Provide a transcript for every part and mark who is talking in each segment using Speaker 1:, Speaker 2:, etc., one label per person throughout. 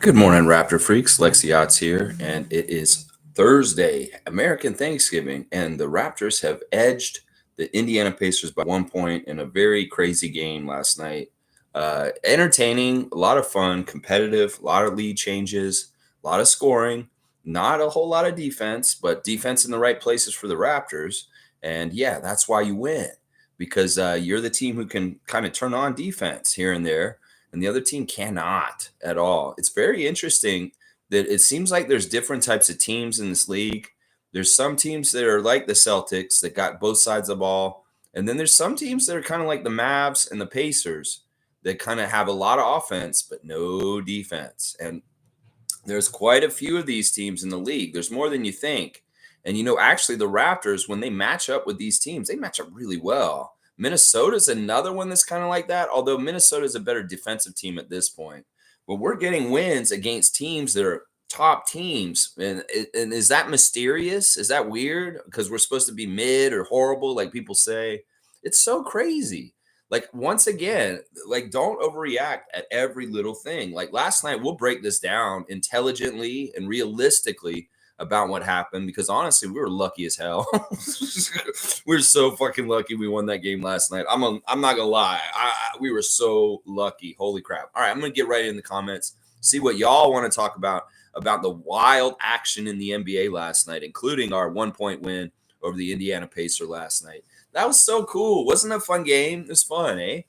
Speaker 1: Good morning, Raptor freaks. Lexi Otts here, and it is Thursday, American Thanksgiving, and the Raptors have edged the Indiana Pacers by 1 point in a very crazy game last night. Entertaining, a lot of fun, competitive, a lot of lead changes, a lot of scoring, not a whole lot of defense, but defense in the right places for the Raptors. And yeah, that's why you win because you're the team who can kind of turn on defense here and there and the other team cannot at all. It's very interesting that it seems like there's different types of teams in this league. There's some teams that are like the Celtics that got both sides of the ball, and then there's some teams that are kind of like the Mavs and the Pacers that kind of have a lot of offense but no defense. And there's quite a few of these teams in the league. There's more than you think. And actually the Raptors, when they match up with these teams, they match up really well. Minnesota's another one that's kind of like that, although Minnesota's a better defensive team at this point. But we're getting wins against teams that are top teams. And is that mysterious? Is that weird? Because we're supposed to be mid or horrible, like people say. It's so crazy. Like, once again, like, don't overreact at every little thing. Like last night, we'll break this down intelligently and realistically about what happened because honestly, we were lucky as hell. We're so fucking lucky we won that game last night. I'm not gonna lie. We were so lucky. Holy crap. All right, I'm gonna get right in the comments, see what y'all want to talk about the wild action in the NBA last night, including our 1 point win over the Indiana Pacer last night. That was so cool. Wasn't it a fun game? It was fun, eh?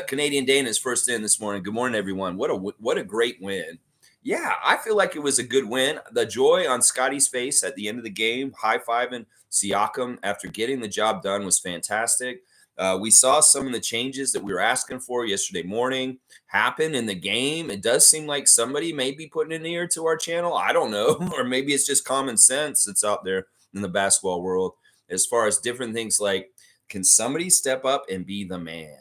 Speaker 1: Canadian Dana is first in this morning. Good morning, everyone. What a great win. Yeah, I feel like it was a good win. The joy on Scotty's face at the end of the game, high-fiving Siakam after getting the job done was fantastic. We saw some of the changes that we were asking for yesterday morning happen in the game. It does seem like somebody may be putting an ear to our channel. I don't know. Or maybe it's just common sense that's out there in the basketball world as far as different things like, can somebody step up and be the man?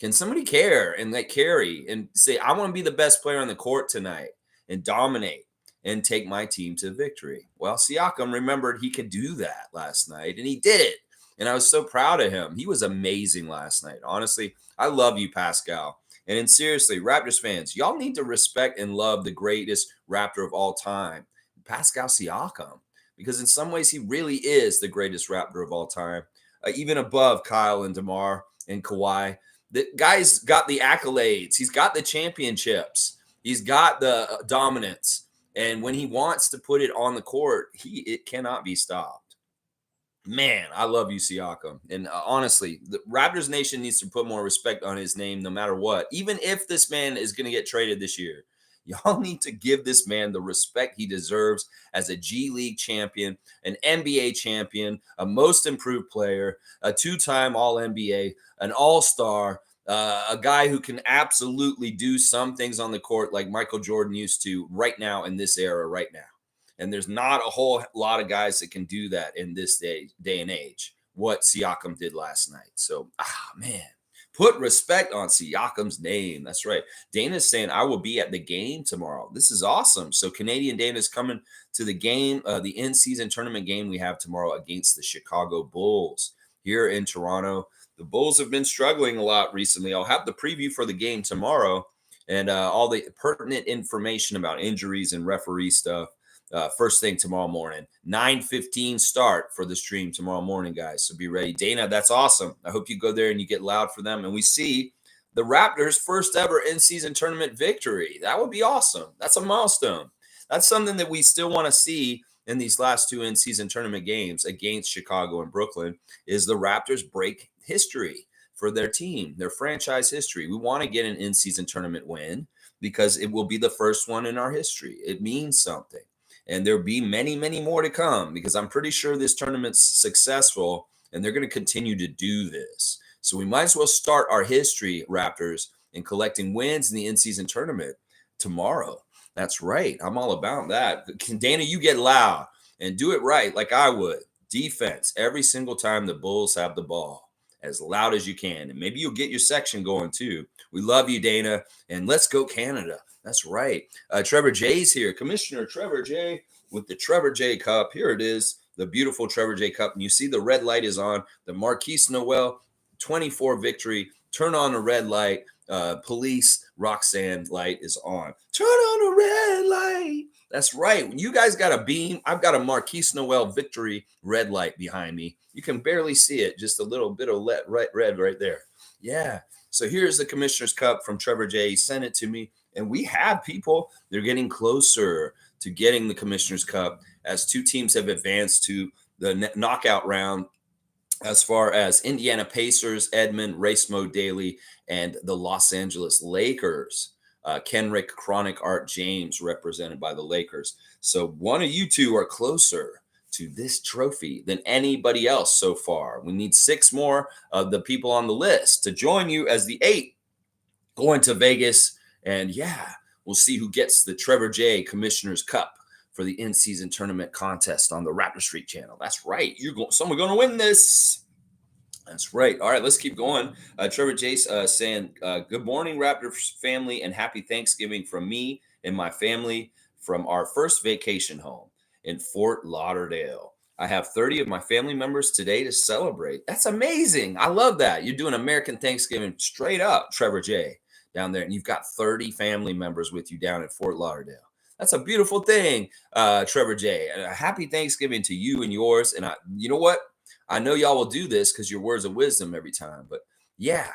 Speaker 1: Can somebody care and like carry and say, I want to be the best player on the court tonight and dominate and take my team to victory? Well, Siakam remembered he could do that last night, and he did it. And I was so proud of him. He was amazing last night. Honestly, I love you, Pascal. And seriously, Raptors fans, y'all need to respect and love the greatest Raptor of all time, Pascal Siakam, because in some ways he really is the greatest Raptor of all time, even above Kyle and DeMar and Kawhi. The guy's got the accolades. He's got the championships. He's got the dominance. And when he wants to put it on the court, it cannot be stopped. Man, I love you, Siakam. And honestly, the Raptors Nation needs to put more respect on his name no matter what. Even if this man is going to get traded this year, y'all need to give this man the respect he deserves as a G League champion, an NBA champion, a most improved player, a two-time All-NBA, an all-star, a guy who can absolutely do some things on the court like Michael Jordan used to right now in this era right now. And there's not a whole lot of guys that can do that in this day and age, what Siakam did last night. So, man, put respect on Siakam's name. That's right. Dana's saying, I will be at the game tomorrow. This is awesome. So Canadian Dana's coming to the game, the in-season tournament game we have tomorrow against the Chicago Bulls here in Toronto. The Bulls have been struggling a lot recently. I'll have the preview for the game tomorrow and all the pertinent information about injuries and referee stuff. First thing tomorrow morning, 9:15 start for the stream tomorrow morning, guys. So be ready. Dana, that's awesome. I hope you go there and you get loud for them. And we see the Raptors' first ever in-season tournament victory. That would be awesome. That's a milestone. That's something that we still want to see in these last two in-season tournament games against Chicago and Brooklyn is the Raptors break history for their team, their franchise history. We want to get an in-season tournament win because it will be the first one in our history. It means something. And there'll be many, many more to come because I'm pretty sure this tournament's successful and they're going to continue to do this. So we might as well start our history, Raptors, in collecting wins in the in-season tournament tomorrow. That's right. I'm all about that. Dana, you get loud and do it right like I would. Defense every single time the Bulls have the ball, as loud as you can. And maybe you'll get your section going too. We love you, Dana. And let's go Canada. That's right. Trevor J's here. Commissioner Trevor J with the Trevor J Cup. Here it is, the beautiful Trevor J Cup. And you see the red light is on. The Marquise Noel 24 victory. Turn on the red light. Police Roxanne light is on. Turn on the red light. That's right. You guys got a beam. I've got a Marquise Noel victory red light behind me. You can barely see it, just a little bit of red right there. Yeah. So here's the Commissioner's Cup from Trevor J. He sent it to me, and we have people. They're getting closer to getting the Commissioner's Cup as two teams have advanced to the knockout round, as far as Indiana Pacers, Edmond, Race Mode Daily, and the Los Angeles Lakers. Kenrick, Chronic Art James, represented by the Lakers. So one of you two are closer to this trophy than anybody else so far. We need 6 more of the people on the list to join you as the 8 going to Vegas. And yeah, we'll see who gets the Trevor J. Commissioner's Cup for the in-season tournament contest on the Raptor Street channel. That's right. Someone going to win this. That's right. All right, let's keep going. Trevor Jace saying, good morning, Raptors family, and happy Thanksgiving from me and my family from our first vacation home in Fort Lauderdale. I have 30 of my family members today to celebrate. That's amazing. I love that. You're doing American Thanksgiving straight up, Trevor J, down there, and you've got 30 family members with you down at Fort Lauderdale. That's a beautiful thing, Trevor J. Happy Thanksgiving to you and yours. And you know what? I know y'all will do this because your words of wisdom every time. But yeah,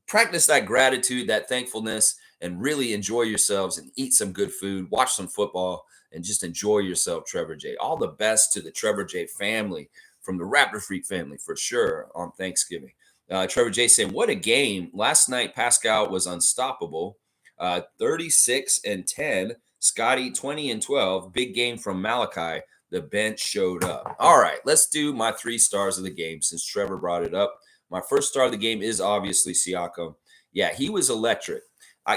Speaker 1: practice that gratitude, that thankfulness, and really enjoy yourselves and eat some good food, watch some football, and just enjoy yourself, Trevor J. All the best to the Trevor J family from the Raptor Freak family for sure on Thanksgiving. Trevor J saying, what a game. Last night, Pascal was unstoppable. 36-10. Scotty, 20-12. Big game from Malachi. The bench showed up. All right, let's do my 3 stars of the game since Trevor brought it up. My first star of the game is obviously Siakam. Yeah, he was electric.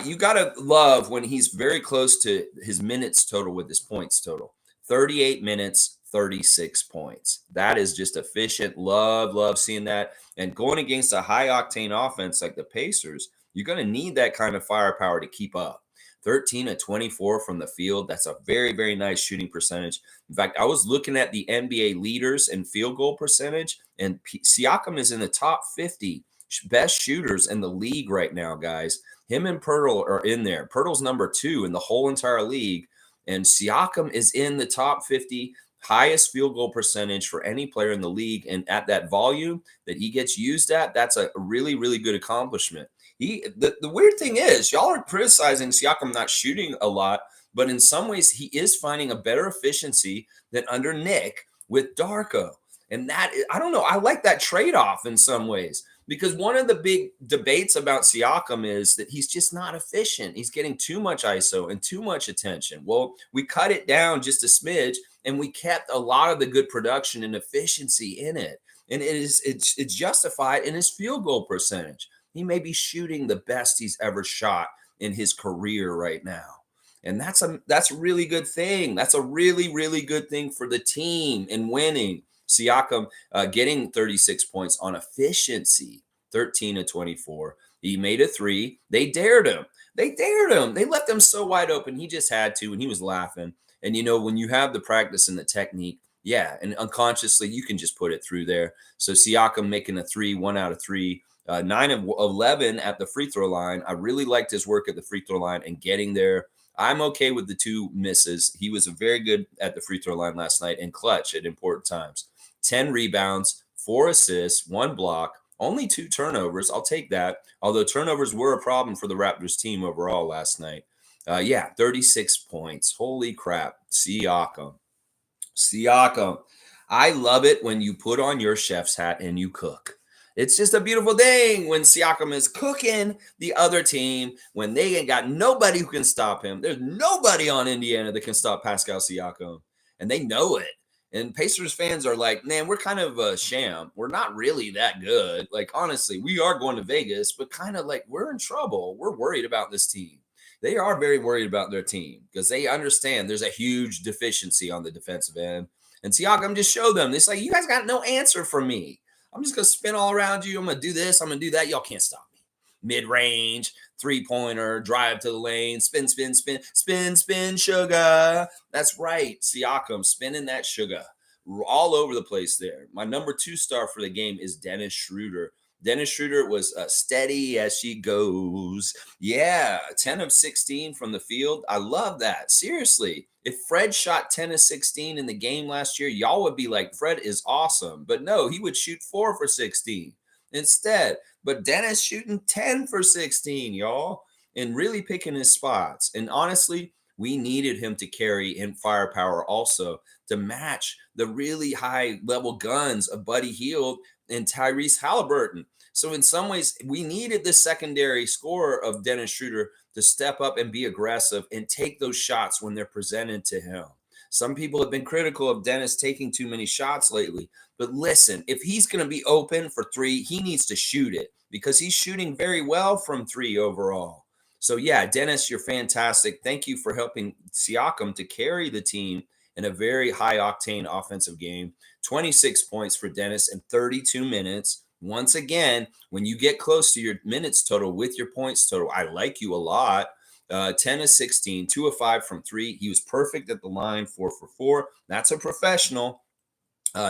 Speaker 1: You got to love when he's very close to his minutes total with his points total. 38 minutes, 36 points. That is just efficient. Love seeing that. And going against a high-octane offense like the Pacers, you're going to need that kind of firepower to keep up. 13-24 from the field. That's a very, very nice shooting percentage. In fact, I was looking at the NBA leaders in field goal percentage, and Siakam is in the top 50 best shooters in the league right now, guys. Him and Pirtle are in there. Pirtle's number 2 in the whole entire league, and Siakam is in the top 50 highest field goal percentage for any player in the league. And at that volume that he gets used at, that's a really, really good accomplishment. The weird thing is, y'all are criticizing Siakam not shooting a lot, but in some ways, he is finding a better efficiency than under Nick with Darko. And that, I don't know, I like that trade-off in some ways, because one of the big debates about Siakam is that he's just not efficient. He's getting too much ISO and too much attention. Well, we cut it down just a smidge, and we kept a lot of the good production and efficiency in it. And it's justified in his field goal percentage. He may be shooting the best he's ever shot in his career right now. And that's a really good thing. That's a really, really good thing for the team in winning. Siakam getting 36 points on efficiency, 13-24. He made a 3. They dared him. They left him so wide open. He just had to, and he was laughing. And, you know, when you have the practice and the technique, yeah, and unconsciously, you can just put it through there. So Siakam making a 3, 1 out of 3. 9 of 11 at the free throw line. I really liked his work at the free throw line and getting there. I'm okay with the 2 misses. He was very good at the free throw line last night and clutch at important times. 10 rebounds, 4 assists, 1 block, only 2 turnovers. I'll take that. Although turnovers were a problem for the Raptors team overall last night. 36 points. Holy crap. Siakam. I love it when you put on your chef's hat and you cook. It's just a beautiful thing when Siakam is cooking the other team, when they ain't got nobody who can stop him. There's nobody on Indiana that can stop Pascal Siakam, and they know it. And Pacers fans are like, man, we're kind of a sham. We're not really that good. Like, honestly, we are going to Vegas, but kind of like we're in trouble. We're worried about this team. They are very worried about their team because they understand there's a huge deficiency on the defensive end. And Siakam just showed them. It's like, you guys got no answer from me. I'm just going to spin all around you. I'm going to do this. I'm going to do that. Y'all can't stop me. Mid-range, 3-pointer, drive to the lane, spin, sugar. That's right. Siakam spinning that sugar all over the place there. My number 2 star for the game is Dennis Schroeder. Dennis Schroeder was steady as she goes. Yeah, 10 of 16 from the field. I love that. Seriously, if Fred shot 10 of 16 in the game last year, y'all would be like, Fred is awesome. But no, he would shoot 4 for 16 instead. But Dennis shooting 10 for 16, y'all, and really picking his spots. And honestly, we needed him to carry in firepower also to match the really high level guns of Buddy Hield and Tyrese Halliburton. So in some ways, we needed the secondary scorer of Dennis Schroeder to step up and be aggressive and take those shots when they're presented to him. Some people have been critical of Dennis taking too many shots lately. But listen, if he's going to be open for three, he needs to shoot it because he's shooting very well from three overall. So yeah, Dennis, you're fantastic. Thank you for helping Siakam to carry the team in a very high octane offensive game. 26 points for Dennis in 32 minutes. Once again, when you get close to your minutes total with your points total, I like you a lot. 10 of 16, 2 of 5 from three. He was perfect at the line, 4 for 4. That's a professional.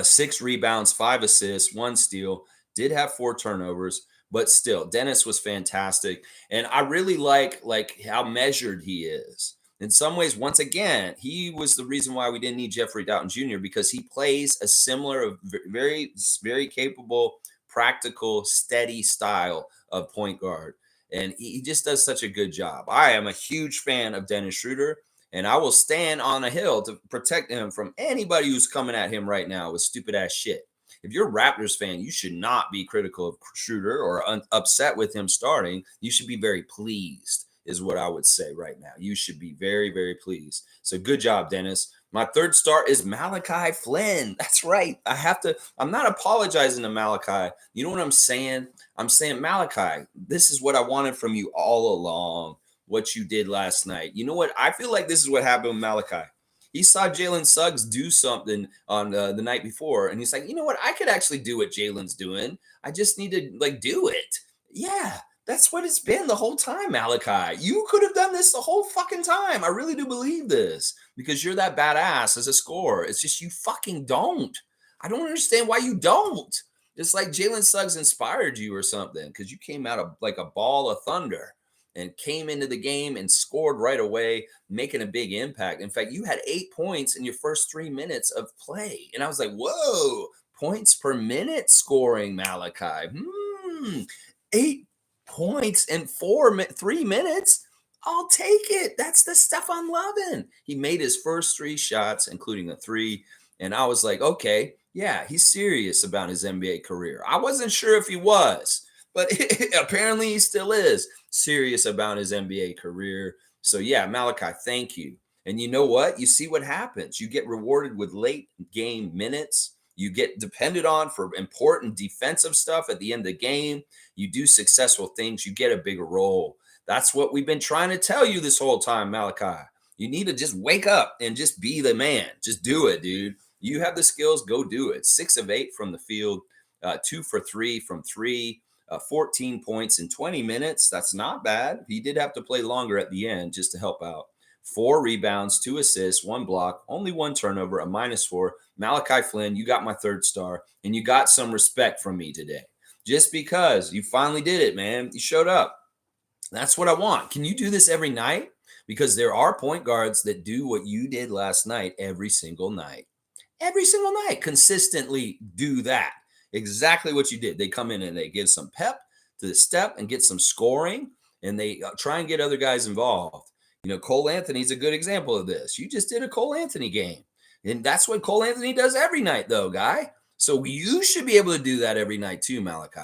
Speaker 1: 6 rebounds, 5 assists, 1 steal. Did have 4 turnovers, but still, Dennis was fantastic. And I really like how measured he is. In some ways, once again, he was the reason why we didn't need Jeffrey Doughton Jr. because he plays a similar, very, very capable, practical, steady style of point guard. And he just does such a good job. I am a huge fan of Dennis Schroeder, and I will stand on a hill to protect him from anybody who's coming at him right now with stupid ass shit. If you're a Raptors fan, you should not be critical of Schroeder or upset with him starting. You should be very pleased, is what I would say right now. You should be very, very pleased. So good job, Dennis. My third star is Malachi Flynn. That's right. I'm not apologizing to Malachi. You know what I'm saying? I'm saying, Malachi, this is what I wanted from you all along, what you did last night. You know what? I feel like this is what happened with Malachi. He saw Jalen Suggs do something on the night before, and he's like, you know what? I could actually do what Jalen's doing. I just need to do it. Yeah, that's what it's been the whole time, Malachi. You could have done this the whole fucking time. I really do believe this because you're that badass as a scorer. It's just you fucking don't. I don't understand why you don't. It's like Jalen Suggs inspired you or something because you came out of like a ball of thunder and came into the game and scored right away, making a big impact. In fact, you had 8 points in your first 3 minutes of play. And I was like, whoa, points per minute scoring, Malachi. 8 points in 3 minutes. I'll take it. That's the stuff I'm loving. He made his first 3 shots, including a 3. And I was like, okay, yeah, he's serious about his NBA career. I wasn't sure if he was, but apparently he still is serious about his NBA career. So yeah, Malachi, thank you. And you know what? You see what happens. You get rewarded with late game minutes. You get depended on for important defensive stuff at the end of the game. You do successful things. You get a bigger role. That's what we've been trying to tell you this whole time, Malachi. You need to just wake up and just be the man. Just do it, dude. You have the skills. Go do it. 6 of 8 from the field, 2 for 3 from 3. 14 points in 20 minutes. That's not bad. He did have to play longer at the end just to help out. 4 rebounds, 2 assists, 1 block, only 1 turnover, a -4. Malachi Flynn, you got my third star, and you got some respect from me today. Just because you finally did it, man. You showed up. That's what I want. Can you do this every night? Because there are point guards that do what you did last night every single night. Every single night, consistently do that. Exactly what you did. They come in and they give some pep to the step and get some scoring, and they try and get other guys involved. You know, Cole Anthony's a good example of this. You just did a Cole Anthony game, and that's what Cole Anthony does every night, though, guy. So you should be able to do that every night too, Malachi.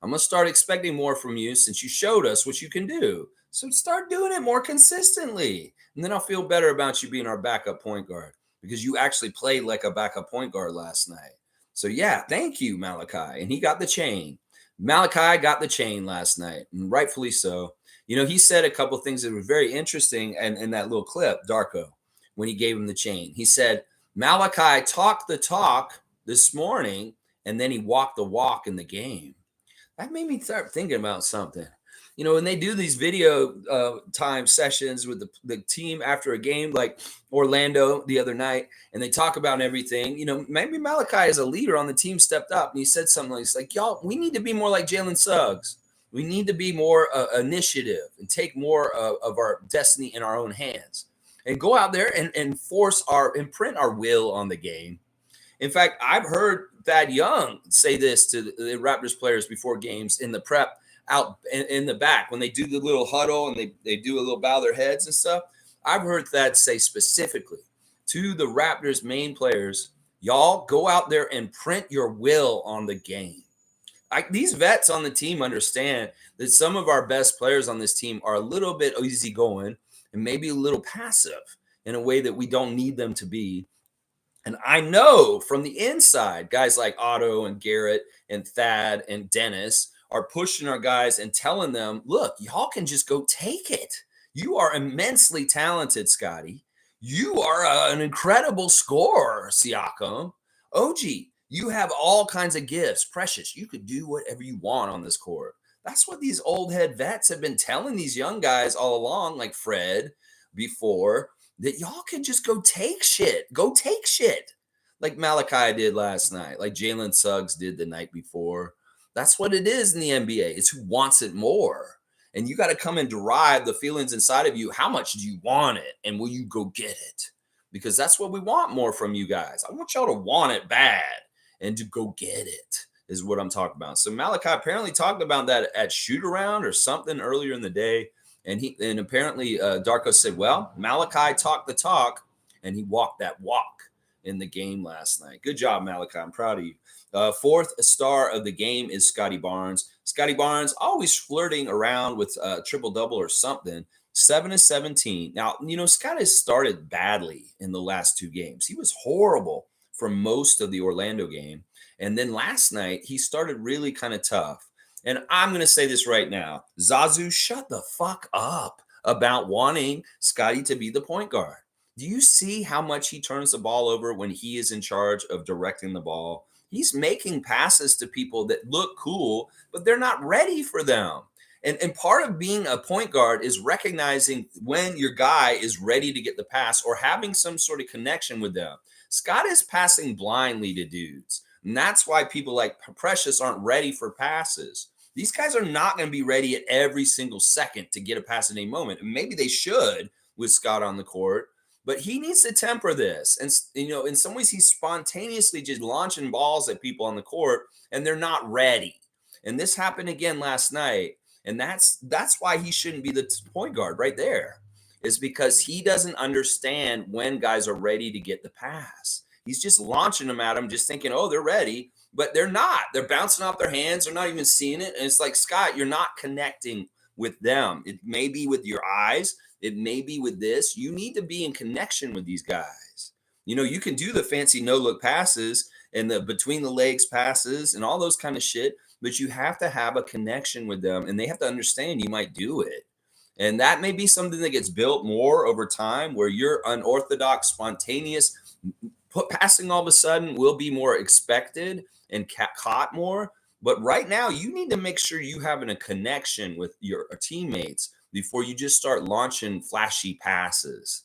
Speaker 1: I'm going to start expecting more from you since you showed us what you can do. So start doing it more consistently, and then I'll feel better about you being our backup point guard because you actually played like a backup point guard last night. So yeah, thank you, Malachi. And he got the chain. Malachi got the chain last night, and rightfully so. You know, he said a couple of things that were very interesting and in that little clip, Darko, when he gave him the chain. He said, Malachi talked the talk this morning, and then he walked the walk in the game. That made me start thinking about something. when they do these video time sessions with the team after a game, like Orlando the other night, and they talk about everything, maybe Malachi as a leader on the team stepped up and he said something like, he's like, y'all, we need to be more like Jalen Suggs. We need to be more initiative and take more of our destiny in our own hands and go out there and force our imprint our will on the game. In fact, I've heard Thad Young say this to the Raptors players before games in the prep out in the back when they do the little huddle and they do a little bow their heads and stuff. I've heard Thad say specifically to the Raptors main players, y'all go out there and print your will on the game. These vets on the team understand that some of our best players on this team are a little bit easygoing and maybe a little passive in a way that we don't need them to be. And I know from the inside, guys like Otto and Garrett and Thad and Dennis are pushing our guys and telling them, look, y'all can just go take it. You are immensely talented, Scotty. You are an incredible scorer, Siakam. OG, you have all kinds of gifts. Precious, you could do whatever you want on this court. That's what these old head vets have been telling these young guys all along, like Fred before, that y'all can just go take shit. Go take shit. Like Malachi did last night, like Jalen Suggs did the night before. That's what it is in the NBA. It's who wants it more. And you got to come and derive the feelings inside of you. How much do you want it? And will you go get it? Because that's what we want more from you guys. I want y'all to want it bad and to go get it, is what I'm talking about. So Malachi apparently talked about that at shoot around or something earlier in the day. And apparently Darko said, well, Malachi talked the talk and he walked that walk in the game last night. Good job, Malachi. I'm proud of you. Fourth star of the game is Scotty Barnes. Scotty Barnes always flirting around with triple-double or something. 7 of 17. Now, Scott has started badly in the last two games. He was horrible for most of the Orlando game. And then last night, he started really kind of tough. And I'm going to say this right now. Zazu, shut the fuck up about wanting Scotty to be the point guard. Do you see how much he turns the ball over when he is in charge of directing the ball? He's making passes to people that look cool, but they're not ready for them. And part of being a point guard is recognizing when your guy is ready to get the pass or having some sort of connection with them. Scott is passing blindly to dudes. And that's why people like Precious aren't ready for passes. These guys are not going to be ready at every single second to get a pass at any moment. And maybe they should with Scott on the court, but he needs to temper this. And, in some ways, he's spontaneously just launching balls at people on the court, and they're not ready. And this happened again last night. And that's why he shouldn't be the point guard right there, is because he doesn't understand when guys are ready to get the pass. He's just launching them at them, just thinking, oh, they're ready. But they're not. They're bouncing off their hands. They're not even seeing it. And it's like, Scott, you're not connecting with them. It may be with your eyes. It may be with this. You need to be in connection with these guys. You can do the fancy no-look passes and the between the legs passes and all those kind of shit, but you have to have a connection with them, and they have to understand you might do it. And that may be something that gets built more over time, where you're unorthodox, spontaneous, passing all of a sudden will be more expected and caught more. But right now, you need to make sure you having a connection with your teammates before you just start launching flashy passes.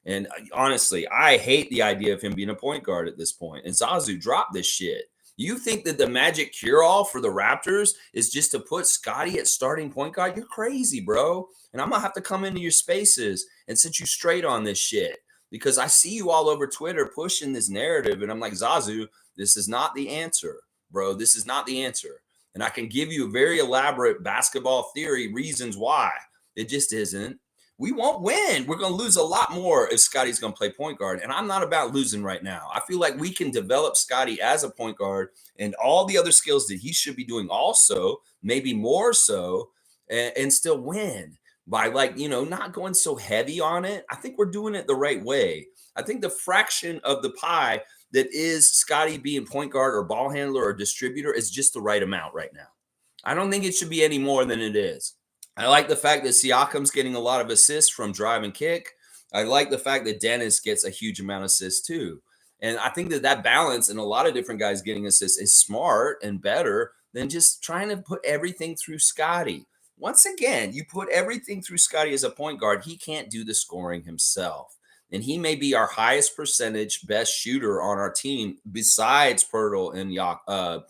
Speaker 1: And honestly, I hate the idea of him being a point guard at this point. And Zazu, drop this shit. You think that the magic cure-all for the Raptors is just to put Scotty at starting point guard? You're crazy, bro. And I'm going to have to come into your spaces and set you straight on this shit, because I see you all over Twitter pushing this narrative. And I'm like, Zazu, this is not the answer, bro. This is not the answer. And I can give you a very elaborate basketball theory reasons why. It just isn't. We won't win. We're going to lose a lot more if Scotty's going to play point guard. And I'm not about losing right now. I feel like we can develop Scotty as a point guard and all the other skills that he should be doing also, maybe more so, and still win by not going so heavy on it. I think we're doing it the right way. I think the fraction of the pie that is Scotty being point guard or ball handler or distributor is just the right amount right now. I don't think it should be any more than it is. I like the fact that Siakam's getting a lot of assists from drive and kick. I like the fact that Dennis gets a huge amount of assists too. And I think that balance and a lot of different guys getting assists is smart and better than just trying to put everything through Scotty. once again, you put everything through Scotty as a point guard. He can't do the scoring himself. And he may be our highest percentage best shooter on our team besides Pirtle and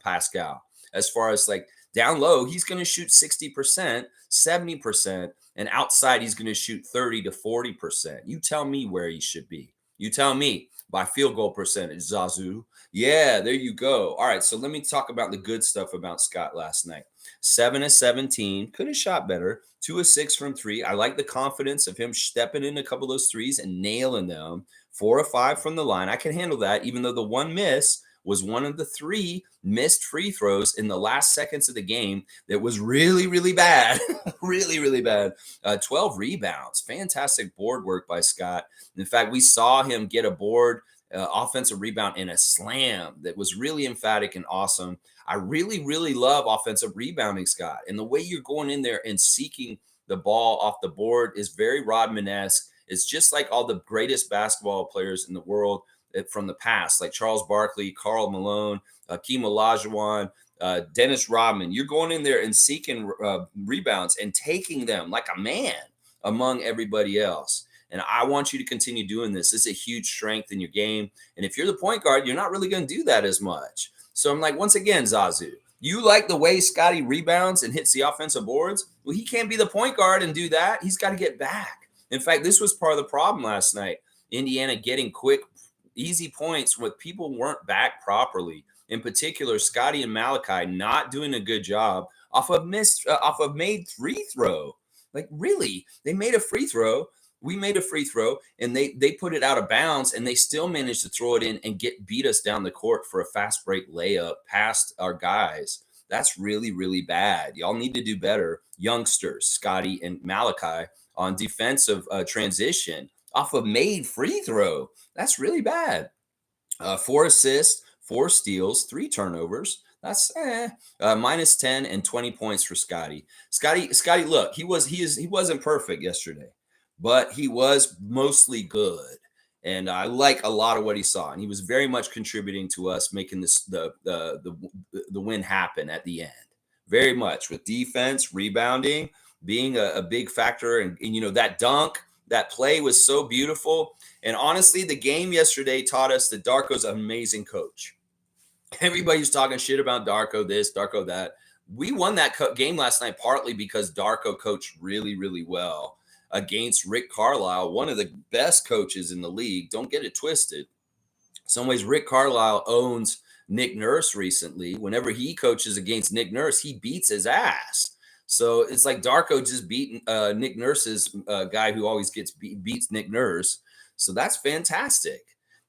Speaker 1: Pascal. As far as like down low, he's going to shoot 60%, 70%, and outside he's going to shoot 30 to 40%. You tell me where he should be. You tell me by field goal percentage, Zazu. Yeah, there you go. All right, so let me talk about the good stuff about Scott last night. 7 of 17, could have shot better. 2 of 6 from 3. I like the confidence of him stepping in a couple of those threes and nailing them. 4 of 5 from the line. I can handle that, even though the one miss was one of the 3 missed free throws in the last seconds of the game that was really, really bad. Really, really bad. 12 rebounds. Fantastic board work by Scott. In fact, we saw him get a board, offensive rebound in a slam that was really emphatic and awesome. I really, really love offensive rebounding, Scott. And the way you're going in there and seeking the ball off the board is very Rodman-esque. It's just like all the greatest basketball players in the world from the past, like Charles Barkley, Karl Malone, Hakeem Olajuwon, Dennis Rodman. You're going in there and seeking rebounds and taking them like a man among everybody else. And I want you to continue doing this. This is a huge strength in your game. And if you're the point guard, you're not really going to do that as much. So I'm like, once again, Zazu, you like the way Scotty rebounds and hits the offensive boards? Well, he can't be the point guard and do that. He's got to get back. In fact, this was part of the problem last night. Indiana getting quick, easy points when people weren't back properly. In particular, Scotty and Malachi not doing a good job off of made free throw. Like, really, they made a free throw. We made a free throw, and they put it out of bounds, and they still managed to throw it in and beat us down the court for a fast break layup past our guys. That's really, really bad. Y'all need to do better, youngsters, Scotty and Malachi, on defensive transition off of made free throw. That's really bad. 4 assists, 4 steals, 3 turnovers. That's minus 10 and 20 points for Scotty. Scotty, look, he wasn't perfect yesterday, but he was mostly good. And I like a lot of what he saw, and he was very much contributing to us making this the win happen at the end. Very much with defense, rebounding, being a big factor, and you know that dunk, that play was so beautiful. And honestly, the game yesterday taught us that Darko's an amazing coach. Everybody's talking shit about Darko this, Darko that. We won that game last night partly because Darko coached really, really well against Rick Carlisle, one of the best coaches in the league. Don't get it twisted. In some ways, Rick Carlisle owns Nick Nurse recently. Whenever he coaches against Nick Nurse, he beats his ass. So it's like Darko just beating Nick Nurse's guy who always beats Nick Nurse. So that's fantastic.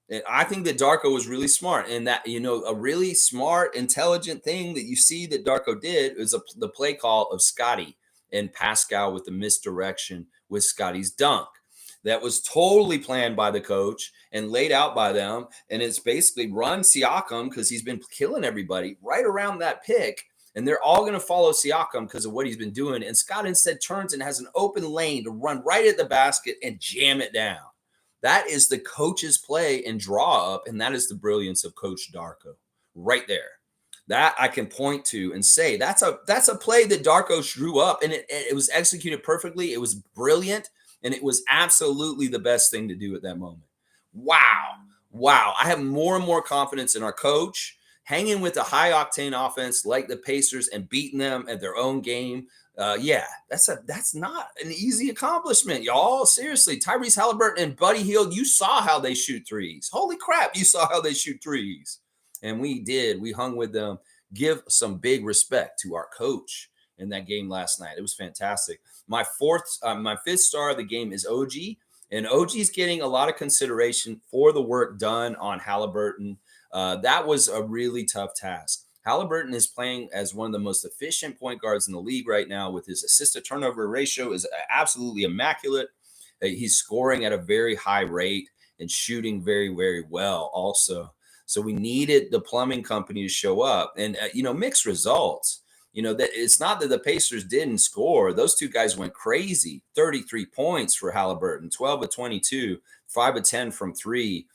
Speaker 1: And I think that Darko was really smart, and that, you know, a really smart, intelligent thing that you see that Darko did is the play call of Scotty and Pascal with the misdirection with Scotty's dunk. That was totally planned by the coach and laid out by them. And it's basically run Siakam, because he's been killing everybody right around that pick. And they're all going to follow Siakam because of what he's been doing. And Scott instead turns and has an open lane to run right at the basket and jam it down. That is the coach's play and draw up. And that is the brilliance of Coach Darko right there. That I can point to and say that's a play that Darko drew up, and it was executed perfectly. It was brilliant, and it was absolutely the best thing to do at that moment. Wow. I have more and more confidence in our coach, hanging with a high octane offense like the Pacers and beating them at their own game. That's not an easy accomplishment, y'all. Seriously, Tyrese Halliburton and Buddy Hield, you saw how they shoot threes. Holy crap, you saw how they shoot threes. And we did. We hung with them. Give some big respect to our coach in that game last night. It was fantastic. My fifth star of the game is OG. And OG's getting a lot of consideration for the work done on Halliburton. That was a really tough task. Halliburton is playing as one of the most efficient point guards in the league right now, with his assist-to-turnover ratio is absolutely immaculate. He's scoring at a very high rate and shooting very, very well also. So we needed the plumbing company to show up, and mixed results. That it's not that the Pacers didn't score. Those two guys went crazy. 33 points for Halliburton, 12 of 22, 5 of 10 from 3,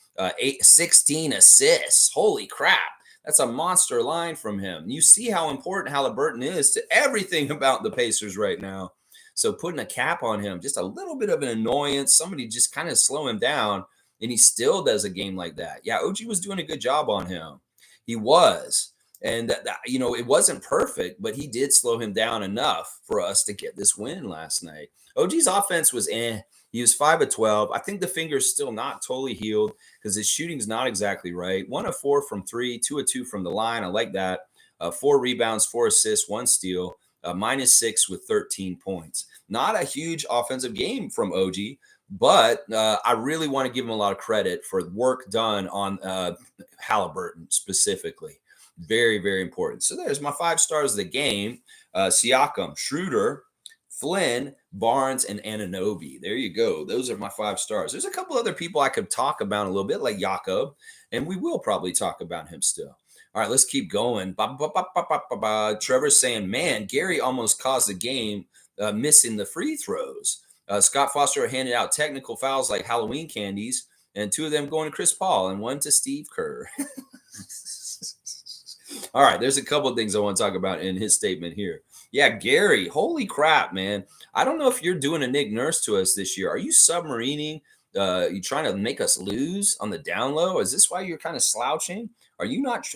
Speaker 1: 16 assists. Holy crap. That's a monster line from him. You see how important Halliburton is to everything about the Pacers right now. So putting a cap on him, just a little bit of an annoyance, somebody just kind of slow him down, and he still does a game like that. Yeah, OG was doing a good job on him. He was. And it wasn't perfect, but he did slow him down enough for us to get this win last night. OG's offense was He was 5 of 12. I think the finger's still not totally healed because his shooting's not exactly right. 1 of 4 from 3, 2 of 2 from the line. I like that. 4 rebounds, 4 assists, 1 steal, -6 with 13 points. Not a huge offensive game from OG, but I really want to give him a lot of credit for work done on Halliburton specifically. Very, very important. So there's my 5 stars of the game. Siakam, Schroeder, Flynn, Barnes, and Anunoby. There you go. Those are my 5 stars. There's a couple other people I could talk about a little bit, like Jakob, and we will probably talk about him still. All right, let's keep going. Trevor's saying, man, Gary almost caused the game missing the free throws. Scott Foster handed out technical fouls like Halloween candies, and 2 of them going to Chris Paul and 1 to Steve Kerr. All right, there's a couple of things I want to talk about in his statement here. Yeah, Gary, holy crap, man. I don't know if you're doing a Nick Nurse to us this year. Are you submarining? You trying to make us lose on the down low? Is this why you're kind of slouching? Are you not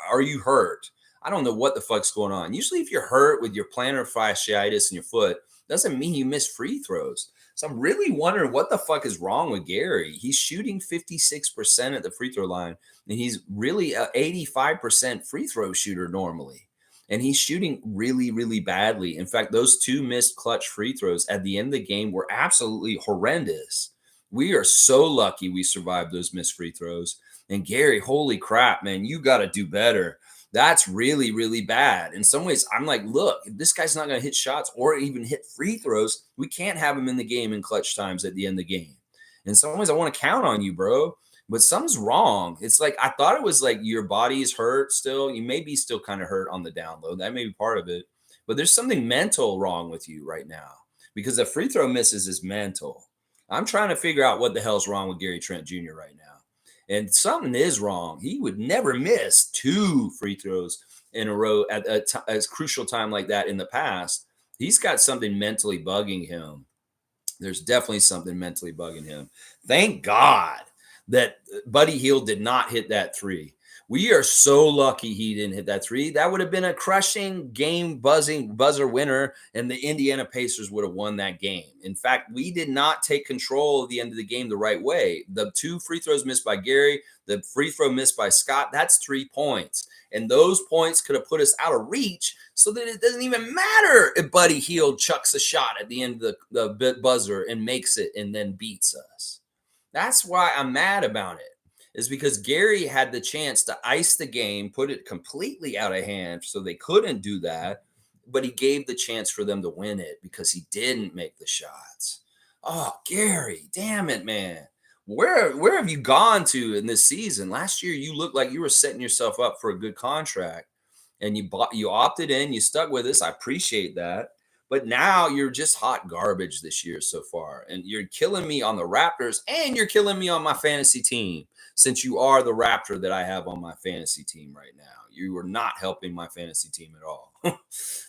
Speaker 1: are you hurt? I don't know what the fuck's going on. Usually if you're hurt with your plantar fasciitis in your foot, doesn't mean you miss free throws. So I'm really wondering what the fuck is wrong with Gary. He's shooting 56% at the free throw line, and he's really an 85% free throw shooter normally. And he's shooting really, really badly. In fact, those 2 missed clutch free throws at the end of the game were absolutely horrendous. We are so lucky we survived those missed free throws. And Gary, holy crap, man, you got to do better. That's really, really bad. In some ways, I'm like, look, if this guy's not going to hit shots or even hit free throws, we can't have him in the game in clutch times at the end of the game. In some ways, I want to count on you, bro. But something's wrong. It's like I thought it was like your body's hurt still. You may be still kind of hurt on the down low. That may be part of it. But there's something mental wrong with you right now because the free throw misses is mental. I'm trying to figure out what the hell's wrong with Gary Trent Jr. right now. And something is wrong. He would never miss 2 free throws in a row at a crucial time like that in the past. He's got something mentally bugging him. There's definitely something mentally bugging him. Thank God that Buddy Hield did not hit that 3. We are so lucky he didn't hit that 3. That would have been a crushing game buzzer winner, and the Indiana Pacers would have won that game. In fact, we did not take control of the end of the game the right way. The 2 free throws missed by Gary, the free throw missed by Scott, that's 3 points. And those points could have put us out of reach so that it doesn't even matter if Buddy Hield chucks a shot at the end of the buzzer and makes it and then beats us. That's why I'm mad about it. Is because Gary had the chance to ice the game, put it completely out of hand so they couldn't do that, but he gave the chance for them to win it because he didn't make the shots. Oh, Gary, damn it, man. Where have you gone to in this season? Last year, you looked like you were setting yourself up for a good contract, and you opted in, you stuck with us. I appreciate that. But now you're just hot garbage this year so far, and you're killing me on the Raptors, and you're killing me on my fantasy team. Since you are the Raptor that I have on my fantasy team right now, you are not helping my fantasy team at all.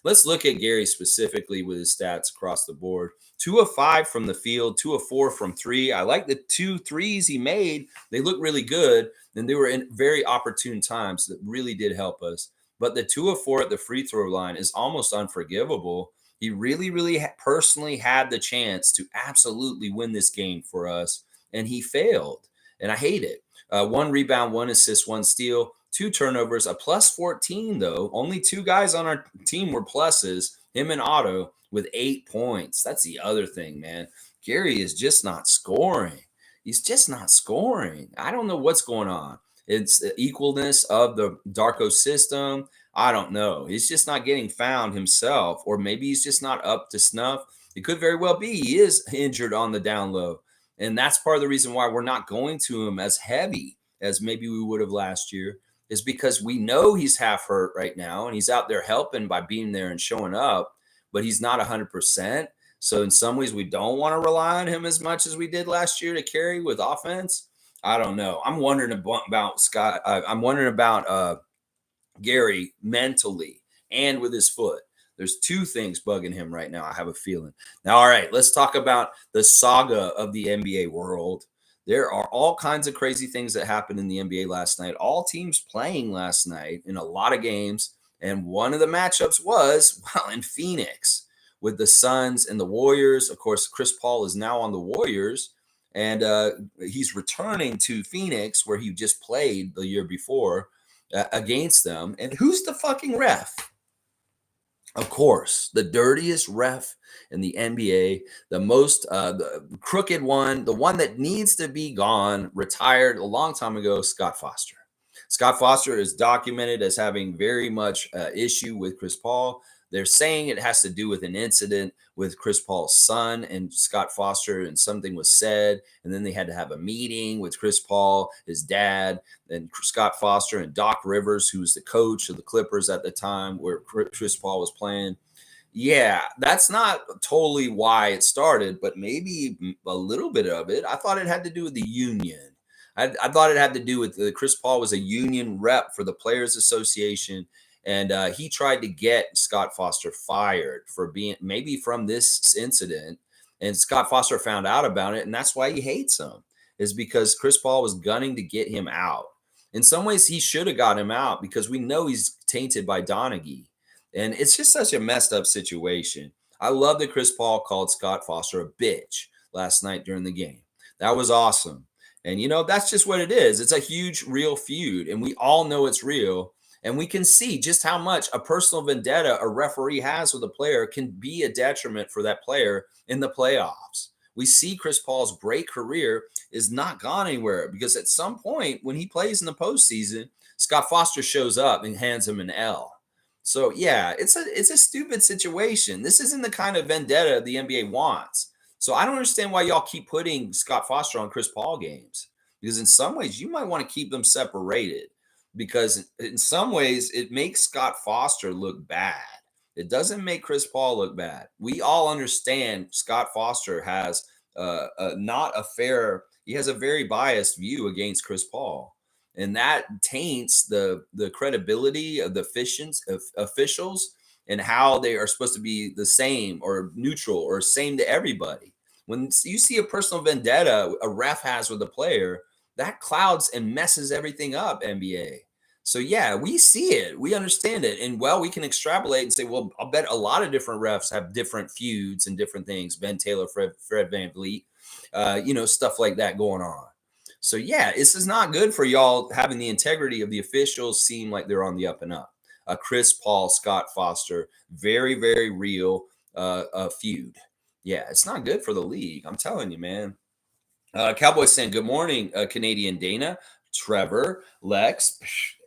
Speaker 1: Let's look at Gary specifically with his stats across the board. 2 of 5 from the field, 2 of 4 from 3. I like the 2 threes he made. They look really good, and they were in very opportune times that really did help us. But the 2 of 4 at the free throw line is almost unforgivable. He really, really personally had the chance to absolutely win this game for us, and he failed. And I hate it. 1 rebound, 1 assist, 1 steal, 2 turnovers, a plus 14, though. Only 2 guys on our team were pluses, him and Otto, with 8 points. That's the other thing, man. Gary is just not scoring. He's just not scoring. I don't know what's going on. It's the equalness of the Darko system. I don't know. He's just not getting found himself, or maybe he's just not up to snuff. It could very well be he is injured on the down low. And that's part of the reason why we're not going to him as heavy as maybe we would have last year, is because we know he's half hurt right now and he's out there helping by being there and showing up, but he's not 100%. So in some ways, we don't want to rely on him as much as we did last year to carry with offense. I don't know. I'm wondering about Scott. I'm wondering about Gary mentally and with his foot. There's two things bugging him right now. I have a feeling. Now, all right, let's talk about the saga of the NBA world. There are all kinds of crazy things that happened in the NBA last night. All teams playing last night in a lot of games. And one of the matchups was, well, in Phoenix with the Suns and the Warriors. Of course, Chris Paul is now on the Warriors, and he's returning to Phoenix where he just played the year before against them. And who's the fucking ref? Of course, the dirtiest ref in the NBA, the crooked one, the one that needs to be gone, retired a long time ago, Scott Foster. Scott Foster is documented as having very much issue with Chris Paul. They're saying it has to do with an incident with Chris Paul's son and Scott Foster, and something was said. And then they had to have a meeting with Chris Paul, his dad, and Scott Foster, and Doc Rivers, who was the coach of the Clippers at the time where Chris Paul was playing. Yeah, that's not totally why it started, but maybe a little bit of it. I thought it had to do with the union. I thought it had to do with Chris Paul was a union rep for the Players Association, and he tried to get Scott Foster fired for being maybe from this incident. And Scott Foster found out about it, and that's why he hates him, is because Chris Paul was gunning to get him out. In some ways, he should have got him out because we know he's tainted by Donaghy. And it's just such a messed up situation. I love that Chris Paul called Scott Foster a bitch last night during the game. That was awesome. And, that's just what it is. It's a huge, real feud. And we all know it's real. And we can see just how much a personal vendetta a referee has with a player can be a detriment for that player in the playoffs. We see Chris Paul's great career is not gone anywhere because at some point when he plays in the postseason, Scott Foster shows up and hands him an L. So yeah, it's a stupid situation. This isn't the kind of vendetta the NBA wants. So I don't understand why y'all keep putting Scott Foster on Chris Paul games, because in some ways you might want to keep them separated, because in some ways it makes Scott Foster look bad. It doesn't make Chris Paul look bad. We all understand Scott Foster has not a fair. He has a very biased view against Chris Paul, and that taints the credibility of the officials and how they are supposed to be the same or neutral or same to everybody. When you see a personal vendetta a ref has with a player, that clouds and messes everything up, NBA. So yeah, we see it, we understand it, and well, we can extrapolate and say, well, I'll bet a lot of different refs have different feuds and different things. Ben Taylor, Fred Van Vliet, stuff like that going on. So yeah, this is not good for y'all having the integrity of the officials seem like they're on the up and up. Chris Paul, Scott Foster, very, very real feud. Yeah, it's not good for the league. I'm telling you, man. Cowboys saying, good morning, Canadian Dana, Trevor, Lex,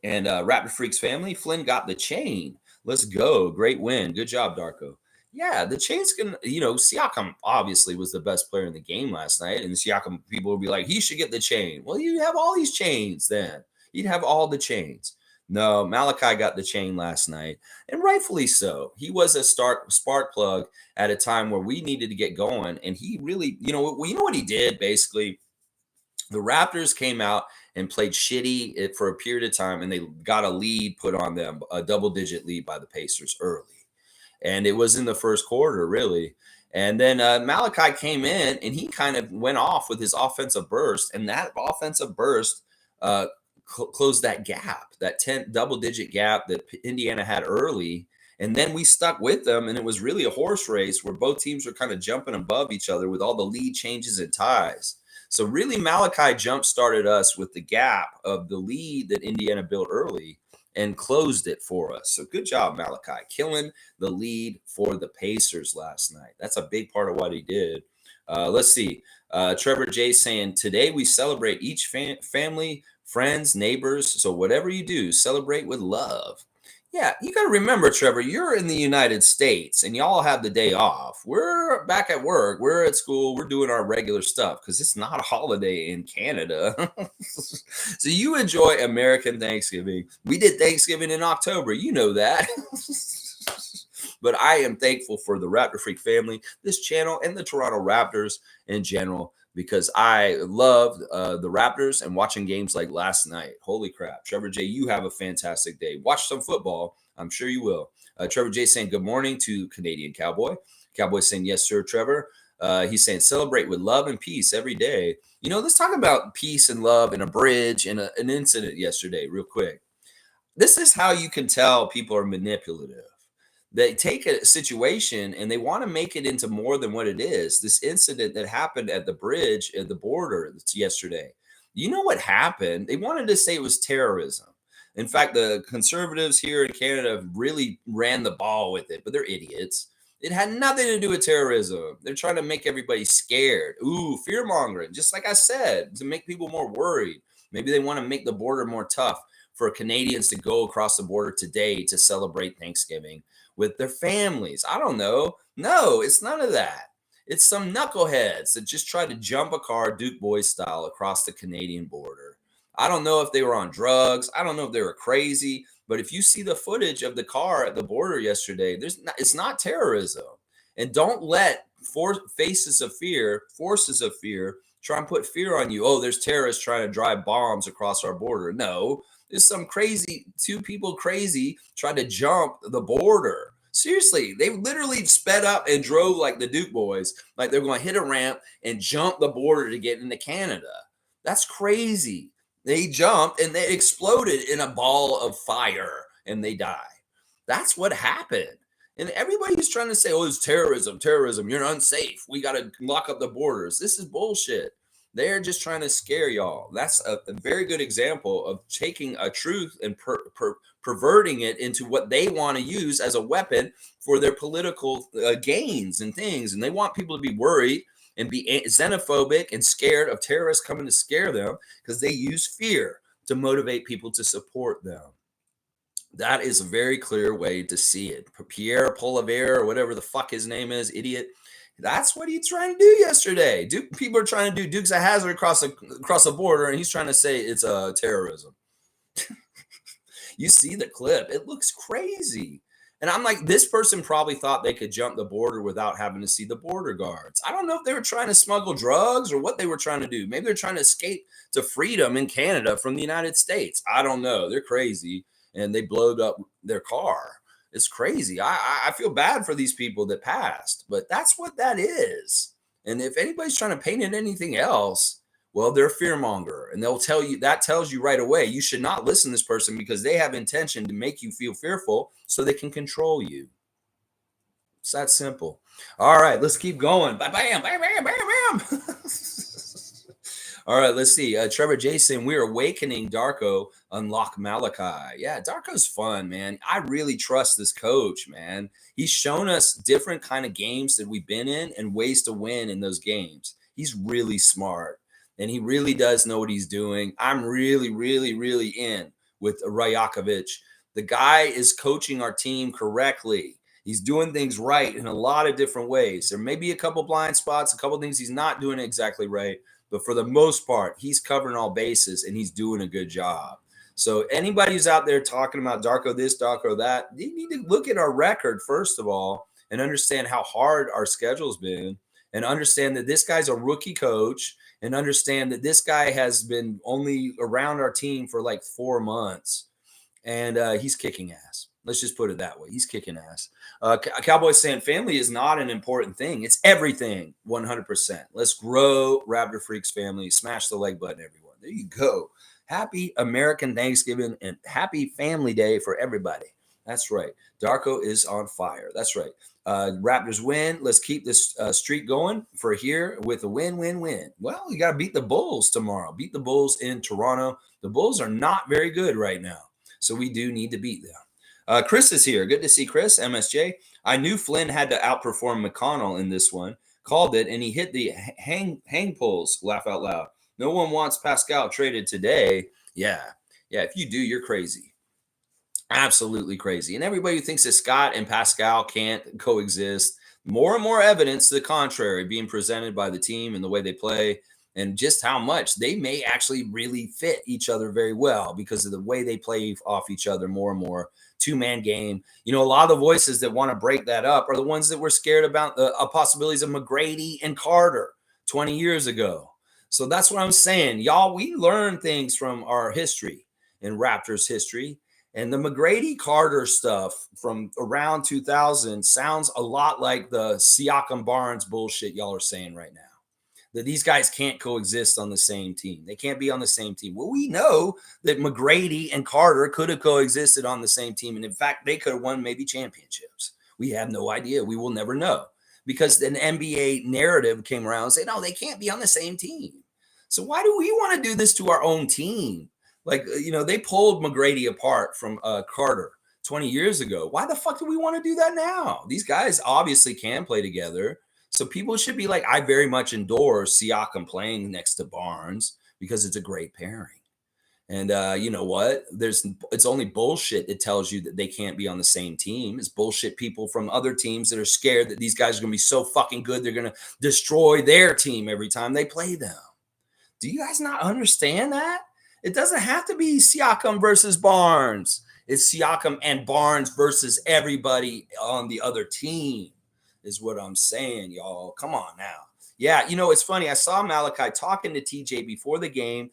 Speaker 1: and Raptor Freaks family. Flynn got the chain. Let's go. Great win. Good job, Darko. Yeah, the chain's going to, Siakam obviously was the best player in the game last night. And Siakam people will be like, he should get the chain. Well, you have all these chains then. You'd have all the chains. No, Malachi got the chain last night, and rightfully so. He was a spark plug at a time where we needed to get going, and he really, you know what he did basically. The Raptors came out and played shitty for a period of time, and they got a lead put on them, a double-digit lead by the Pacers early, and it was in the first quarter, really. And then Malachi came in, and he kind of went off with his offensive burst, and that offensive burst closed that gap, that 10 double-digit gap that Indiana had early. And then we stuck with them, and it was really a horse race where both teams were kind of jumping above each other with all the lead changes and ties. So really, Malachi jump-started us with the gap of the lead that Indiana built early and closed it for us. So good job, Malachi, killing the lead for the Pacers last night. That's a big part of what he did. Let's see. Trevor J saying, today we celebrate each family, friends, neighbors. So whatever you do, celebrate with love. Yeah, you got to remember, Trevor, you're in the United States and y'all have the day off. We're back at work. We're at school. We're doing our regular stuff because it's not a holiday in Canada. So you enjoy American Thanksgiving. We did Thanksgiving in October. You know that. But I am thankful for the Raptor Freak family, this channel, and the Toronto Raptors in general. because I love the Raptors and watching games like last night. Holy crap. Trevor J, you have a fantastic day. Watch some football. I'm sure you will. Trevor J saying good morning to Canadian Cowboy. Cowboy saying, yes, sir, Trevor. He's saying celebrate with love and peace every day. Let's talk about peace and love and a bridge and an incident yesterday, real quick. This is how you can tell people are manipulative. They take a situation and they want to make it into more than what it is. This incident that happened at the bridge at the border yesterday. You know what happened? They wanted to say it was terrorism. In fact, the conservatives here in Canada really ran the ball with it, but they're idiots. It had nothing to do with terrorism. They're trying to make everybody scared. Ooh, fear mongering, just like I said, to make people more worried. Maybe they want to make the border more tough for Canadians to go across the border today to celebrate Thanksgiving with their families. I don't know. No, it's none of that. It's some knuckleheads that just try to jump a car, Duke Boys style, across the Canadian border. I don't know if they were on drugs. I don't know if they were crazy. But if you see the footage of the car at the border yesterday, it's not terrorism. And don't let forces of fear try and put fear on you. Oh, there's terrorists trying to drive bombs across our border. No, there's some two people crazy tried to jump the border. Seriously, they literally sped up and drove like the Duke Boys, like they're going to hit a ramp and jump the border to get into Canada. That's crazy. They jumped and they exploded in a ball of fire and they died. That's what happened. And everybody's trying to say, oh, it's terrorism. You're unsafe. We got to lock up the borders. This is bullshit. They're just trying to scare y'all. That's a very good example of taking a truth and perverting it into what they want to use as a weapon for their political gains and things. And they want people to be worried and be xenophobic and scared of terrorists coming to scare them because they use fear to motivate people to support them. That is a very clear way to see it. Pierre Poilievre, or whatever the fuck his name is, idiot. That's what he's trying to do yesterday. People are trying to do Dukes of Hazzard across the border, and he's trying to say it's terrorism. You see the clip. It looks crazy. And I'm like, this person probably thought they could jump the border without having to see the border guards. I don't know if they were trying to smuggle drugs or what they were trying to do. Maybe they're trying to escape to freedom in Canada from the United States. I don't know. They're crazy. And they blowed up their car. It's crazy. I feel bad for these people that passed, but that's what that is. And if anybody's trying to paint it anything else, well, they're a fearmonger, and they'll tell you that tells you right away you should not listen to this person because they have intention to make you feel fearful so they can control you. It's that simple. All right, let's keep going. Bam, bam, bam, bam, bam, bam. All right, let's see. Trevor Jason, we're awakening Darko, unlock Malachi. Yeah, Darko's fun, man. I really trust this coach, man. He's shown us different kind of games that we've been in and ways to win in those games. He's really smart, and he really does know what he's doing. I'm really, really, really in with Rajakovic. The guy is coaching our team correctly. He's doing things right in a lot of different ways. There may be a couple blind spots, a couple things he's not doing exactly right. But for the most part, he's covering all bases and he's doing a good job. So anybody who's out there talking about Darko this, Darko that, you need to look at our record, first of all, and understand how hard our schedule's been, and understand that this guy's a rookie coach, and understand that this guy has been only around our team for like 4 months. And he's kicking ass. Let's just put it that way. He's kicking ass. Cowboys saying family is not an important thing. It's everything, 100%. Let's grow Raptor Freaks family. Smash the like button, everyone. There you go. Happy American Thanksgiving and happy Family Day for everybody. That's right. Darko is on fire. That's right. Raptors win. Let's keep this streak going for here with a win, win, win. Well, you got to beat the Bulls tomorrow. Beat the Bulls in Toronto. The Bulls are not very good right now, so we do need to beat them. Chris is here. Good to see Chris, MSJ. I knew Flynn had to outperform McConnell in this one. Called it, and he hit the hang pulls. Laugh out loud. No one wants Pascal traded today. Yeah. If you do, you're crazy. Absolutely crazy. And everybody who thinks that Scott and Pascal can't coexist, more and more evidence to the contrary being presented by the team and the way they play, and just how much they may actually really fit each other very well because of the way they play off each other more and more. Two-man game. A lot of the voices that want to break that up are the ones that were scared about the possibilities of McGrady and Carter. 20 years ago. So that's what I'm saying. Y'all, we learn things from our history in Raptors history. And the McGrady Carter stuff from around 2000 sounds a lot like the Siakam Barnes bullshit y'all are saying right now, that these guys can't coexist on the same team. They can't be on the same team. Well, we know that McGrady and Carter could have coexisted on the same team. And in fact, they could have won maybe championships. We have no idea. We will never know because an NBA narrative came around and said, no, they can't be on the same team. So why do we want to do this to our own team? Like, they pulled McGrady apart from Carter 20 years ago. Why the fuck do we want to do that now? These guys obviously can play together. So people should be like, I very much endorse Siakam playing next to Barnes because it's a great pairing. And you know what? It's only bullshit that tells you that they can't be on the same team. It's bullshit people from other teams that are scared that these guys are going to be so fucking good they're going to destroy their team every time they play them. Do you guys not understand that? It doesn't have to be Siakam versus Barnes. It's Siakam and Barnes versus everybody on the other team, is what I'm saying, y'all. Come on now. Yeah, it's funny. I saw Malachi talking to TJ before the game,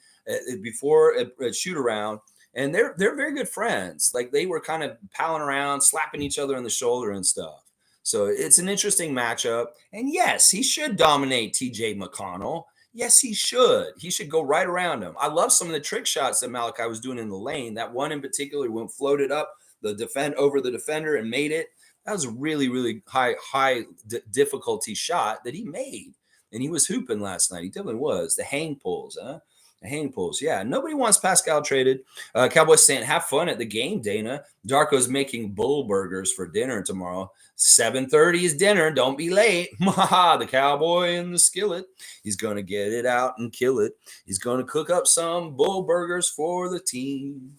Speaker 1: before a shoot around, and they're very good friends. Like they were kind of palling around, slapping each other on the shoulder and stuff. So it's an interesting matchup. And yes, he should dominate TJ McConnell. Yes, he should. He should go right around him. I love some of the trick shots that Malachi was doing in the lane. That one in particular, when floated up over the defender and made it. That was a really, really high difficulty shot that he made. And he was hooping last night. He definitely was. The hang pulls, huh? The hang pulls. Yeah, nobody wants Pascal traded. Cowboys saying, have fun at the game, Dana. Darko's making bull burgers for dinner tomorrow. 7:30 is dinner. Don't be late. The cowboy in the skillet. He's going to get it out and kill it. He's going to cook up some bull burgers for the team.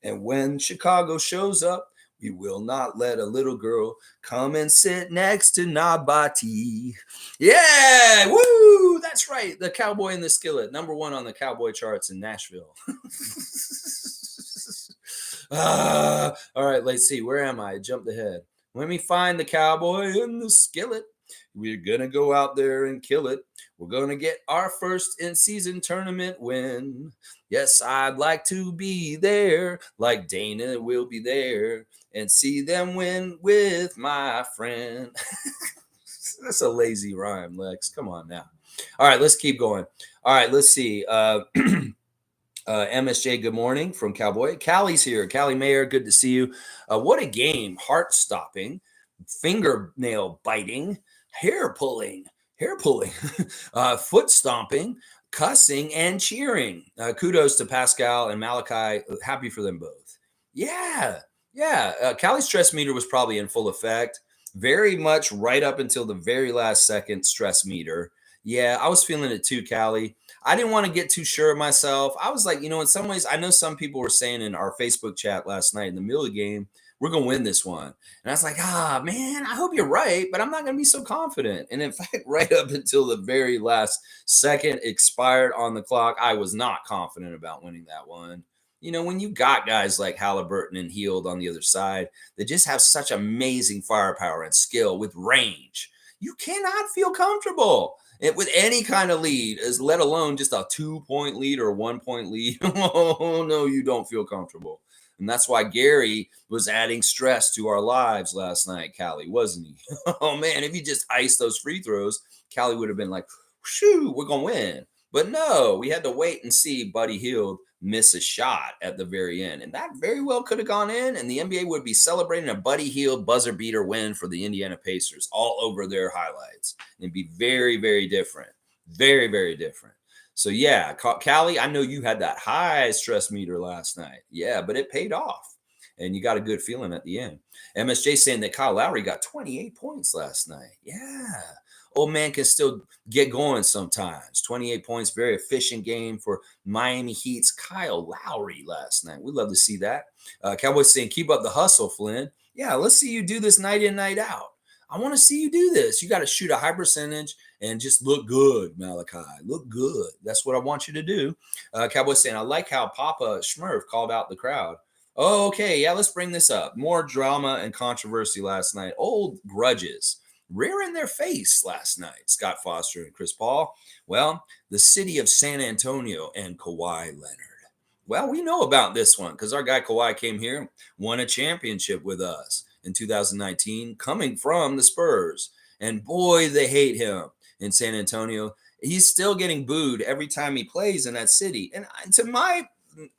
Speaker 1: And when Chicago shows up, we will not let a little girl come and sit next to Nabati. Yeah, woo! That's right. The Cowboy in the Skillet, #1 on the Cowboy charts in Nashville. All right, let's see. Where am I? I jumped ahead. Let me find the Cowboy in the Skillet. We're going to go out there and kill it. We're going to get our first in-season tournament win. Yes, I'd like to be there, like Dana will be there, and see them win with my friend. That's a lazy rhyme, Lex. Come on now. All right, let's keep going. All right, let's see. MSJ, good morning from Cowboy. Callie's here. Callie Mayer, good to see you. What a game. Heart-stopping, fingernail biting, hair pulling, foot stomping, cussing, and cheering. Kudos to Pascal and Malachi. Happy for them both. Yeah. Callie's stress meter was probably in full effect. Very much right up until the very last second stress meter. Yeah, I was feeling it too, Callie. I didn't want to get too sure of myself. I was like, in some ways, I know some people were saying in our Facebook chat last night in the middle of the game, we're going to win this one. And I was like, man, I hope you're right, but I'm not going to be so confident. And in fact, right up until the very last second expired on the clock, I was not confident about winning that one. When you got guys like Halliburton and Heald on the other side, they just have such amazing firepower and skill with range. You cannot feel comfortable with any kind of lead, let alone just a 2-point lead or a 1-point lead. Oh, no, you don't feel comfortable. And that's why Gary was adding stress to our lives last night, Callie, wasn't he? Oh, man, if you just iced those free throws, Callie would have been like, shoo, we're going to win. But no, we had to wait and see Buddy Hield miss a shot at the very end. And that very well could have gone in, and the NBA would be celebrating a Buddy Hield buzzer beater win for the Indiana Pacers all over their highlights. It'd be very, very different. Very, very different. So, yeah, Callie, I know you had that high stress meter last night. Yeah, but it paid off. And you got a good feeling at the end. MSJ saying that Kyle Lowry got 28 points last night. Yeah. Old man can still get going sometimes. 28 points, very efficient game for Miami Heat's Kyle Lowry last night. We'd love to see that. Cowboys saying, keep up the hustle, Flynn. Yeah, let's see you do this night in, night out. I want to see you do this. You got to shoot a high percentage and just look good, Malachi. Look good. That's what I want you to do. Cowboys saying, I like how Papa Schmurf called out the crowd. Oh, okay. Yeah, let's bring this up. More drama and controversy last night. Old grudges. rearing their face last night. Scott Foster and Chris Paul. Well, the city of San Antonio and Kawhi Leonard. Well, we know about this one because our guy Kawhi came here, won a championship with us in 2019, coming from the Spurs. And boy, they hate him in San Antonio. He's still getting booed every time he plays in that city. And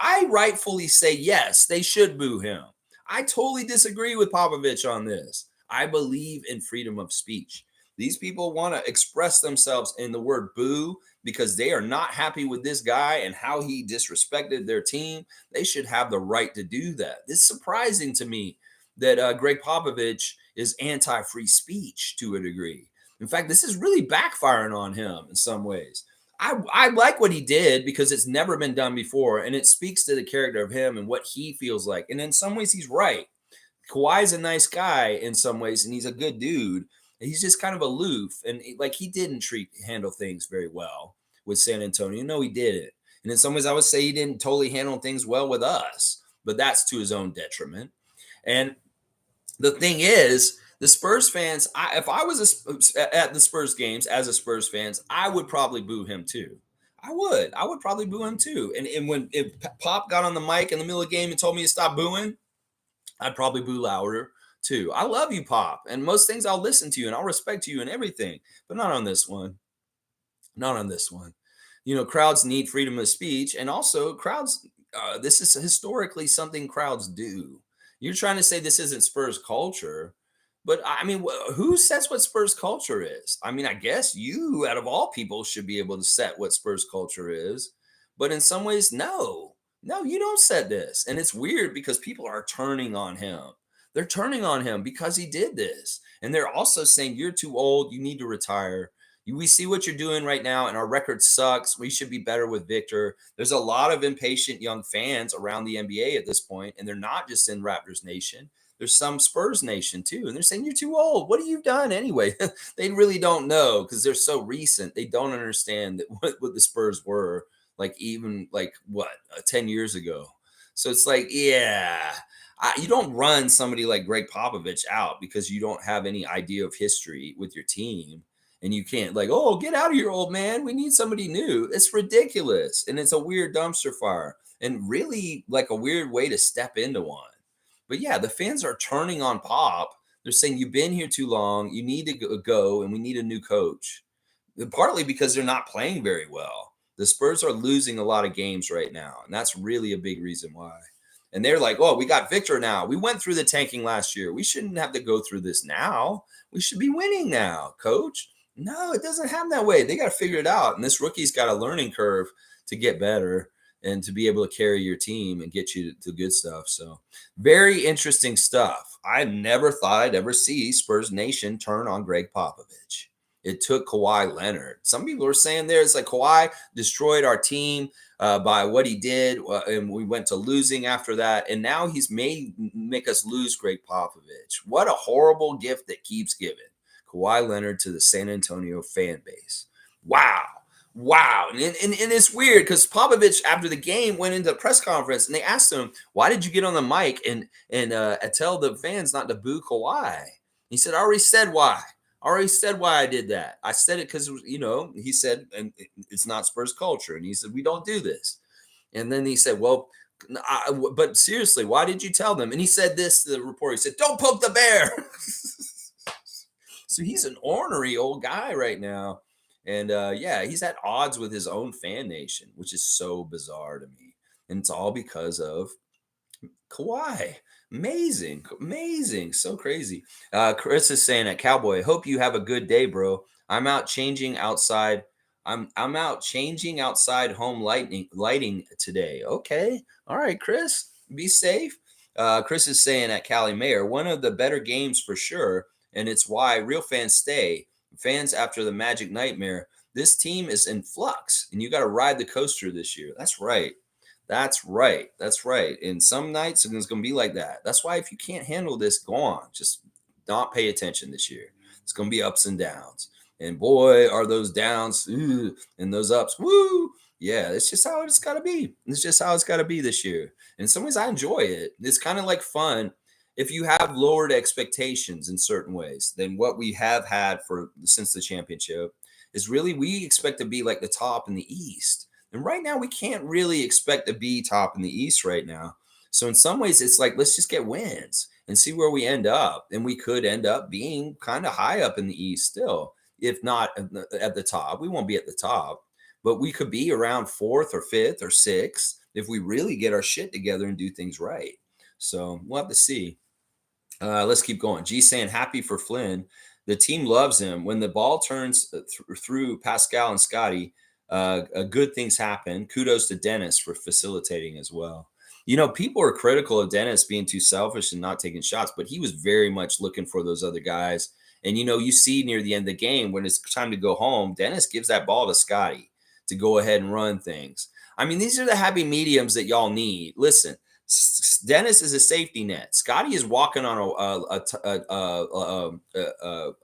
Speaker 1: I rightfully say yes, they should boo him. I totally disagree with Popovich on this. I believe in freedom of speech. These people want to express themselves in the word boo because they are not happy with this guy and how he disrespected their team. They should have the right to do that. It's surprising to me that Greg Popovich is anti-free speech to a degree. In fact, this is really backfiring on him in some ways. I like what he did because it's never been done before, and it speaks to the character of him and what he feels like. And in some ways, he's right. Kawhi's a nice guy in some ways, and he's a good dude. He's just kind of aloof, and like he didn't handle things very well with San Antonio. No, he didn't. And in some ways, I would say he didn't totally handle things well with us, but that's to his own detriment. And the thing is, the Spurs fans, if I was at the Spurs games as a Spurs fans, I would probably boo him too. I would probably boo him too. And when if Pop got on the mic in the middle of the game and told me to stop booing, I'd probably boo louder too. I love you, Pop, and most things I'll listen to you and I'll respect you and everything, but not on this one. Not on this one. You know, crowds need freedom of speech, and also crowds. This is historically something crowds do. You're trying to say this isn't Spurs culture, but I mean, who sets what Spurs culture is? I mean, I guess you, out of all people, should be able to set what Spurs culture is. But in some ways, no, you don't set this. And it's weird because people are turning on him. They're turning on him because he did this. And they're also saying, you're too old. You need to retire. We see what you're doing right now, and our record sucks. We should be better with Victor. There's a lot of impatient young fans around the NBA at this point, and they're not just in Raptors Nation. There's some Spurs Nation too, and they're saying you're too old. What have you done anyway? They really don't know because they're so recent. They don't understand that what the Spurs were like, even like what 10 years ago. So it's like, yeah, you don't run somebody like Greg Popovich out because you don't have any idea of history with your team. And you can't like, oh, get out of here, old man. We need somebody new. It's ridiculous. And it's a weird dumpster fire and really like a weird way to step into one. But yeah, the fans are turning on Pop. They're saying, you've been here too long. You need to go, and we need a new coach. Partly because they're not playing very well. The Spurs are losing a lot of games right now. And that's really a big reason why. And they're like, oh, we got Victor now. We went through the tanking last year. We shouldn't have to go through this now. We should be winning now, coach. No, it doesn't happen that way. They got to figure it out. And this rookie's got a learning curve to get better and to be able to carry your team and get you to good stuff. So very interesting stuff. I never thought I'd ever see Spurs Nation turn on Greg Popovich. It took Kawhi Leonard. Some people are saying there it's like Kawhi destroyed our team by what he did, and we went to losing after that. And now he's make us lose Greg Popovich. What a horrible gift that keeps giving. Kawhi Leonard to the San Antonio fan base. Wow. And it's weird because Popovich, after the game, went into a press conference and they asked him, why did you get on the mic and tell the fans not to boo Kawhi? He said, I already said why. I did that. I said it because, he said, and it's not Spurs culture. And he said, we don't do this. And then he said, well, but seriously, why did you tell them? And he said this to the reporter. He said, don't poke the bear. So he's an ornery old guy right now. And he's at odds with his own fan nation, which is so bizarre to me. And it's all because of Kawhi. Amazing. So crazy. Chris is saying at Cowboy, hope you have a good day, bro. I'm out changing outside. I'm out changing outside home lighting today. Okay. All right, Chris. Be safe. Chris is saying at Cali Mayor, one of the better games for sure. And it's why real fans stay. Fans after the Magic Nightmare. This team is in flux, and you got to ride the coaster this year. That's right. And some nights it's going to be like that. That's why if you can't handle this, go on. Just not pay attention this year. It's going to be ups and downs. And boy, are those downs and those ups. Woo! Yeah, it's just how it's got to be. It's just how it's got to be this year. And in some ways, I enjoy it. It's kind of like fun. if you have lowered expectations in certain ways than what we have had for since the championship, is really we expect to be like the top in the East. And right now we can't really expect to be top in the East right now. So in some ways it's like let's just get wins and see where we end up. And we could end up being kind of high up in the East still, if not at the top. We won't be at the top, but we could be around fourth or fifth or sixth if we really get our shit together and do things right. So we'll have to see. Let's keep going. G saying happy for Flynn. The team loves him. When the ball turns through Pascal and Scotty, good things happen. Kudos to Dennis for facilitating as well. You know, people are critical of Dennis being too selfish and not taking shots, but he was very much looking for those other guys. And, you know, you see near the end of the game when it's time to go home, Dennis gives that ball to Scotty to go ahead and run things. I mean, these are the happy mediums that y'all need. Listen, Dennis is a safety net. Scotty is walking on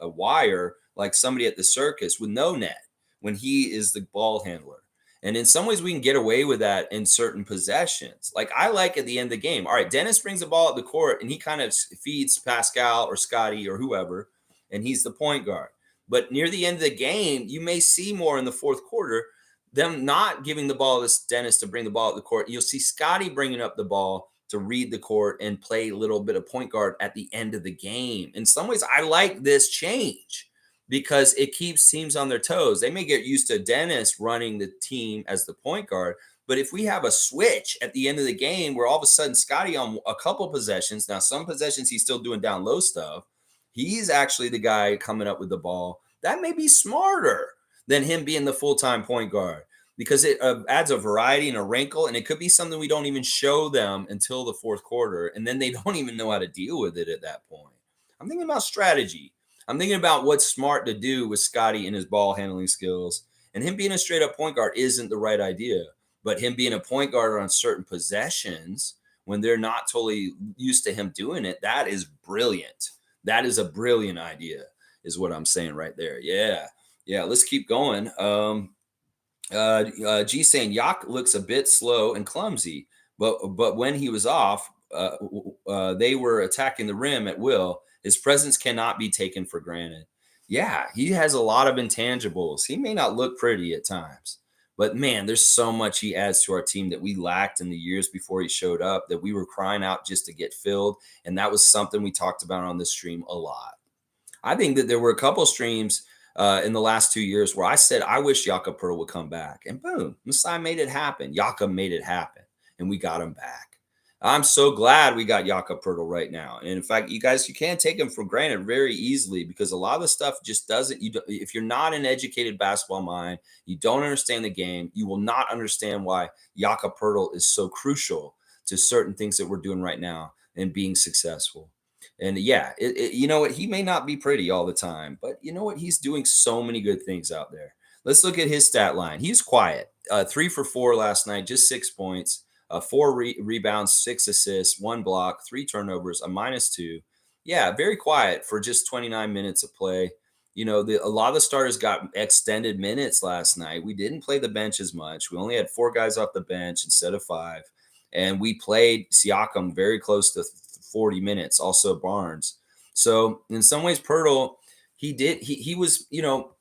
Speaker 1: a wire like somebody at the circus with no net when he is the ball handler. And in some ways, we can get away with that in certain possessions. Like I like at the end of the game. All right, Dennis brings the ball at the court and he kind of feeds Pascal or Scotty or whoever, and he's the point guard. But near the end of the game, you may see more in the fourth quarter them not giving the ball to Dennis to bring the ball at the court. You'll see Scotty bringing up the ball to read the court and play a little bit of point guard at the end of the game. In some ways, I like this change because it keeps teams on their toes. They may get used to Dennis running the team as the point guard, but if we have a switch at the end of the game where all of a sudden Scotty on a couple possessions, now some possessions he's still doing down low stuff, he's actually the guy coming up with the ball. That may be smarter than him being the full-time point guard because it adds a variety and a wrinkle, and it could be something we don't even show them until the fourth quarter, and then they don't even know how to deal with it at that point. I'm thinking about strategy. I'm thinking about what's smart to do with Scotty and his ball handling skills, and him being a straight-up point guard isn't the right idea, but him being a point guard on certain possessions when they're not totally used to him doing it, that is brilliant. That is a brilliant idea, is what I'm saying right there. Yeah. Yeah, let's keep going. G saying Yak looks a bit slow and clumsy, but when he was off, they were attacking the rim at will. His presence cannot be taken for granted. Yeah, he has a lot of intangibles. He may not look pretty at times, but man, there's so much he adds to our team that we lacked in the years before he showed up that we were crying out just to get filled. And that was something we talked about on this stream a lot. I think that there were a couple streams in the last 2 years where I said, I wish Jakob Pearl would come back. And boom, Masai made it happen. Jakob made it happen. And we got him back. I'm so glad we got Jakob Pertl right now. And in fact, you guys, you can't take him for granted very easily because a lot of the stuff just doesn't, if you're not an educated basketball mind, you don't understand the game, you will not understand why Jakob Pertl is so crucial to certain things that we're doing right now and being successful. And yeah, you know what? He may not be pretty all the time, but you know what? He's doing so many good things out there. Let's look at his stat line. He's quiet. 3 for 4 last night, just 6 points, 4 rebounds, 6 assists, 1 block, 3 turnovers, a -2. Yeah, very quiet for just 29 minutes of play. You know, a lot of the starters got extended minutes last night. We didn't play the bench as much. We only had 4 guys off the bench instead of 5. And we played Siakam very close to 40 minutes, also Barnes. So in some ways, Pirtle, he was, you know,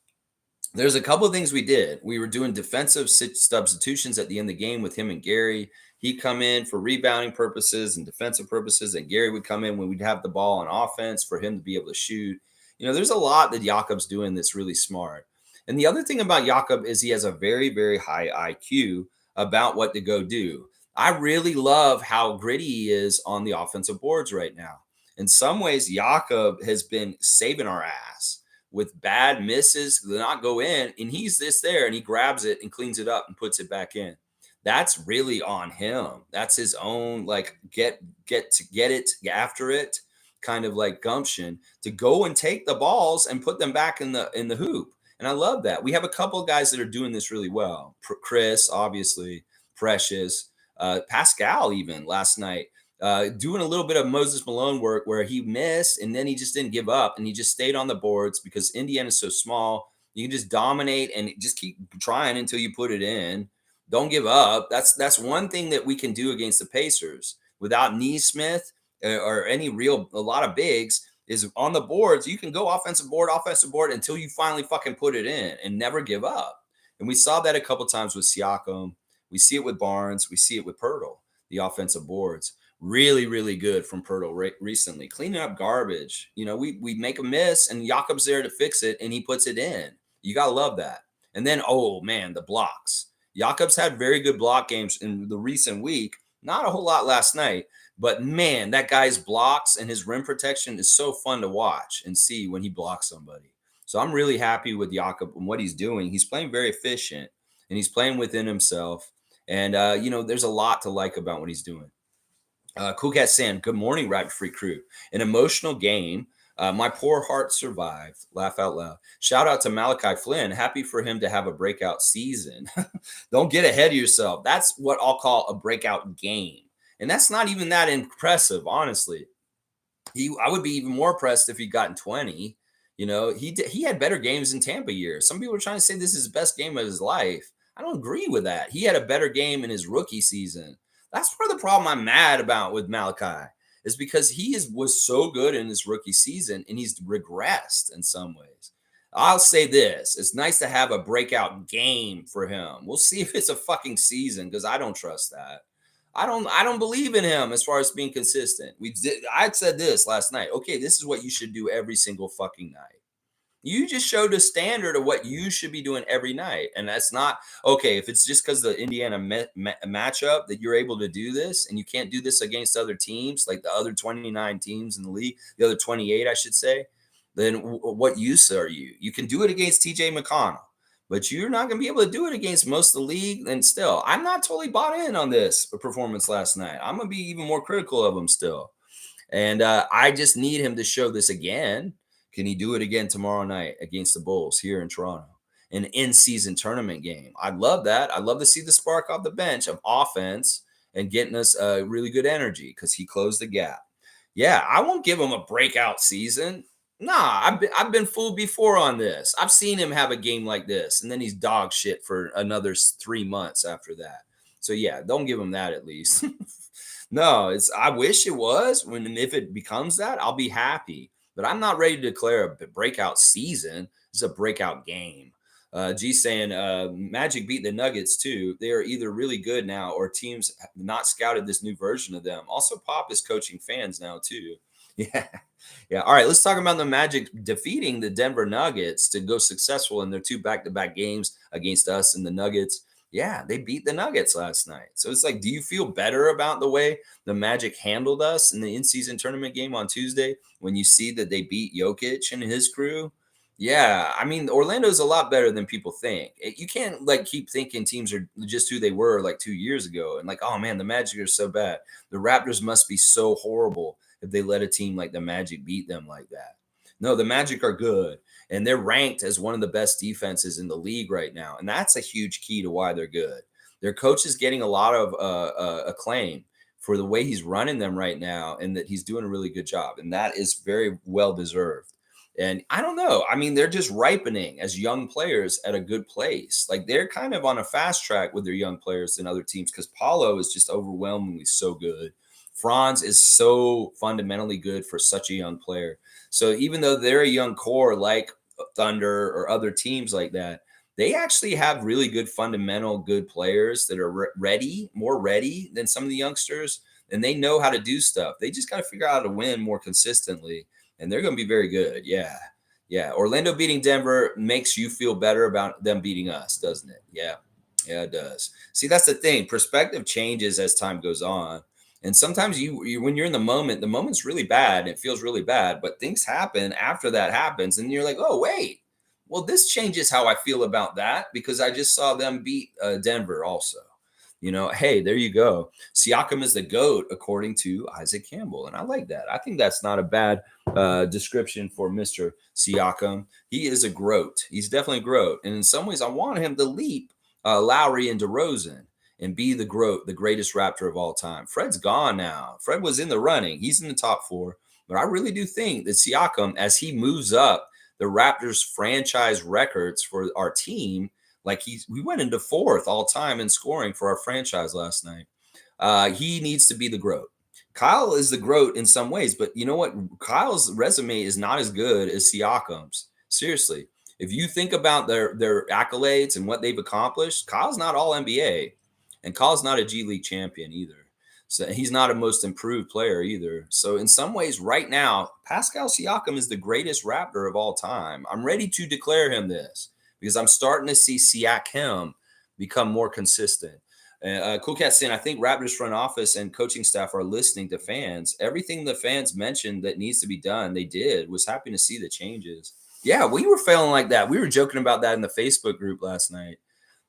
Speaker 1: there's a couple of things we did. We were doing defensive substitutions at the end of the game with him and Gary. He'd come in for rebounding purposes and defensive purposes, and Gary would come in when we'd have the ball on offense for him to be able to shoot. You know, there's a lot that Jakob's doing that's really smart. And the other thing about Jakob is he has a very, very high IQ about what to go do. I really love how gritty he is on the offensive boards right now. In some ways, Jakob has been saving our ass with bad misses that not go in, and he's this there, and he grabs it and cleans it up and puts it back in. That's really on him. That's his own like get it after it kind of like gumption to go and take the balls and put them back in the hoop. And I love that. We have a couple of guys that are doing this really well. Chris, obviously, Precious. Pascal even last night doing a little bit of Moses Malone work where he missed and then he just didn't give up and he just stayed on the boards because Indiana's so small. You can just dominate and just keep trying until you put it in. Don't give up. That's one thing that we can do against the Pacers. Without Neesmith, or any real a lot of bigs is on the boards. You can go offensive board until you finally fucking put it in and never give up. And we saw that a couple times with Siakam. We see it with Barnes. We see it with Pirtle. The offensive boards really, really good from Pirtle recently, cleaning up garbage. We make a miss and Jakob's there to fix it, and he puts it in. You gotta love that. And then, oh man, the blocks. Jakob's had very good block games in the recent week. Not a whole lot last night, but man, that guy's blocks and his rim protection is so fun to watch and see when he blocks somebody. So I'm really happy with Jakob and what he's doing. He's playing very efficient and he's playing within himself. And there's a lot to like about what he's doing. Cool Cat Sand, good morning, Rapid Free crew. An emotional game. My poor heart survived. Laugh out loud. Shout out to Malachi Flynn. Happy for him to have a breakout season. Don't get ahead of yourself. That's what I'll call a breakout game. And that's not even that impressive, honestly. I would be even more impressed if he'd gotten 20. He had better games in Tampa years. Some people are trying to say this is his best game of his life. I don't agree with that. He had a better game in his rookie season. That's part of the problem I'm mad about with Malachi is because was so good in his rookie season and he's regressed in some ways. I'll say this. It's nice to have a breakout game for him. We'll see if it's a fucking season because I don't trust that. I don't believe in him as far as being consistent. I said this last night. Okay, this is what you should do every single fucking night. You just showed a standard of what you should be doing every night. And that's not okay. If it's just because the Indiana matchup that you're able to do this and you can't do this against other teams, like the other 29 teams in the league, the other 28, I should say, then what use are you? You can do it against TJ McConnell, but you're not going to be able to do it against most of the league. And still, I'm not totally bought in on this performance last night. I'm going to be even more critical of him still. And I just need him to show this again. Can he do it again tomorrow night against the Bulls here in Toronto? An in-season tournament game. I'd love that. I'd love to see the spark off the bench of offense and getting us really good energy because he closed the gap. Yeah, I won't give him a breakout season. Nah, I've been fooled before on this. I've seen him have a game like this, and then he's dog shit for another 3 months after that. So yeah, don't give him that at least. No, I wish it was. If it becomes that, I'll be happy. But I'm not ready to declare a breakout season. It's a breakout game. G saying Magic beat the Nuggets too. They are either really good now or teams have not scouted this new version of them. Also, Pop is coaching fans now too. Yeah. Yeah. All right. Let's talk about the Magic defeating the Denver Nuggets to go successful in their 2 back-to-back games against us and the Nuggets. Yeah, they beat the Nuggets last night. So it's like, do you feel better about the way the Magic handled us in the in-season tournament game on Tuesday when you see that they beat Jokic and his crew? Yeah, I mean, Orlando's a lot better than people think. You can't keep thinking teams are just who they were 2 years ago and oh man, the Magic are so bad. The Raptors must be so horrible if they let a team like the Magic beat them like that. No, the Magic are good. And they're ranked as one of the best defenses in the league right now. And that's a huge key to why they're good. Their coach is getting a lot of acclaim for the way he's running them right now and that he's doing a really good job. And that is very well deserved. And I don't know. I mean, they're just ripening as young players at a good place. They're kind of on a fast track with their young players than other teams because Paulo is just overwhelmingly so good. Franz is so fundamentally good for such a young player. So even though they're a young core like Thunder or other teams like that, they actually have really good fundamental good players that are more ready than some of the youngsters, and they know how to do stuff. They just got to figure out how to win more consistently, and they're going to be very good. Yeah. Yeah. Orlando beating Denver makes you feel better about them beating us, doesn't it? Yeah. Yeah, it does. See, that's the thing. Perspective changes as time goes on. And sometimes you when you're in the moment's really bad and it feels really bad, but things happen after that happens. And you're like, oh, wait, well, this changes how I feel about that because I just saw them beat Denver also. Hey, there you go. Siakam is the GOAT, according to Isaac Campbell. And I like that. I think that's not a bad description for Mr. Siakam. He is a GROAT. He's definitely a GROAT. And in some ways, I want him to leap Lowry and DeRozan and be the GROAT, the greatest Raptor of all time. Fred's gone now. Fred was in the running. He's in the top 4. But I really do think that Siakam, as he moves up the Raptors franchise records for our team, we went into 4th all time in scoring for our franchise last night. He needs to be the GROAT. Kyle is the GOAT in some ways, but you know what? Kyle's resume is not as good as Siakam's. Seriously, if you think about their accolades and what they've accomplished, Kyle's not all NBA, and Kyle's not a G League champion either. So he's not a most improved player either. So in some ways, right now, Pascal Siakam is the greatest Raptor of all time. I'm ready to declare him this because I'm starting to see Siakam become more consistent. Cool Cat saying, I think Raptors front office and coaching staff are listening to fans. Everything the fans mentioned that needs to be done, they did. Was happy to see the changes. Yeah, we were feeling like that. We were joking about that in the Facebook group last night.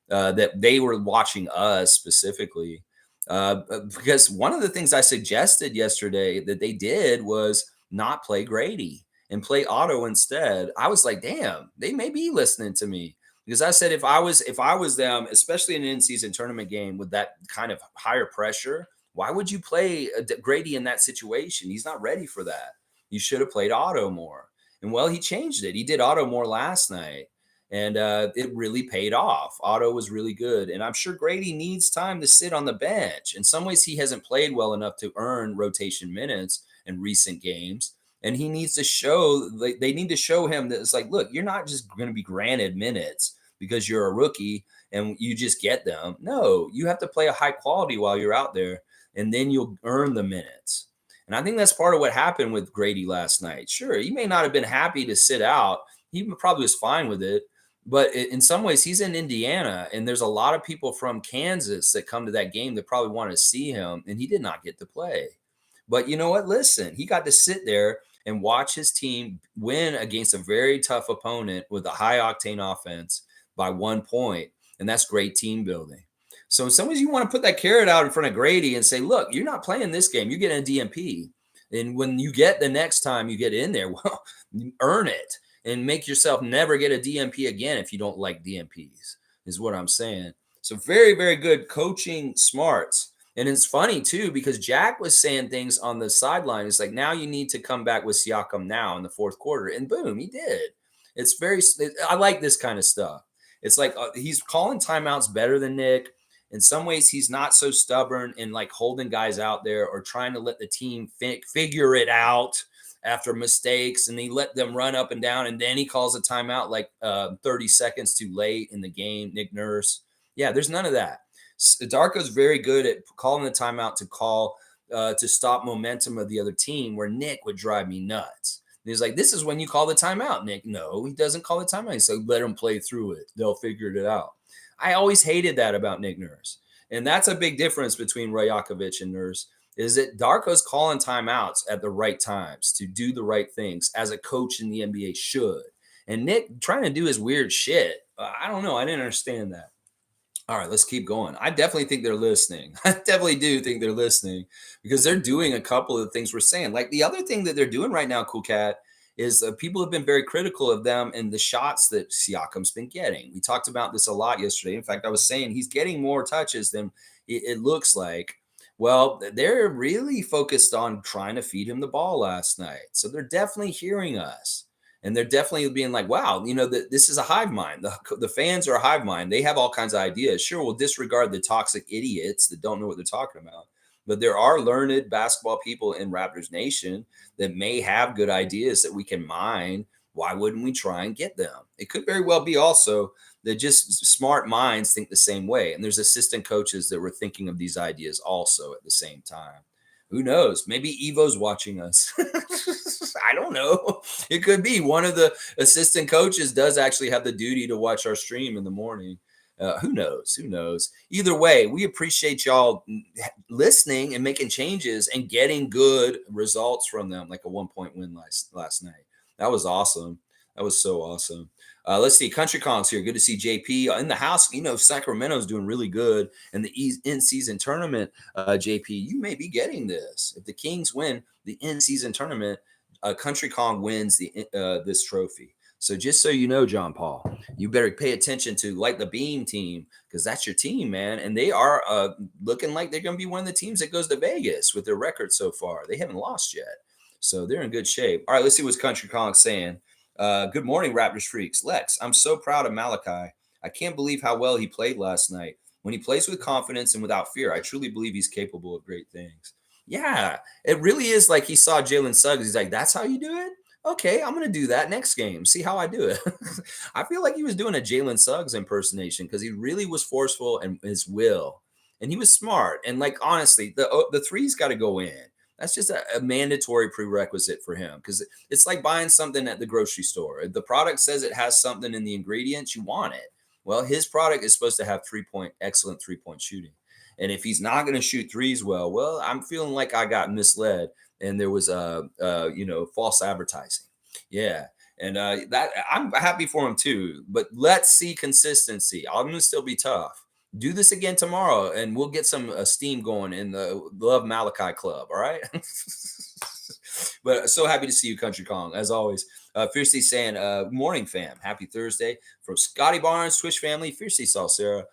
Speaker 1: That they were watching us specifically. Because one of the things I suggested yesterday that they did was not play Grady and play Otto instead. I was like, damn, they may be listening to me. Because I said if I was them, especially in an in-season tournament game with that kind of higher pressure, why would you play Grady in that situation? He's not ready for that. You should have played Otto more. And well, he changed it. He did Otto more last night. And it really paid off. Otto was really good. And I'm sure Grady needs time to sit on the bench. In some ways, he hasn't played well enough to earn rotation minutes in recent games. And he needs to show, they need to show him that it's like, look, you're not just going to be granted minutes because you're a rookie and you just get them. No, you have to play a high quality while you're out there, and then you'll earn the minutes. And I think that's part of what happened with Grady last night. Sure, he may not have been happy to sit out. He probably was fine with it. But in some ways, he's in Indiana, and there's a lot of people from Kansas that come to that game that probably want to see him, and he did not get to play. But you know what? Listen, he got to sit there and watch his team win against a very tough opponent with a high octane offense by 1 point, and that's great team building. So in some ways, you want to put that carrot out in front of Grady and say, look, you're not playing this game. You're getting a DMP. And when you get the next time you get in there, well, earn it and make yourself never get a DMP again if you don't like DMPs, is what I'm saying. So very, very good coaching smarts. And it's funny too, because Jack was saying things on the sideline. It's like, now you need to come back with Siakam now in the fourth quarter. And boom, he did. I like this kind of stuff. It's like he's calling timeouts better than Nick. In some ways, he's not so stubborn and like holding guys out there or trying to let the team figure it out after mistakes, and he let them run up and down, and then he calls a timeout like 30 seconds too late in the game. Nick Nurse. Yeah, there's none of that. Darko's very good at calling the timeout to stop momentum of the other team, where Nick would drive me nuts. And he's like, this is when you call the timeout, Nick. No, he doesn't call the timeout. He said, let them play through it. They'll figure it out. I always hated that about Nick Nurse. And that's a big difference between Rajakovic and Nurse, is that Darko's calling timeouts at the right times to do the right things as a coach in the NBA should. And Nick trying to do his weird shit. I don't know. I didn't understand that. All right, let's keep going. I definitely think they're listening. I definitely do think they're listening because they're doing a couple of the things we're saying. Like the other thing that they're doing right now, Cool Cat, is people have been very critical of them and the shots that Siakam's been getting. We talked about this a lot yesterday. In fact, I was saying he's getting more touches than it looks like. Well, they're really focused on trying to feed him the ball last night. So they're definitely hearing us. And they're definitely being like, wow, this is a hive mind. The fans are a hive mind. They have all kinds of ideas. Sure, we'll disregard the toxic idiots that don't know what they're talking about. But there are learned basketball people in Raptors Nation that may have good ideas that we can mine. Why wouldn't we try and get them? It could very well be also that just smart minds think the same way. And there's assistant coaches that were thinking of these ideas also at the same time. Who knows? Maybe Evo's watching us. I don't know. It could be one of the assistant coaches does actually have the duty to watch our stream in the morning. Who knows? Who knows? Either way, we appreciate y'all listening and making changes and getting good results from them, like a 1 point win last night. That was awesome. That was so awesome. Let's see. Country Kong's here. Good to see JP in the house. Sacramento's doing really good in the in-season tournament. JP, you may be getting this. If the Kings win the in-season tournament, Country Kong wins this trophy. So just so you know, John Paul, you better pay attention to like the Beam team, because that's your team, man. And they are looking like they're going to be one of the teams that goes to Vegas with their record so far. They haven't lost yet. So they're in good shape. All right, let's see what Country Kong's saying. Good morning, Raptors freaks. Lex, I'm so proud of Malachi. I can't believe how well he played last night. When he plays with confidence and without fear, I truly believe he's capable of great things. Yeah, it really is like he saw Jalen Suggs. He's like, "That's how you do it? Okay, I'm gonna do that next game. See how I do it." I feel like he was doing a Jalen Suggs impersonation because he really was forceful and his will, and he was smart. And like honestly, the three's got to go in. That's just a mandatory prerequisite for him because it's like buying something at the grocery store. If the product says it has something in the ingredients, you want it. Well, his product is supposed to have excellent 3 point shooting. And if he's not going to shoot threes well, I'm feeling like I got misled and there was false advertising. Yeah. And that I'm happy for him too. But let's see consistency. I'm going to still be tough. Do this again tomorrow and we'll get some steam going in the Love Malachi Club. All right. But so happy to see you, Country Kong, as always. Fiercely saying, morning fam, happy Thursday from Scotty Barnes, Twitch family, Fiercely Salsera.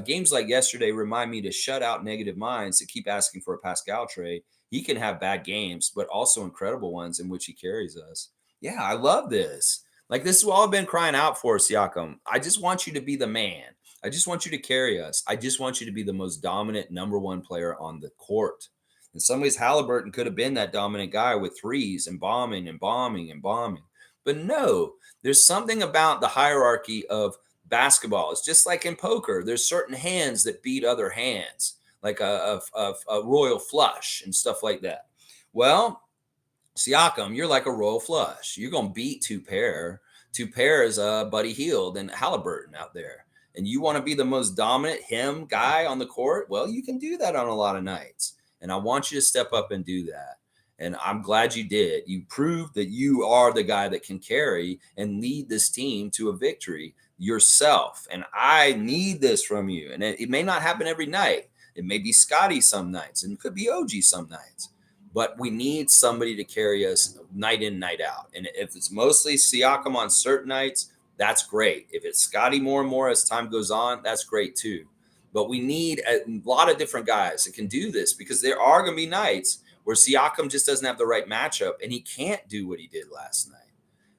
Speaker 1: Games like yesterday remind me to shut out negative minds that keep asking for a Pascal trade. He can have bad games, but also incredible ones in which he carries us. Yeah, I love this. Like, this is what I've been crying out for, Siakam. I just want you to be the man. I just want you to carry us. I just want you to be the most dominant number one player on the court. In some ways, Halliburton could have been that dominant guy with threes and bombing and bombing and bombing. But no, there's something about the hierarchy of basketball. It's just like in poker. There's certain hands that beat other hands, like a royal flush and stuff like that. Well, Siakam, you're like a royal flush. You're going to beat two pair. Two pair is Buddy Hield and Halliburton out there. And you want to be the most dominant him guy on the court? Well, you can do that on a lot of nights. And I want you to step up and do that. And I'm glad you did. You proved that you are the guy that can carry and lead this team to a victory yourself. And I need this from you. And it may not happen every night. It may be Scotty some nights, and it could be OG some nights. But we need somebody to carry us night in, night out. And if it's mostly Siakam on certain nights, that's great. If it's Scotty more and more as time goes on, that's great too. But we need a lot of different guys that can do this because there are going to be nights where Siakam just doesn't have the right matchup and he can't do what he did last night.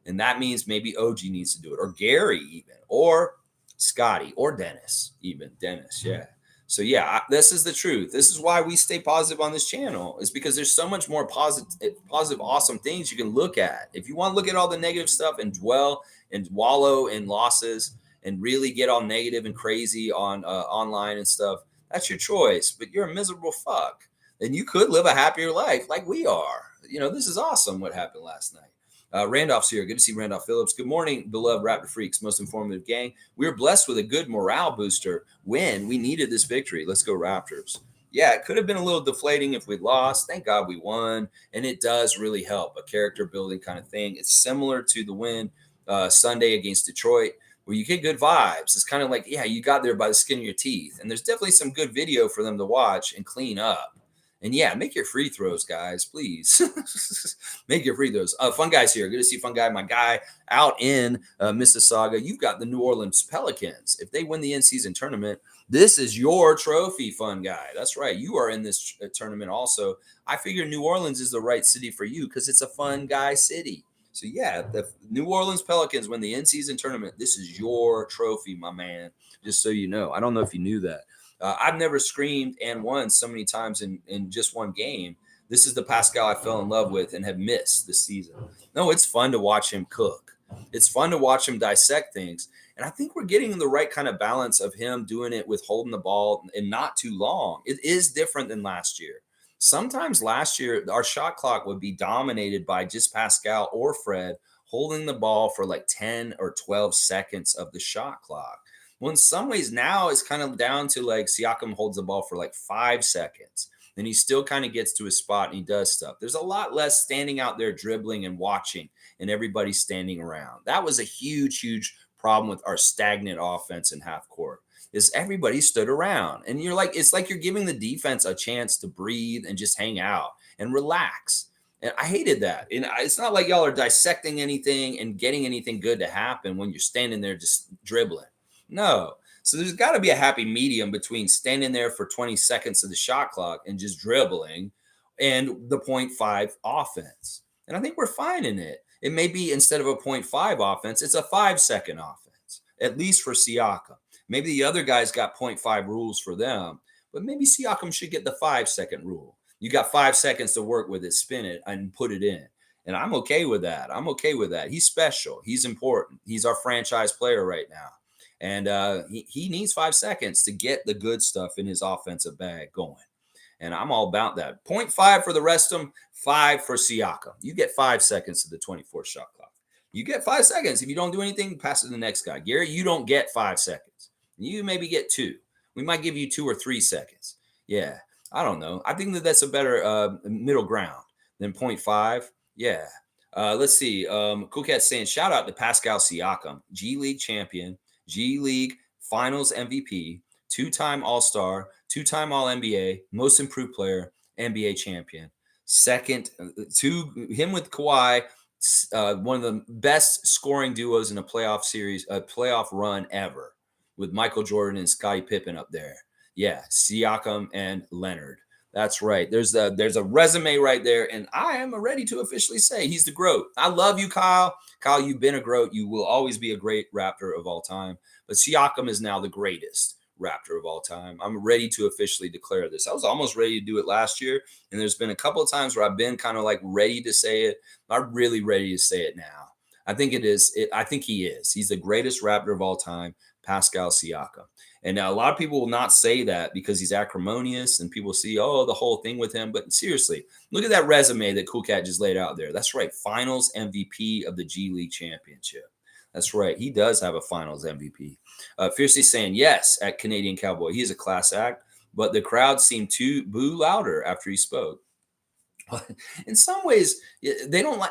Speaker 1: And that means maybe OG needs to do it, or Gary even, or Scotty, or Dennis even. Dennis, yeah. So yeah, this is the truth. This is why we stay positive on this channel. Is because there's so much more positive, awesome things you can look at. If you want to look at all the negative stuff and dwell and wallow in losses and really get all negative and crazy on online and stuff, that's your choice. But you're a miserable fuck, and you could live a happier life like we are. This is awesome what happened last night. Randolph's here. Good to see Randolph Phillips. Good morning, beloved Raptor Freaks, most informative gang. We were blessed with a good morale booster when we needed this victory. Let's go Raptors. Yeah, it could have been a little deflating if we lost. Thank God we won. And it does really help, a character building kind of thing. It's similar to the win Sunday against Detroit, where you get good vibes. It's kind of like, yeah, you got there by the skin of your teeth. And there's definitely some good video for them to watch and clean up. And yeah, make your free throws, guys, please. Make your free throws. Fun Guy's here. Good to see Fun Guy, my guy out in Mississauga. You've got the New Orleans Pelicans. If they win the in-season tournament, this is your trophy, Fun Guy. That's right. You are in this tournament also. I figure New Orleans is the right city for you because it's a Fun Guy city. So yeah, the New Orleans Pelicans win the in-season tournament. This is your trophy, my man. Just so you know. I don't know if you knew that. I've never screamed and won so many times in just one game. This is the Pascal I fell in love with and have missed this season. No, it's fun to watch him cook. It's fun to watch him dissect things. And I think we're getting the right kind of balance of him doing it with holding the ball and not too long. It is different than last year. Sometimes last year, our shot clock would be dominated by just Pascal or Fred holding the ball for like 10 or 12 seconds of the shot clock. Well, in some ways now it's kind of down to like Siakam holds the ball for like 5 seconds. Then he still kind of gets to his spot and he does stuff. There's a lot less standing out there dribbling and watching and everybody standing around. That was a huge, huge problem with our stagnant offense in half court is everybody stood around. And you're like, it's like you're giving the defense a chance to breathe and just hang out and relax. And I hated that. And it's not like y'all are dissecting anything and getting anything good to happen when you're standing there just dribbling. No. So there's got to be a happy medium between standing there for 20 seconds of the shot clock and just dribbling and the 0.5 offense. And I think we're finding it. It may be instead of a 0.5 offense, it's a 5-second offense, at least for Siakam. Maybe the other guys got 0.5 rules for them, but maybe Siakam should get the 5-second rule. You got 5 seconds to work with it, spin it, and put it in. And I'm okay with that. I'm okay with that. He's special. He's important. He's our franchise player right now. And he needs 5 seconds to get the good stuff in his offensive bag going. And I'm all about that. 0.5 for the rest of them, 5 for Siakam. You get 5 seconds to the 24 shot clock. You get 5 seconds. If you don't do anything, pass it to the next guy. Gary, you don't get 5 seconds. You maybe get 2. We might give you 2 or 3 seconds. Yeah, I don't know. I think that's a better middle ground than 0.5. Yeah. Let's see. Cool Cat's saying, shout out to Pascal Siakam, G League champion, G League Finals MVP, 2-time All-Star, 2-time All-NBA, most improved player, NBA champion. Second to him with Kawhi, one of the best scoring duos in a playoff series, a playoff run ever, with Michael Jordan and Scottie Pippen up there. Yeah, Siakam and Leonard. That's right. There's a resume right there, and I am ready to officially say he's the GOAT. I love you, Kyle. Kyle, you've been a GOAT. You will always be a great Raptor of all time. But Siakam is now the greatest Raptor of all time. I'm ready to officially declare this. I was almost ready to do it last year, and there's been a couple of times where I've been kind of like ready to say it. I'm really ready to say it now. I think it is. I think he is. He's the greatest Raptor of all time, Pascal Siakam. And now a lot of people will not say that because he's acrimonious and people see, oh, the whole thing with him. But seriously, look at that resume that Cool Cat just laid out there. That's right. Finals MVP of the G League Championship. That's right. He does have a finals MVP. Fiercely saying yes at Canadian Cowboy. He is a class act, but the crowd seemed to boo louder after he spoke. In some ways,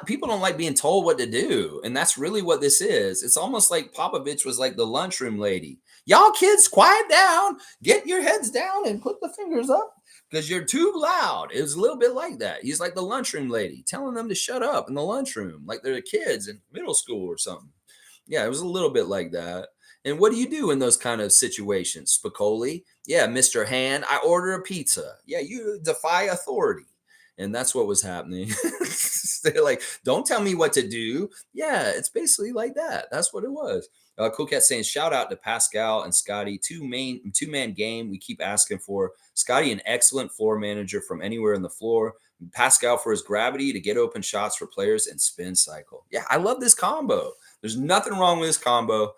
Speaker 1: people don't like being told what to do, and that's really what this is. It's almost like Popovich was like the lunchroom lady. Y'all kids, quiet down, get your heads down, and put the fingers up because you're too loud. It was a little bit like that. He's like the lunchroom lady, telling them to shut up in the lunchroom, like they're the kids in middle school or something. Yeah, it was a little bit like that. And what do you do in those kind of situations, Spicoli? Yeah, Mr. Hand, I order a pizza. Yeah, you defy authority. And that's what was happening. They're like, don't tell me what to do. Yeah, it's basically like that. That's what it was. Cool Cat saying, shout out to Pascal and Scotty, two-man game we keep asking for. Scotty, an excellent floor manager from anywhere on the floor. Pascal for his gravity to get open shots for players and spin cycle. Yeah, I love this combo. There's nothing wrong with this combo.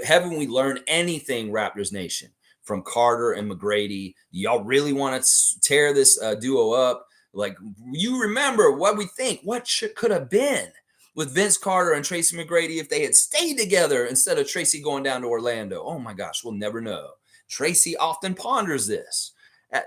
Speaker 1: Haven't we learned anything, Raptors Nation, from Carter and McGrady? Y'all really want to tear this duo up? Like, you remember what we think, what could have been with Vince Carter and Tracy McGrady if they had stayed together instead of Tracy going down to Orlando. Oh my gosh, we'll never know. Tracy often ponders this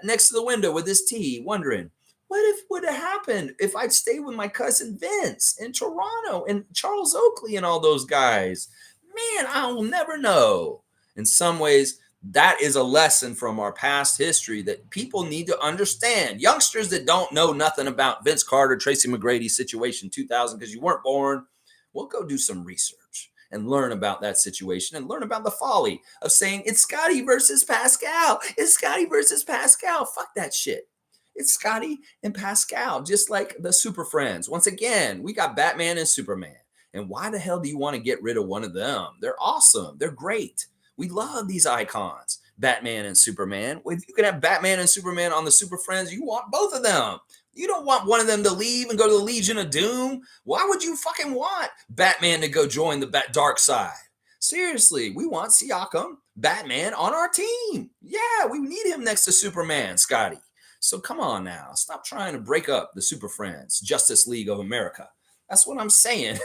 Speaker 1: next to the window with his tea, wondering, what if would have happened if I'd stayed with my cousin Vince in Toronto and Charles Oakley and all those guys? Man, I will never know. In some ways, that is a lesson from our past history that people need to understand. Youngsters that don't know nothing about Vince Carter, Tracy McGrady situation 2000 because you weren't born, well, go do some research and learn about that situation and learn about the folly of saying it's Scotty versus Pascal. It's Scotty versus Pascal. Fuck that shit. It's Scotty and Pascal, just like the Super Friends. Once again, we got Batman and Superman. And why the hell do you want to get rid of one of them? They're awesome. They're great. We love these icons, Batman and Superman. If you can have Batman and Superman on the Super Friends, you want both of them. You don't want one of them to leave and go to the Legion of Doom. Why would you fucking want Batman to go join the dark side? Seriously, we want Siakam, Batman on our team. Yeah, we need him next to Superman, Scotty. So come on now. Stop trying to break up the Super Friends, Justice League of America. That's what I'm saying.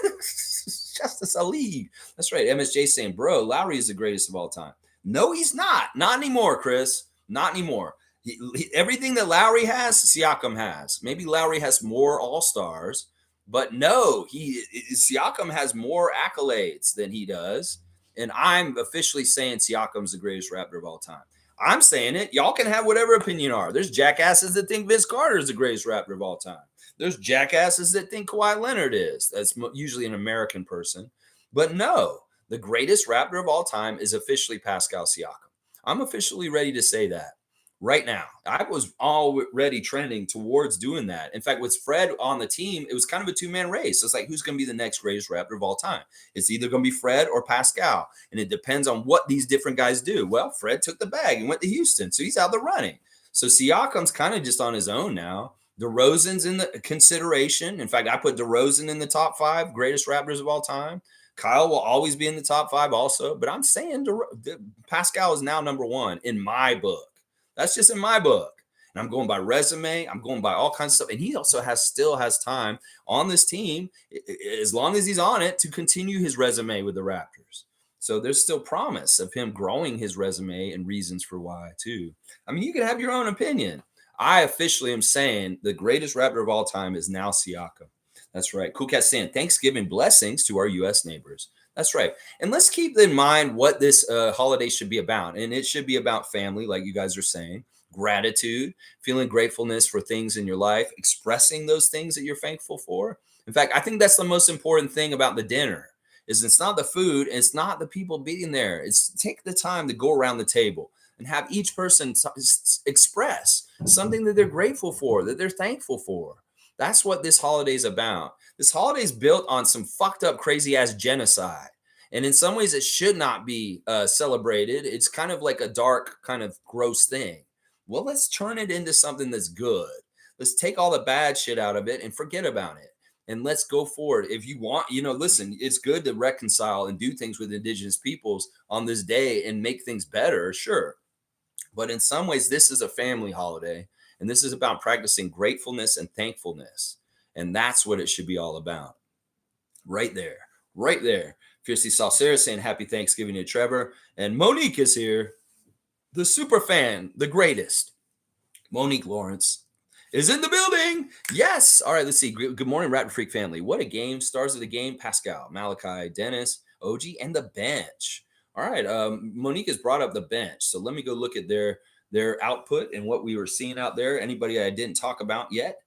Speaker 1: Justice League. That's right. MSJ saying, bro, Lowry is the greatest of all time. No, he's not. Not anymore, Chris. Not anymore. Everything that Lowry has, Siakam has. Maybe Lowry has more All-Stars, but no, Siakam has more accolades than he does. And I'm officially saying Siakam's the greatest Raptor of all time. I'm saying it. Y'all can have whatever opinion are. There's jackasses that think Vince Carter is the greatest Raptor of all time. There's jackasses that think Kawhi Leonard is. That's usually an American person. But no, the greatest Raptor of all time is officially Pascal Siakam. I'm officially ready to say that right now. I was already trending towards doing that. In fact, with Fred on the team, it was kind of a two-man race. It's like, who's going to be the next greatest Raptor of all time? It's either going to be Fred or Pascal. And it depends on what these different guys do. Well, Fred took the bag and went to Houston, so he's out of the running. So Siakam's kind of just on his own now. DeRozan's in the consideration. In fact, I put DeRozan in the top 5 greatest Raptors of all time. Kyle will always be in the top 5 also, but I'm saying Pascal is now number 1 in my book. That's just in my book. And I'm going by resume. I'm going by all kinds of stuff. And he also still has time on this team, as long as he's on it, to continue his resume with the Raptors. So there's still promise of him growing his resume and reasons for why too. I mean, you can have your own opinion. I officially am saying the greatest Raptor of all time is now Siakam. That's right. Cool Cat saying Thanksgiving blessings to our U.S. neighbors. That's right. And let's keep in mind what this holiday should be about. And it should be about family, like you guys are saying, gratitude, feeling gratefulness for things in your life, expressing those things that you're thankful for. In fact, I think that's the most important thing about the dinner is it's not the food, it's not the people being there. It's take the time to go around the table and have each person express something that they're grateful for, that they're thankful for. That's what this holiday is about. This holiday is built on some fucked up, crazy ass genocide. And in some ways, it should not be celebrated. It's kind of like a dark, kind of gross thing. Well, let's turn it into something that's good. Let's take all the bad shit out of it and forget about it. And let's go forward. If you want, listen, it's good to reconcile and do things with indigenous peoples on this day and make things better, sure. But in some ways, this is a family holiday, and this is about practicing gratefulness and thankfulness. And that's what it should be all about. Right there. Right there. Fiercely Salsera saying happy Thanksgiving to Trevor. And Monique is here. The super fan, the greatest. Monique Lawrence is in the building. Yes. All right, let's see. Good morning, Raptor Freak family. What a game. Stars of the game, Pascal, Malachi, Dennis, OG, and the bench. All right. Monique has brought up the bench. So let me go look at their output and what we were seeing out there. Anybody I didn't talk about yet?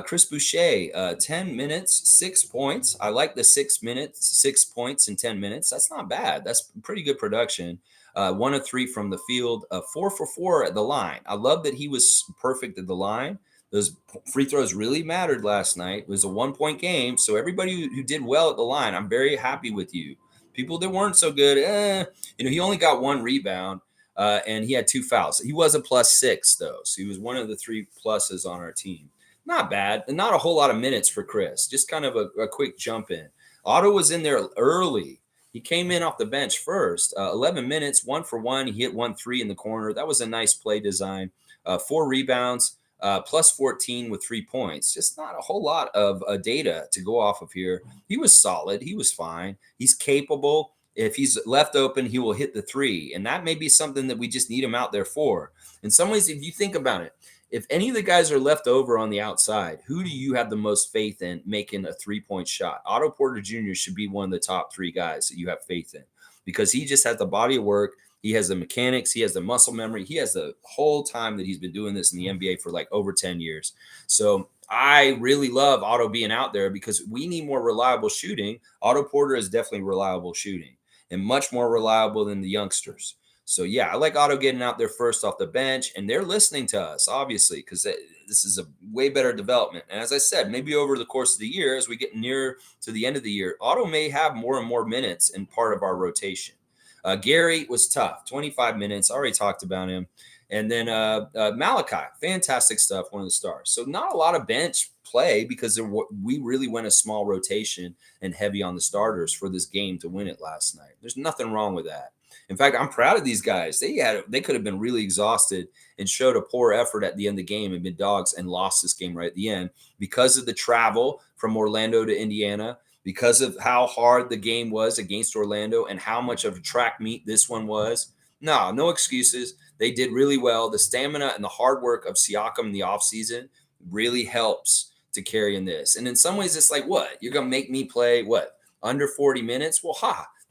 Speaker 1: Chris Boucher, 10 minutes, 6 points. I like the 6 minutes, 6 points in 10 minutes. That's not bad. That's pretty good production. 1 of 3 from the field, 4 for 4 at the line. I love that he was perfect at the line. Those free throws really mattered last night. It was a 1-point game. So everybody who did well at the line, I'm very happy with you. People that weren't so good, he only got 1 rebound and he had 2 fouls. He was a +6 though. So he was one of the 3 pluses on our team. Not bad. And not a whole lot of minutes for Chris. Just kind of a quick jump in. Otto was in there early. He came in off the bench first. 11 minutes, 1 for 1. He hit 1 3 in the corner. That was a nice play design. 4 rebounds, +14 with 3 points. Just not a whole lot of data to go off of here. He was solid. He was fine. He's capable. If he's left open, he will hit the 3. And that may be something that we just need him out there for. In some ways, if you think about it, if any of the guys are left over on the outside, who do you have the most faith in making a 3-point shot? Otto Porter Jr. should be one of the top 3 guys that you have faith in because he just has the body of work. He has the mechanics. He has the muscle memory. He has the whole time that he's been doing this in the NBA for like over 10 years. So I really love Otto being out there because we need more reliable shooting. Otto Porter is definitely reliable shooting and much more reliable than the youngsters. So, yeah, I like Otto getting out there first off the bench, and they're listening to us, obviously, because this is a way better development. And as I said, maybe over the course of the year, as we get near to the end of the year, Otto may have more and more minutes in part of our rotation. Gary was tough, 25 minutes. I already talked about him. And then Malachi, fantastic stuff, one of the stars. So not a lot of bench play because we really went a small rotation and heavy on the starters for this game to win it last night. There's nothing wrong with that. In fact, I'm proud of these guys. They could have been really exhausted and showed a poor effort at the end of the game and been dogs and lost this game right at the end because of the travel from Orlando to Indiana, because of how hard the game was against Orlando and how much of a track meet this one was. No excuses. They did really well. The stamina and the hard work of Siakam in the offseason really helps to carry in this. And in some ways, it's like, what? You're going to make me play, what, under 40 minutes? Well,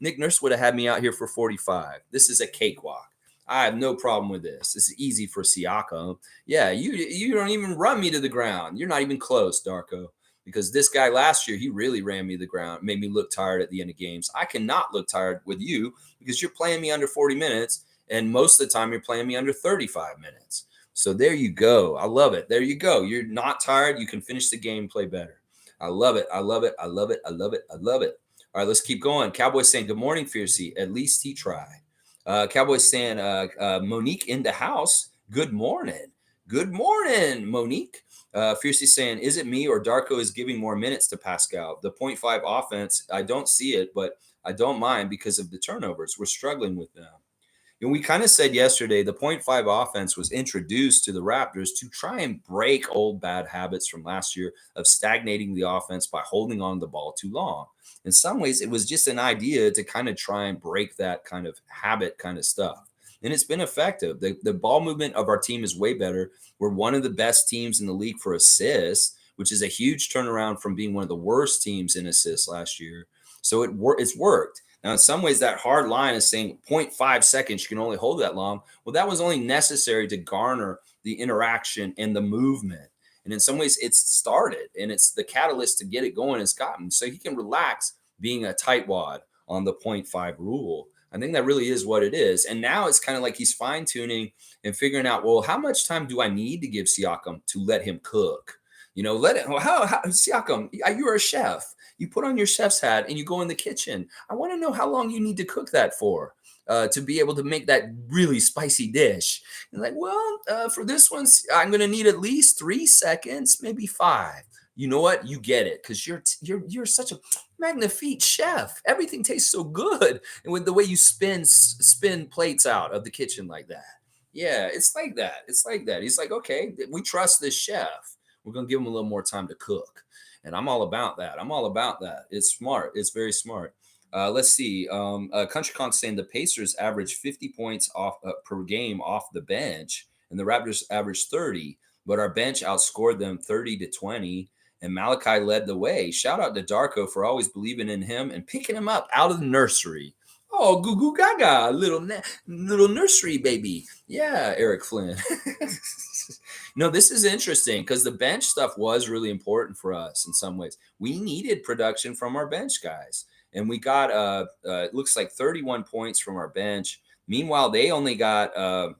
Speaker 1: Nick Nurse would have had me out here for 45. This is a cakewalk. I have no problem with this. This is easy for Siakam. Yeah, you don't even run me to the ground. You're not even close, Darko. Because this guy last year, he really ran me to the ground, made me look tired at the end of games. I cannot look tired with you because you're playing me under 40 minutes, and most of the time you're playing me under 35 minutes. So there you go. I love it. There you go. You're not tired. You can finish the game, play better. I love it. I love it. I love it. I love it. I love it. All right, let's keep going. Cowboys saying, good morning, Fiercey. At least he tried. Cowboys saying, Monique in the house. Good morning. Good morning, Monique. Fiercely saying, is it me or Darko is giving more minutes to Pascal? The point 0.5 offense, I don't see it, but I don't mind because of the turnovers. We're struggling with them. And we kind of said yesterday the point 0.5 offense was introduced to the Raptors to try and break old bad habits from last year of stagnating the offense by holding on to the ball too long. In some ways, it was just an idea to kind of try and break that kind of habit kind of stuff. And it's been effective. The ball movement of our team is way better. We're one of the best teams in the league for assists, which is a huge turnaround from being one of the worst teams in assists last year. So it's worked. Now, in some ways, that hard line is saying 0.5 seconds, you can only hold that long. Well, that was only necessary to garner the interaction and the movement. And in some ways, it's started and it's the catalyst to get it going has gotten. So he can relax being a tightwad on the 0.5 rule. I think that really is what it is. And now it's kind of like he's fine tuning and figuring out, well, how much time do I need to give Siakam to let him cook? Let it. How Siakam, you're a chef. You put on your chef's hat and you go in the kitchen. I want to know how long you need to cook that for to be able to make that really spicy dish. And like, well, for this one, I'm going to need at least 3 seconds, maybe 5. You know what? You get it because you're such a magnifique chef. Everything tastes so good, and with the way you spin plates out of the kitchen like that. Yeah, it's like that. It's like that. He's like, okay, we trust this chef. We're gonna give him a little more time to cook, and I'm all about that. I'm all about that. It's smart. It's very smart. Let's see. Country Kong saying the Pacers average 50 points off per game off the bench, and the Raptors average 30, but our bench outscored them 30-20. And Malachi led the way. Shout out to Darko for always believing in him and picking him up out of the nursery. Oh, goo goo gaga, little nursery baby. Yeah, Eric Flynn. This is interesting because the bench stuff was really important for us in some ways. We needed production from our bench guys, and we got it looks like 31 points from our bench. Meanwhile, they only got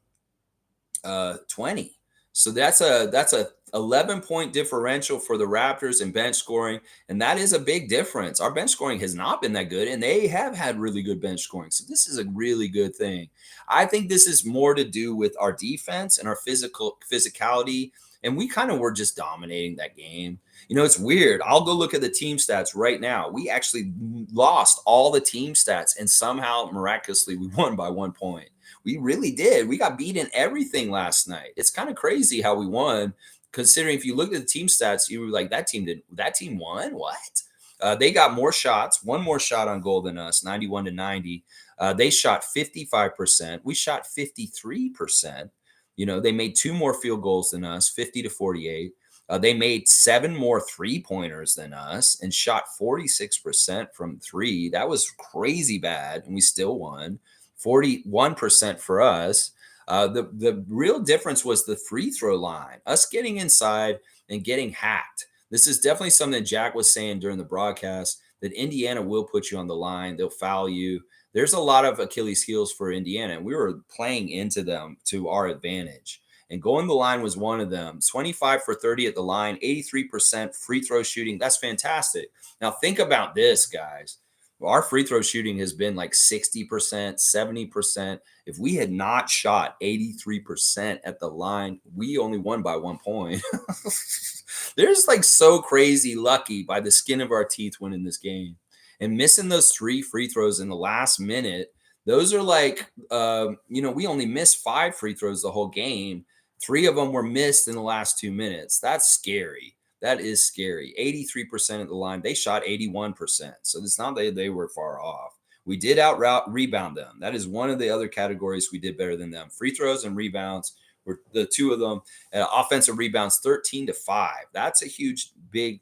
Speaker 1: 20. So that's a 11-point differential for the Raptors in bench scoring, and that is a big difference. Our bench scoring has not been that good, and they have had really good bench scoring. So this is a really good thing. I think this is more to do with our defense and our physicality, and we kind of were just dominating that game. It's weird. I'll go look at the team stats right now. We actually lost all the team stats, and somehow miraculously we won by 1 point. We really did. We got beat in everything last night. It's kind of crazy how we won, considering if you look at the team stats, you were like, that team won? What? They got more shots, one more shot on goal than us, 91-90. They shot 55%. We shot 53%. They made 2 more field goals than us, 50-48. They made 7 more 3-pointers than us and shot 46% from 3. That was crazy bad, and we still won. 41% for us. The real difference was the free throw line, us getting inside and getting hacked. This is definitely something that Jack was saying during the broadcast, that Indiana will put you on the line. They'll foul you. There's a lot of Achilles heels for Indiana, and we were playing into them to our advantage. And going the line was one of them. 25 for 30 at the line, 83% free throw shooting. That's fantastic. Now think about this, guys. Our free throw shooting has been like 60%, 70%. If we had not shot 83% at the line, we only won by 1 point. They're just like so crazy lucky by the skin of our teeth winning this game. And missing those 3 free throws in the last minute, those are like, we only missed 5 free throws the whole game. 3 of them were missed in the last 2 minutes. That's scary. That is scary. 83% at the line. They shot 81%. So it's not that they were far off. We did rebound them. That is one of the other categories we did better than them. Free throws and rebounds were the 2 of them. Offensive rebounds, 13-5. That's a huge, big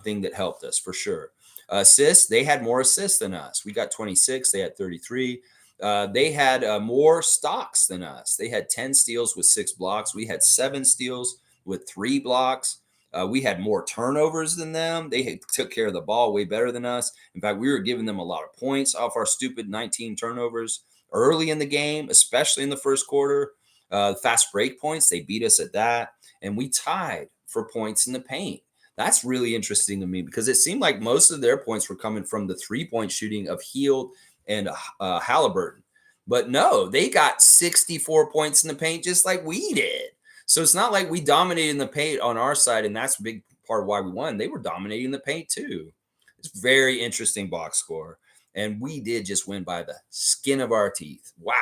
Speaker 1: thing that helped us for sure. Assists, they had more assists than us. We got 26. They had 33. They had more stocks than us. They had 10 steals with 6 blocks. We had 7 steals with 3 blocks. We had more turnovers than them. They took care of the ball way better than us. In fact, we were giving them a lot of points off our stupid 19 turnovers early in the game, especially in the first quarter. Fast break points, they beat us at that. And we tied for points in the paint. That's really interesting to me because it seemed like most of their points were coming from the 3-point shooting of Hield and Halliburton. But no, they got 64 points in the paint just like we did. So it's not like we dominated in the paint on our side, and that's a big part of why we won. They were dominating the paint too. It's very interesting box score. And we did just win by the skin of our teeth. Wow.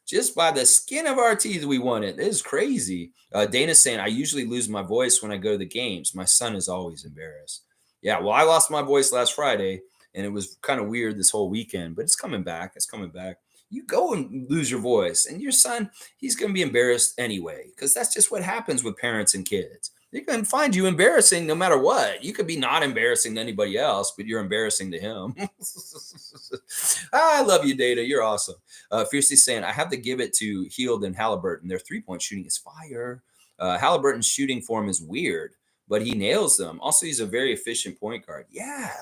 Speaker 1: Just by the skin of our teeth, we won it. It is crazy. Dana's saying, I usually lose my voice when I go to the games. My son is always embarrassed. Yeah, well, I lost my voice last Friday, and it was kind of weird this whole weekend, but it's coming back. It's coming back. You go and lose your voice, and your son, he's going to be embarrassed anyway, because that's just what happens with parents and kids. They're going to find you embarrassing no matter what. You could be not embarrassing to anybody else, but you're embarrassing to him. I love you, Data. You're awesome. Fiercely saying, I have to give it to Heald and Halliburton. Their three-point shooting is fire. Halliburton's shooting form is weird, but he nails them. Also, he's a very efficient point guard. Yeah.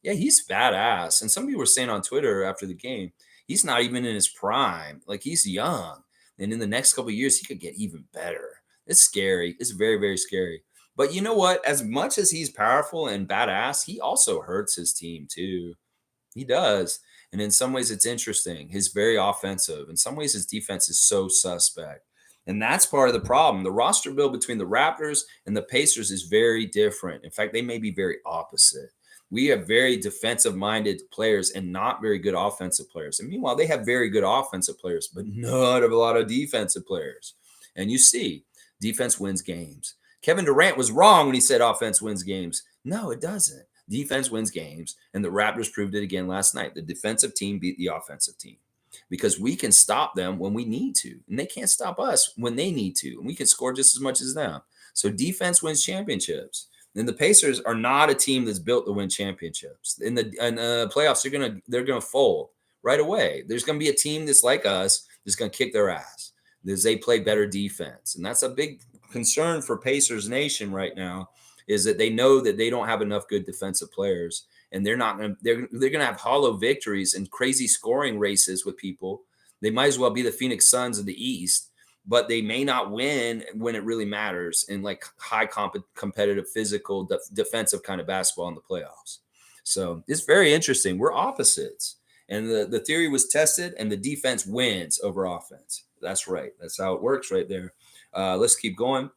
Speaker 1: Yeah, he's badass. And some people were saying on Twitter after the game, he's not even in his prime. Like, he's young. And in the next couple of years, he could get even better. It's scary. It's very, very scary. But you know what? As much as he's powerful and badass, he also hurts his team too. He does. And in some ways, it's interesting. He's very offensive. In some ways, his defense is so suspect. And that's part of the problem. The roster build between the Raptors and the Pacers is very different. In fact, they may be very opposite. We have very defensive minded players and not very good offensive players. And meanwhile, they have very good offensive players, but not a lot of defensive players. And you see, defense wins games. Kevin Durant was wrong when he said offense wins games. No, it doesn't. Defense wins games, and the Raptors proved it again last night. The defensive team beat the offensive team because we can stop them when we need to, and they can't stop us when they need to, and we can score just as much as them. So defense wins championships. And the Pacers are not a team that's built to win championships. In the playoffs, they're gonna fold right away. There's gonna be a team that's like us that's gonna kick their ass because they play better defense, and that's a big concern for Pacers Nation right now. Is that they know that they don't have enough good defensive players, and they're going to have hollow victories and crazy scoring races with people. They might as well be the Phoenix Suns of the East, but they may not win when it really matters in like high competitive, physical, defensive kind of basketball in the playoffs. So it's very interesting. We're opposites, and the theory was tested, and the defense wins over offense. That's right. That's how it works right there. Let's keep going.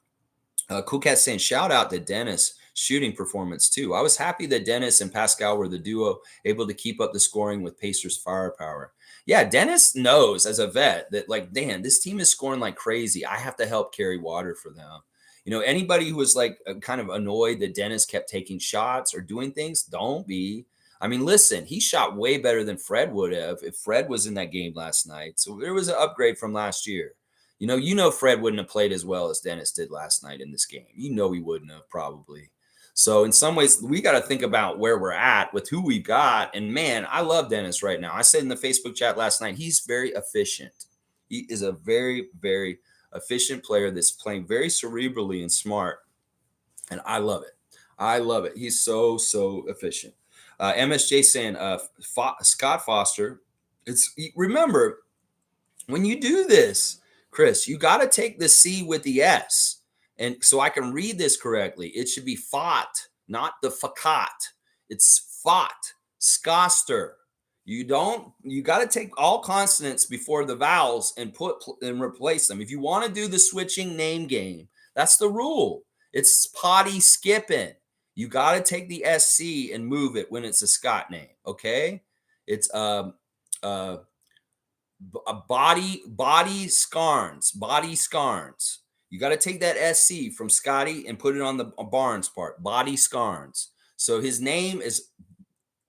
Speaker 1: Cool Cat saying, shout out to Dennis shooting performance too. I was happy that Dennis and Pascal were the duo able to keep up the scoring with Pacers firepower. Yeah, Dennis knows as a vet that like, damn, this team is scoring like crazy. I have to help carry water for them. You know, anybody who was like kind of annoyed that Dennis kept taking shots or doing things, don't be. I mean, listen, he shot way better than Fred would have if Fred was in that game last night. So there was an upgrade from last year. You know, Fred wouldn't have played as well as Dennis did last night in this game. You know, he wouldn't have probably. So in some ways, we got to think about where we're at with who we've got. And man, I love Dennis right now. I said in the Facebook chat last night, he's very efficient. He is a very, very efficient player that's playing very cerebrally and smart. And I love it. I love it. He's so, so efficient. MSJ saying, Scott Foster, remember, when you do this, Chris, you got to take the C with the S. And so I can read this correctly. It should be fought, not the fakat. It's fought, Scoster. You got to take all consonants before the vowels and replace them. If you want to do the switching name game, that's the rule. It's potty skipping. You got to take the SC and move it when it's a Scott name. Okay. It's, body scarns. You got to take that SC from Scotty and put it on the Barnes part. Body scarns. So his name is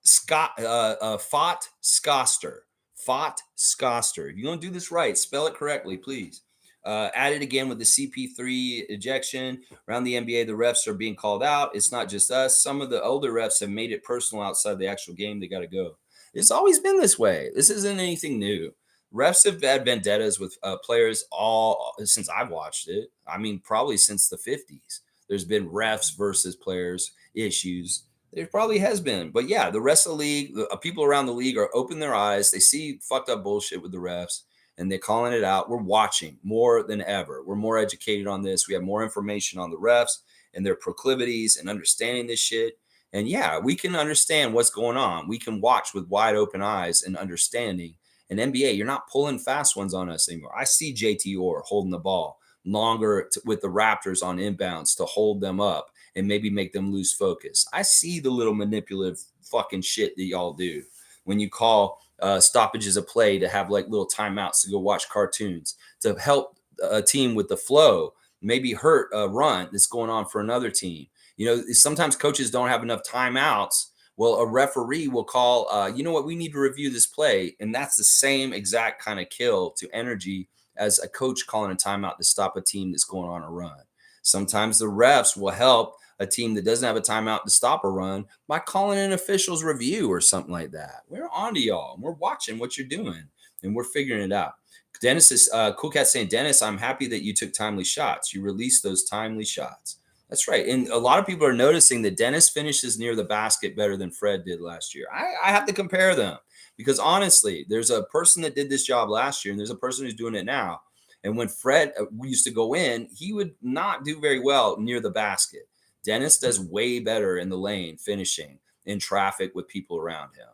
Speaker 1: Scott Fott Scoster. Fott Scoster. If you're going to do this right, spell it correctly, please. Add it again with the CP3 ejection around the NBA. The refs are being called out. It's not just us. Some of the older refs have made it personal outside the actual game. They got to go. It's always been this way. This isn't anything new. Refs have had vendettas with players all since I've watched it. I mean, probably since the 50s. There's been refs versus players issues. There probably has been. But yeah, the rest of the league, people around the league are open their eyes. They see fucked up bullshit with the refs, and they're calling it out. We're watching more than ever. We're more educated on this. We have more information on the refs and their proclivities and understanding this shit. And yeah, we can understand what's going on. We can watch with wide open eyes and understanding. And NBA, you're not pulling fast ones on us anymore. I see JT Orr holding the ball longer with the Raptors on inbounds to hold them up and maybe make them lose focus. I see the little manipulative fucking shit that y'all do when you call stoppages of play to have like little timeouts to go watch cartoons to help a team with the flow, maybe hurt a run that's going on for another team. You know, sometimes coaches don't have enough timeouts. Well, a referee will call, you know what, we need to review this play. And that's the same exact kind of kill to energy as a coach calling a timeout to stop a team that's going on a run. Sometimes the refs will help a team that doesn't have a timeout to stop a run by calling an official's review or something like that. We're on to y'all. We're watching what you're doing and we're figuring it out. Dennis is Cool Cat saying, Dennis, I'm happy that you took timely shots. You released those timely shots. That's right. And a lot of people are noticing that Dennis finishes near the basket better than Fred did last year. I have to compare them because honestly, there's a person that did this job last year and there's a person who's doing it now. And when Fred used to go in, he would not do very well near the basket. Dennis does way better in the lane, finishing in traffic with people around him.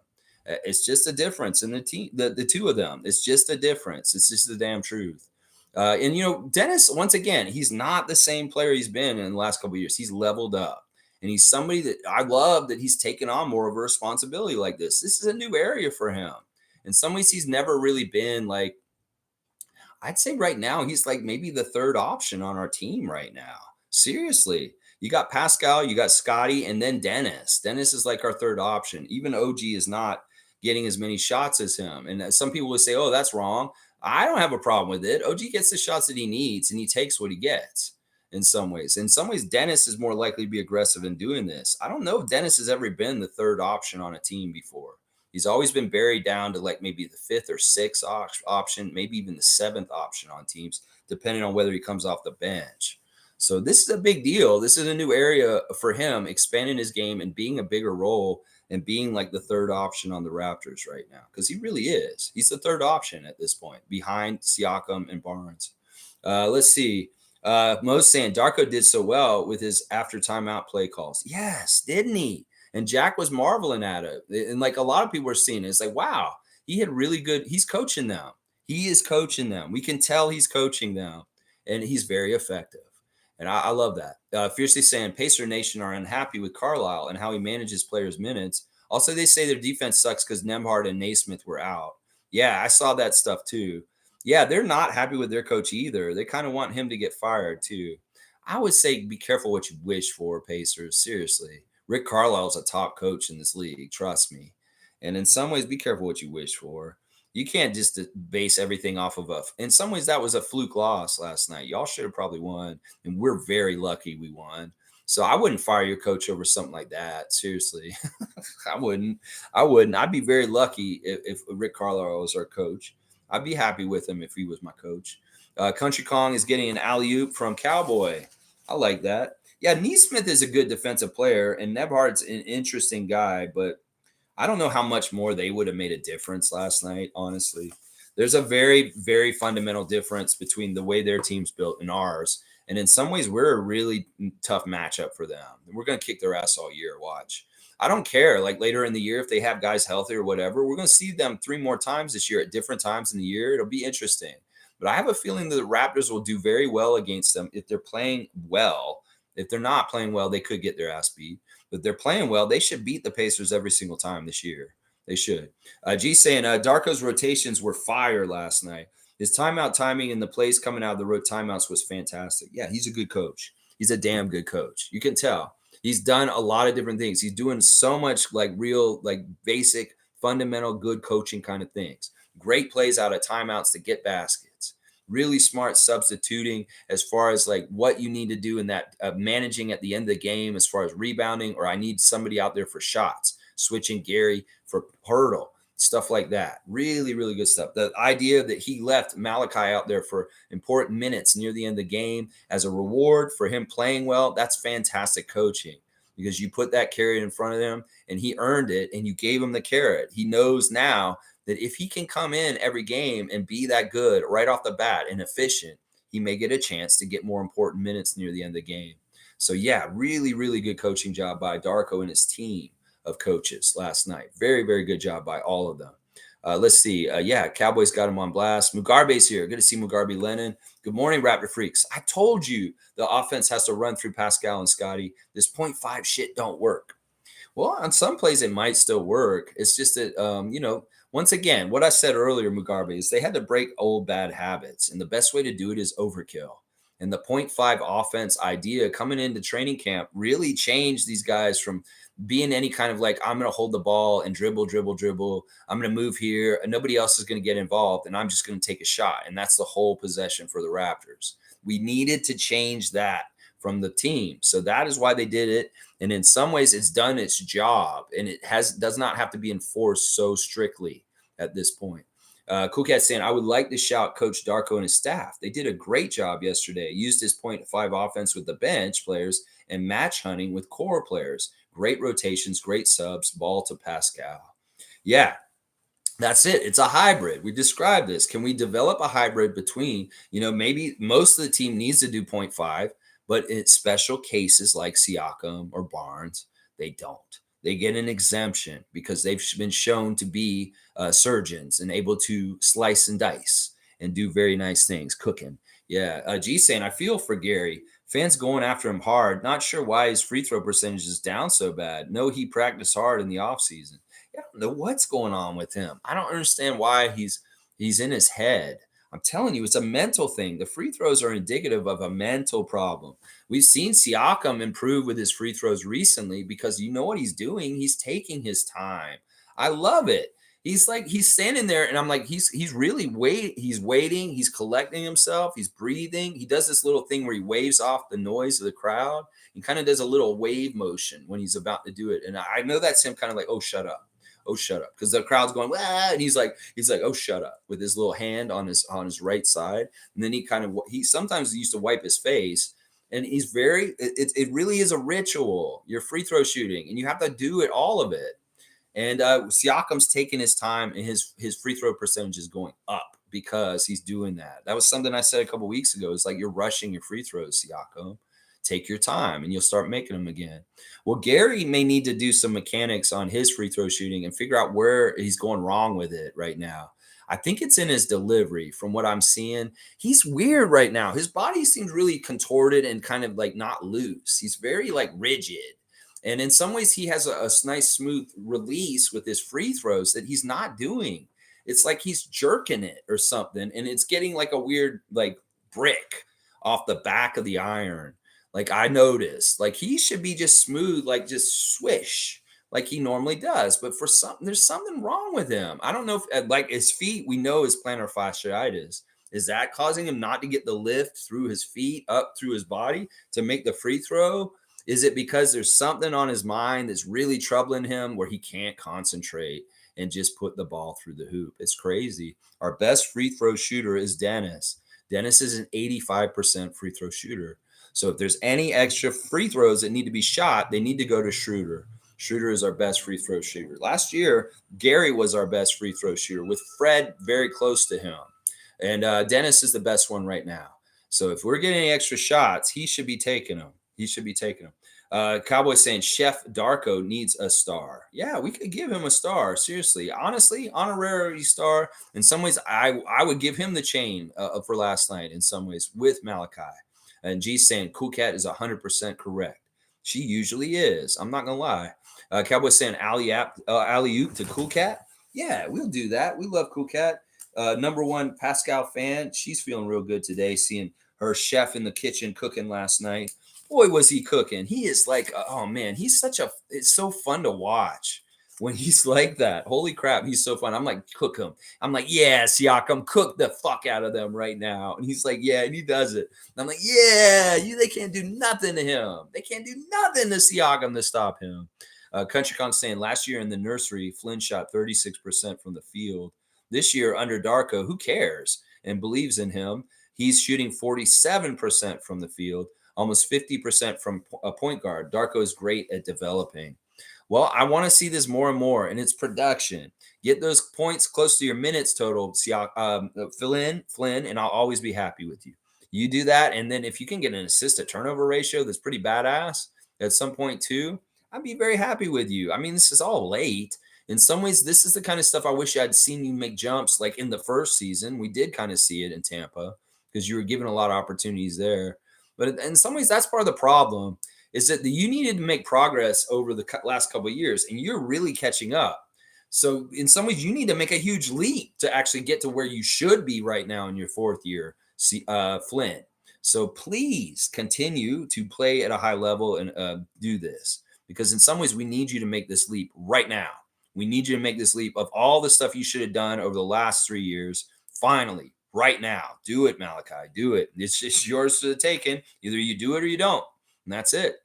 Speaker 1: It's just a difference in the team, the two of them. It's just a difference. It's just the damn truth. And you know, Dennis, once again, he's not the same player he's been in the last couple of years. He's leveled up, and he's somebody that I love that he's taken on more of a responsibility like this. This is a new area for him. In some ways, he's never really been like. I'd say right now he's like maybe the third option on our team right now. Seriously, you got Pascal, you got Scotty, and then Dennis. Dennis is like our third option. Even OG is not getting as many shots as him. And some people would say, oh, that's wrong. I don't have a problem with it. OG gets the shots that he needs and he takes what he gets in some ways. In some ways, Dennis is more likely to be aggressive in doing this. I don't know if Dennis has ever been the third option on a team before. He's always been buried down to like maybe the fifth or sixth option, maybe even the seventh option on teams, depending on whether he comes off the bench. So this is a big deal. This is a new area for him, expanding his game and being a bigger role and being like the third option on the Raptors right now, because he really is. He's the third option at this point, behind Siakam and Barnes. Let's see. Mo's saying Darko did so well with his after timeout play calls. Yes, didn't he? And Jack was marveling at it. And like a lot of people are seeing it. It's like, wow, he had really good. He's coaching them. He is coaching them. We can tell he's coaching them. And he's very effective. And I love that. Fiercely saying Pacer Nation are unhappy with Carlisle and how he manages players' minutes. Also, they say their defense sucks because Nembhard and Naismith were out. Yeah, I saw that stuff too. Yeah, they're not happy with their coach either. They kind of want him to get fired too. I would say be careful what you wish for, Pacers. Seriously. Rick Carlisle is a top coach in this league. Trust me. And in some ways, be careful what you wish for. You can't just base everything off of in some ways, that was a fluke loss last night. Y'all should have probably won. And we're very lucky we won. So I wouldn't fire your coach over something like that. Seriously. I wouldn't. I'd be very lucky if Rick Carlisle was our coach. I'd be happy with him if he was my coach. Country Kong is getting an alley-oop from Cowboy. I like that. Yeah, Neesmith is a good defensive player, and Nebhard's an interesting guy, but I don't know how much more they would have made a difference last night, honestly. There's a very, very fundamental difference between the way their team's built and ours. And in some ways, we're a really tough matchup for them. We're going to kick their ass all year. Watch. I don't care. Like later in the year, if they have guys healthy or whatever, we're going to see them 3 more times this year at different times in the year. It'll be interesting. But I have a feeling that the Raptors will do very well against them if they're playing well. If they're not playing well, they could get their ass beat. But they're playing well, they should beat the Pacers every single time this year. They should. G saying Darko's rotations were fire last night. His timeout timing and the plays coming out of the road timeouts was fantastic. Yeah, he's a good coach. He's a damn good coach. You can tell. He's done a lot of different things. He's doing so much like real, like basic, fundamental, good coaching kind of things. Great plays out of timeouts to get baskets. Really smart substituting as far as like what you need to do in that managing at the end of the game as far as rebounding, or I need somebody out there for shots, switching Gary for Hurdle, stuff like that. Really, really good stuff. The idea that he left Malachi out there for important minutes near the end of the game as a reward for him playing well, that's fantastic coaching because you put that carrot in front of him and he earned it and you gave him the carrot. He knows now that if he can come in every game and be that good right off the bat and efficient, he may get a chance to get more important minutes near the end of the game. So, yeah, really, really good coaching job by Darko and his team of coaches last night. Very, very good job by all of them. Let's see. Yeah, Cowboys got him on blast. Mugarbe's here. Good to see Mugarbe Lennon. Good morning, Raptor Freaks. I told you the offense has to run through Pascal and Scotty. This point five shit don't work. Well, on some plays it might still work. It's just that once again, what I said earlier, Mugarbe, is they had to break old bad habits, and the best way to do it is overkill. And the point five offense idea coming into training camp really changed these guys from being any kind of like, I'm going to hold the ball and dribble, dribble, dribble. I'm going to move here, and nobody else is going to get involved, and I'm just going to take a shot. And that's the whole possession for the Raptors. We needed to change that from the team. So that is why they did it. And in some ways, it's done its job, and it does not have to be enforced so strictly at this point. Cool Cat saying, I would like to shout Coach Darko and his staff. They did a great job yesterday. Used his point five offense with the bench players and match hunting with core players. Great rotations, great subs, ball to Pascal. Yeah, that's it. It's a hybrid. We described this. Can we develop a hybrid between, maybe most of the team needs to do point five, but in special cases like Siakam or Barnes, they don't. They get an exemption because they've been shown to be surgeons and able to slice and dice and do very nice things, cooking. Yeah. G saying, I feel for Gary. Fans going after him hard. Not sure why his free throw percentage is down so bad. No, he practiced hard in the offseason. I don't know what's going on with him. I don't understand why he's in his head. I'm telling you, it's a mental thing. The free throws are indicative of a mental problem. We've seen Siakam improve with his free throws recently because you know what he's doing? He's taking his time. I love it. He's standing there and I'm like, he's really he's waiting, he's collecting himself, he's breathing. He does this little thing where he waves off the noise of the crowd. He kind of does a little wave motion when he's about to do it. And I know that's him kind of like, oh, shut up. Oh, shut up, because the crowd's going, ah, and he's like, oh, shut up, with his little hand on his right side, and then he sometimes used to wipe his face, and he's it really is a ritual. Your free throw shooting, and you have to do it, all of it. And Siakam's taking his time, and his free throw percentage is going up because he's doing that. That was something I said a couple weeks ago. It's like you're rushing your free throws, Siakam. Take your time and you'll start making them again. Well, Gary may need to do some mechanics on his free throw shooting and figure out where he's going wrong with it right now. I think it's in his delivery from what I'm seeing. He's weird right now. His body seems really contorted and kind of like not loose. He's very like rigid. And in some ways, he has a nice smooth release with his free throws that he's not doing. It's like he's jerking it or something. And it's getting like a weird like brick off the back of the iron. Like I noticed, like he should be just smooth, like just swish, like he normally does. But there's something wrong with him. I don't know if like his feet, we know is plantar fasciitis. Is that causing him not to get the lift through his feet up through his body to make the free throw? Is it because there's something on his mind that's really troubling him where he can't concentrate and just put the ball through the hoop? It's crazy. Our best free throw shooter is Dennis. Dennis is an 85% free throw shooter. So if there's any extra free throws that need to be shot, they need to go to Schroeder. Schroeder is our best free throw shooter. Last year, Gary was our best free throw shooter with Fred very close to him. And Dennis is the best one right now. So if we're getting extra shots, he should be taking them. He should be taking them. Cowboy saying Chef Darko needs a star. Yeah, we could give him a star. Seriously, honestly, honorary star. In some ways, I would give him the chain for last night. In some ways, with Malachi. And G's saying Cool Cat is 100% correct. She usually is. I'm not gonna lie. Cowboy saying alley oop to Cool Cat. Yeah, we'll do that. We love Cool Cat. Number one Pascal fan. She's feeling real good today, seeing her chef in the kitchen cooking last night. Boy, was he cooking. He is like, oh man, it's so fun to watch when he's like that. Holy crap, he's so fun. I'm like, cook him. I'm like, yeah, Siakam, cook the fuck out of them right now. And he's like, yeah, and he does it. And I'm like, yeah, they can't do nothing to him. They can't do nothing to Siakam to stop him. CountryCon saying last year in the nursery, Flynn shot 36% from the field. This year under Darko, who cares and believes in him? He's shooting 47% from the field, almost 50% from a point guard. Darko is great at developing. Well, I want to see this more and more, and it's production. Get those points close to your minutes total, Flynn, and I'll always be happy with you. You do that, and then if you can get an assist to turnover ratio that's pretty badass at some point too, I'd be very happy with you. I mean, this is all late. In some ways, this is the kind of stuff I wish I'd seen you make jumps like in the first season. We did kind of see it in Tampa because you were given a lot of opportunities there. But in some ways, that's part of the problem is that you needed to make progress over the last couple of years, and you're really catching up. So in some ways, you need to make a huge leap to actually get to where you should be right now in your fourth year, Flynn. So please continue to play at a high level and do this because in some ways we need you to make this leap right now. We need you to make this leap of all the stuff you should have done over the last 3 years. Finally, right now, do it, Malachi. Do it. It's just yours for the taking. Either you do it or you don't, and that's it.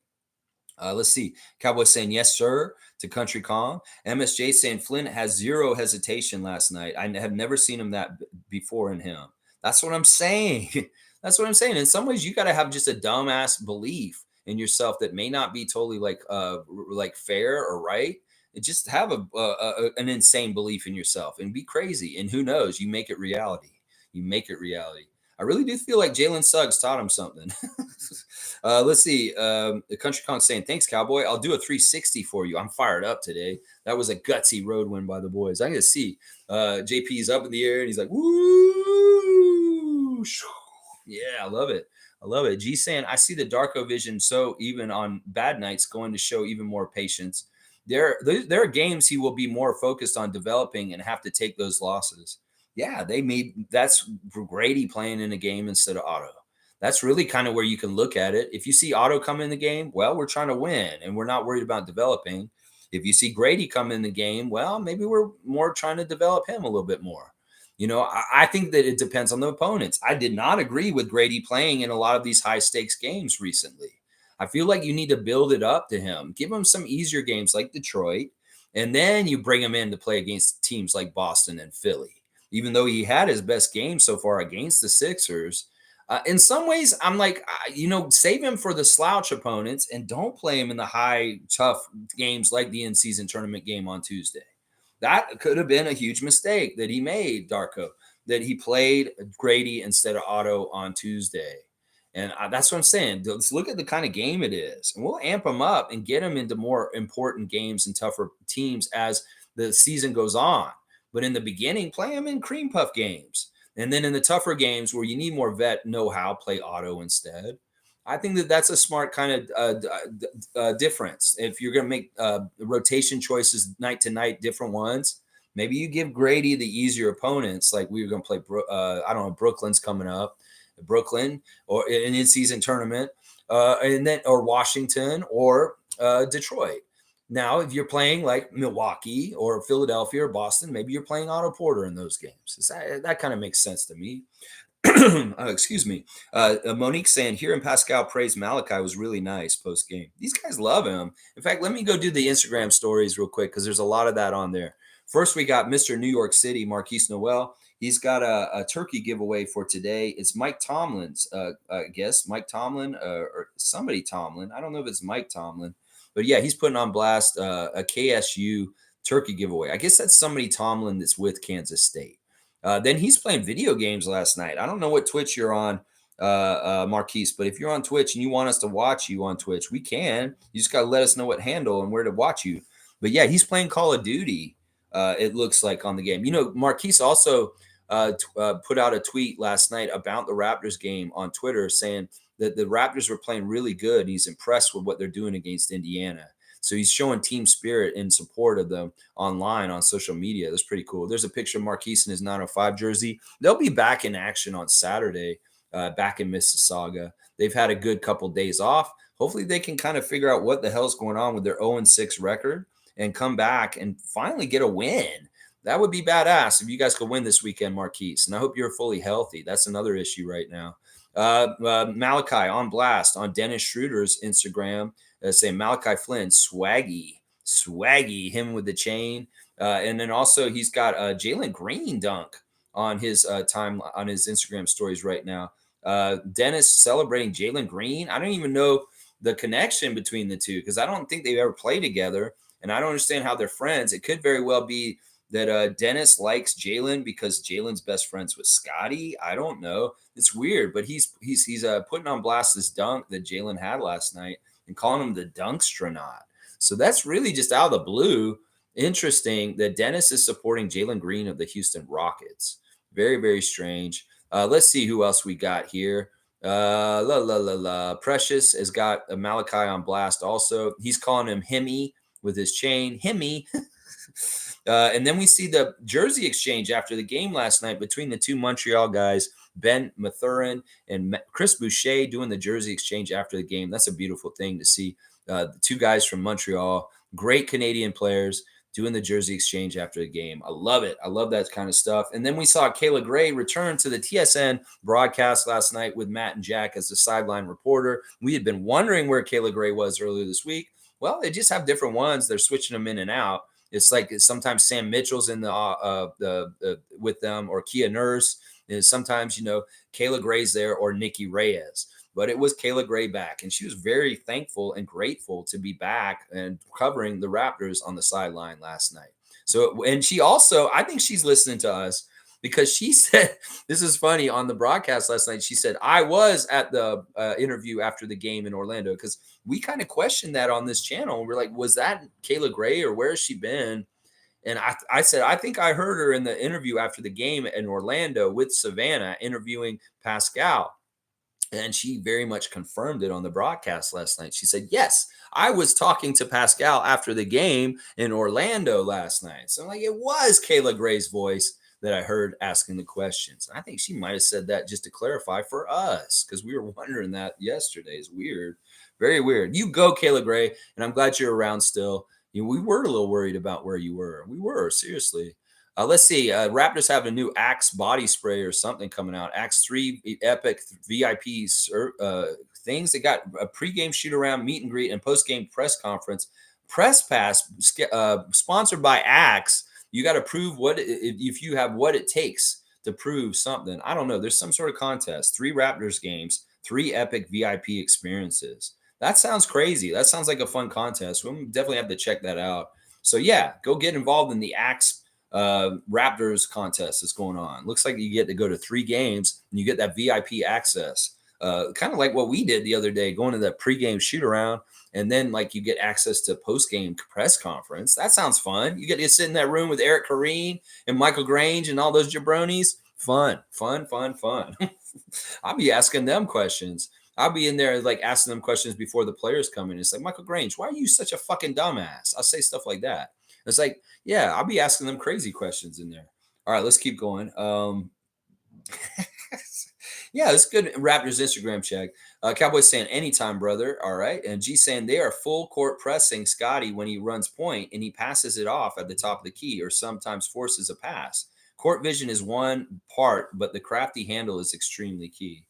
Speaker 1: Let's see. Cowboy saying yes, sir, to Country Kong. MSJ saying Flynn has zero hesitation last night. I have never seen him that before in him. That's what I'm saying. That's what I'm saying. In some ways, you got to have just a dumbass belief in yourself that may not be totally like fair or right. Just have an insane belief in yourself and be crazy. And who knows? You make it reality. You make it reality. I really do feel like Jalen Suggs taught him something. Let's see. The Country Con saying, thanks, Cowboy. I'll do a 360 for you. I'm fired up today. That was a gutsy road win by the boys. I can see JP's up in the air and he's like, woo. Yeah, I love it. I love it. G saying, I see the Darko vision. So even on bad nights, going to show even more patience. There are games he will be more focused on developing and have to take those losses. Yeah, that's Grady playing in a game instead of Otto. That's really kind of where you can look at it. If you see Otto come in the game, well, we're trying to win and we're not worried about developing. If you see Grady come in the game, well, maybe we're more trying to develop him a little bit more. I think that it depends on the opponents. I did not agree with Grady playing in a lot of these high stakes games recently. I feel like you need to build it up to him. Give him some easier games like Detroit, and then you bring him in to play against teams like Boston and Philly. Even though he had his best game so far against the Sixers, in some ways, I'm like, save him for the slouch opponents and don't play him in the high, tough games like the in-season tournament game on Tuesday. That could have been a huge mistake that he made, Darko, that he played Grady instead of Otto on Tuesday. And that's what I'm saying. Let's look at the kind of game it is. And we'll amp him up and get him into more important games and tougher teams as the season goes on. But in the beginning, play him in cream puff games. And then in the tougher games where you need more vet know-how, play Otto instead. I think that that's a smart kind of difference. If you're going to make rotation choices night to night, different ones, maybe you give Grady the easier opponents. Like we were going to play, Brooklyn's coming up, Brooklyn or an in-season tournament, and then or Washington or Detroit. Now, if you're playing like Milwaukee or Philadelphia or Boston, maybe you're playing Otto Porter in those games. That kind of makes sense to me. Excuse me. Monique saying, here in Pascal praise Malachi was really nice post game. These guys love him. In fact, let me go do the Instagram stories real quick because there's a lot of that on there. First, we got Mr. New York City, Marquise Noel. He's got a turkey giveaway for today. It's Mike Tomlin's, I guess. Mike Tomlin or somebody Tomlin. I don't know if it's Mike Tomlin. But yeah, he's putting on blast a KSU turkey giveaway. I guess that's somebody Tomlin that's with Kansas State. Then he's playing video games last night. I don't know what Twitch you're on, Marquise, but if you're on Twitch and you want us to watch you on Twitch, we can. You just got to let us know what handle and where to watch you. But yeah, he's playing Call of Duty, it looks like, on the game. Marquise also put out a tweet last night about the Raptors game on Twitter saying that the Raptors were playing really good. He's impressed with what they're doing against Indiana. So he's showing team spirit in support of them online on social media. That's pretty cool. There's a picture of Marquise in his 905 jersey. They'll be back in action on Saturday, back in Mississauga. They've had a good couple days off. Hopefully they can kind of figure out what the hell's going on with their 0-6 record and come back and finally get a win. That would be badass if you guys could win this weekend, Marquise. And I hope you're fully healthy. That's another issue right now. Malachi on blast on Dennis Schroeder's Instagram, saying Malachi Flynn, swaggy, him with the chain. And then also he's got Jalen Green dunk on his on his Instagram stories right now. Dennis celebrating Jalen Green. I don't even know the connection between the two because I don't think they've ever played together. And I don't understand how they're friends. It could very well be that Dennis likes Jalen because Jalen's best friends with Scotty. I don't know. It's weird, but he's putting on blast this dunk that Jalen had last night and calling him the Dunkstronaut. So that's really just out of the blue. Interesting that Dennis is supporting Jalen Green of the Houston Rockets. Very, very strange. Let's see who else we got here. La la la la. Precious has got Malachi on blast. Also, he's calling him Himmy with his chain. Himmy. And then we see the jersey exchange after the game last night between the two Montreal guys, Ben Mathurin and Chris Boucher, doing the jersey exchange after the game. That's a beautiful thing to see. The two guys from Montreal, great Canadian players, doing the jersey exchange after the game. I love it. I love that kind of stuff. And then we saw Kayla Gray return to the TSN broadcast last night with Matt and Jack as the sideline reporter. We had been wondering where Kayla Gray was earlier this week. Well, they just have different ones. They're switching them in and out. It's like sometimes Sam Mitchell's in the with them, or Kia Nurse. And sometimes, Kayla Gray's there, or Nikki Reyes. But it was Kayla Gray back, and she was very thankful and grateful to be back and covering the Raptors on the sideline last night. So, and she also, I think she's listening to us, because she said, this is funny, on the broadcast last night, she said, I was at the interview after the game in Orlando, because we kind of questioned that on this channel. We're like, was that Kayla Gray, or where has she been? And I said, I think I heard her in the interview after the game in Orlando with Savannah interviewing Pascal. And she very much confirmed it on the broadcast last night. She said, yes, I was talking to Pascal after the game in Orlando last night. So I'm like, it was Kayla Gray's voice that I heard asking the questions. I think she might have said that just to clarify for us, because we were wondering that yesterday. It's weird. Very weird. You go, Kayla Gray, and I'm glad you're around still. We were a little worried about where you were. We were, seriously. Let's see. Raptors have a new Axe body spray or something coming out. Axe 3 Epic VIP things. They got a pregame shoot around, meet and greet, and postgame press conference. Press Pass, sponsored by Axe. You got to prove if you have what it takes to prove something. I don't know. There's some sort of contest. 3 Raptors games, 3 Epic VIP experiences. That sounds crazy. That sounds like a fun contest. We'll definitely have to check that out. So yeah, go get involved in the Axe Raptors contest that's going on. Looks like you get to go to 3 games and you get that VIP access. Kind of like what we did the other day, going to that pregame shoot around, and then like you get access to postgame press conference. That sounds fun. You get to sit in that room with Eric Kareen and Michael Grange and all those jabronis. Fun. I'll be asking them questions. I'll be in there like asking them questions before the players come in. It's like, Michael Grange, why are you such a fucking dumbass? I'll say stuff like that. It's like, yeah, I'll be asking them crazy questions in there. All right, let's keep going. Yeah, it's good. Raptors Instagram check. Cowboys saying anytime, brother. All right. And G saying they are full court pressing Scotty when he runs point and he passes it off at the top of the key, or sometimes forces a pass. Court vision is one part, but the crafty handle is extremely key.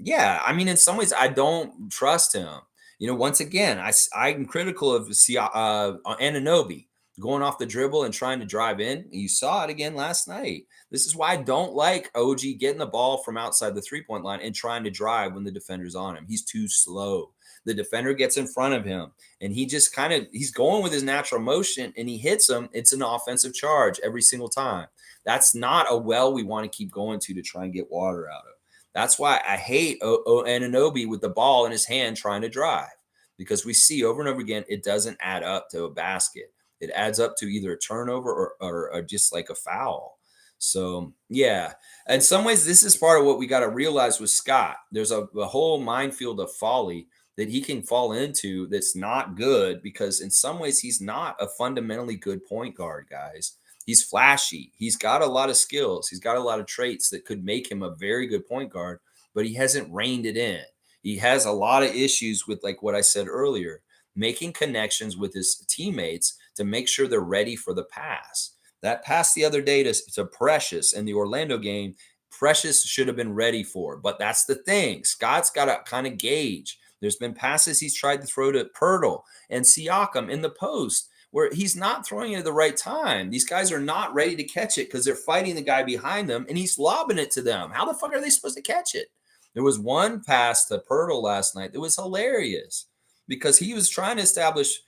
Speaker 1: Yeah, I mean, in some ways, I don't trust him. Once again, I'm critical of Anunoby going off the dribble and trying to drive in. You saw it again last night. This is why I don't like OG getting the ball from outside the three-point line and trying to drive when the defender's on him. He's too slow. The defender gets in front of him, and he just he's going with his natural motion, and he hits him. It's an offensive charge every single time. That's not a well we want to keep going to try and get water out of. That's why I hate Anunoby with the ball in his hand trying to drive, because we see over and over again it doesn't add up to a basket. It adds up to either a turnover or just like a foul. So, yeah. In some ways, this is part of what we got to realize with Scott. There's a whole minefield of folly that he can fall into that's not good, because in some ways, he's not a fundamentally good point guard, guys. He's flashy. He's got a lot of skills. He's got a lot of traits that could make him a very good point guard, but he hasn't reined it in. He has a lot of issues with, like what I said earlier, making connections with his teammates to make sure they're ready for the pass. That pass the other day to Precious in the Orlando game, Precious should have been ready for. But that's the thing. Scott's got to kind of gauge. There's been passes he's tried to throw to Pirtle and Siakam in the post where he's not throwing it at the right time. These guys are not ready to catch it because they're fighting the guy behind them, and he's lobbing it to them. How the fuck are they supposed to catch it? There was one pass to Pirtle last night that was hilarious because he was trying to establish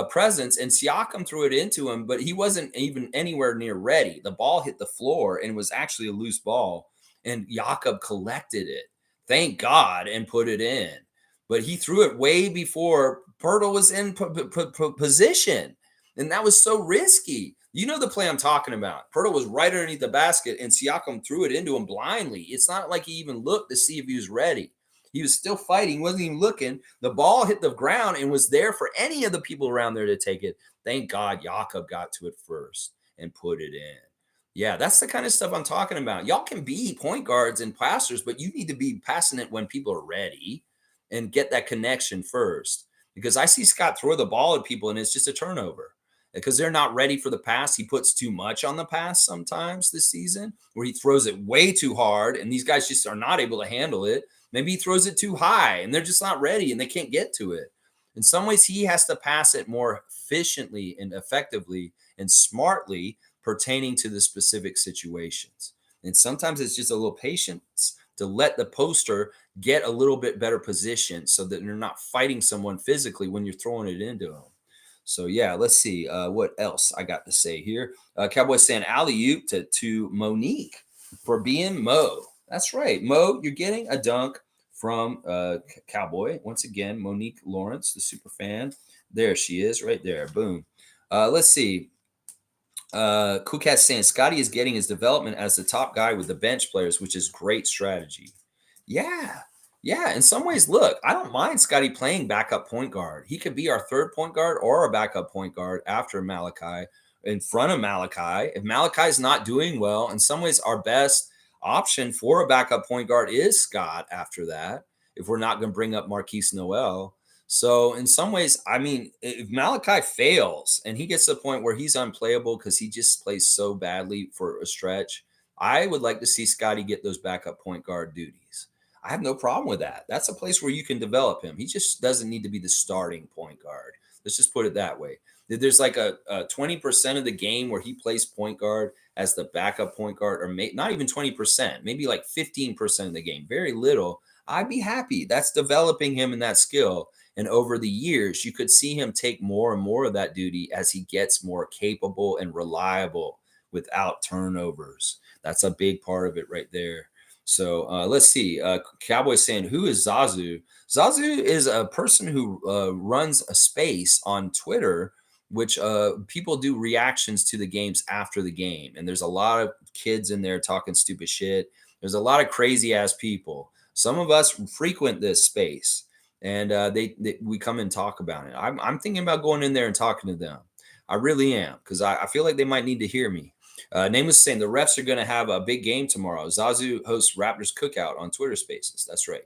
Speaker 1: presence, and Siakam threw it into him, but he wasn't even anywhere near ready. The ball hit the floor and was actually a loose ball, and Jakob collected it, thank God, and put it in. But he threw it way before Pirtle was in position. And that was so risky. You know the play I'm talking about. Pirtle was right underneath the basket, and Siakam threw it into him blindly. It's not like he even looked to see if he was ready. He was still fighting, he wasn't even looking. The ball hit the ground and was there for any of the people around there to take it. Thank God Jakob got to it first and put it in. Yeah, that's the kind of stuff I'm talking about. Y'all can be point guards and passers, but you need to be passing it when people are ready and get that connection first. Because I see Scott throw the ball at people and it's just a turnover because they're not ready for the pass. He puts too much on the pass sometimes this season where he throws it way too hard and these guys just are not able to handle it. Maybe he throws it too high and they're just not ready and they can't get to it. In some ways, he has to pass it more efficiently and effectively and smartly pertaining to the specific situations. And sometimes it's just a little patience to let the poster get a little bit better position so that you're not fighting someone physically when you're throwing it into them. So yeah, let's see what else I got to say here. Cowboys saying alley oop to Monique for being Mo. That's right, Mo. You're getting a dunk from Cowboy once again. Monique Lawrence, the super fan. There she is, right there. Boom. Let's see. Cool Cat saying Scotty is getting his development as the top guy with the bench players, which is great strategy. Yeah. Yeah. In some ways, look, I don't mind Scotty playing backup point guard. He could be our third point guard or a backup point guard after Malachi, in front of Malachi. If Malachi's not doing well, in some ways, our best option for a backup point guard is Scott after that, if we're not going to bring up Marquise Noel. So in some ways, I mean, if Malachi fails and he gets to the point where he's unplayable because he just plays so badly for a stretch, I would like to see Scotty get those backup point guard duties. I have no problem with that. That's a place where you can develop him. He just doesn't need to be the starting point guard. Let's just put it that way. There's like a 20% of the game where he plays point guard as the backup point guard, or not even 20%, maybe like 15% of the game, very little. I'd be happy. That's developing him in that skill. And over the years, you could see him take more and more of that duty as he gets more capable and reliable without turnovers. That's a big part of it right there. So let's see. Cowboys saying, who is Zazu? Zazu is a person who runs a space on Twitter, which people do reactions to the games after the game. And there's a lot of kids in there talking stupid shit. There's a lot of crazy ass people. Some of us frequent this space and we come and talk about it. I'm thinking about going in there and talking to them. I really am because I feel like they might need to hear me. Nameless saying the refs are going to have a big game tomorrow. Zazu hosts Raptors Cookout on Twitter Spaces. That's right.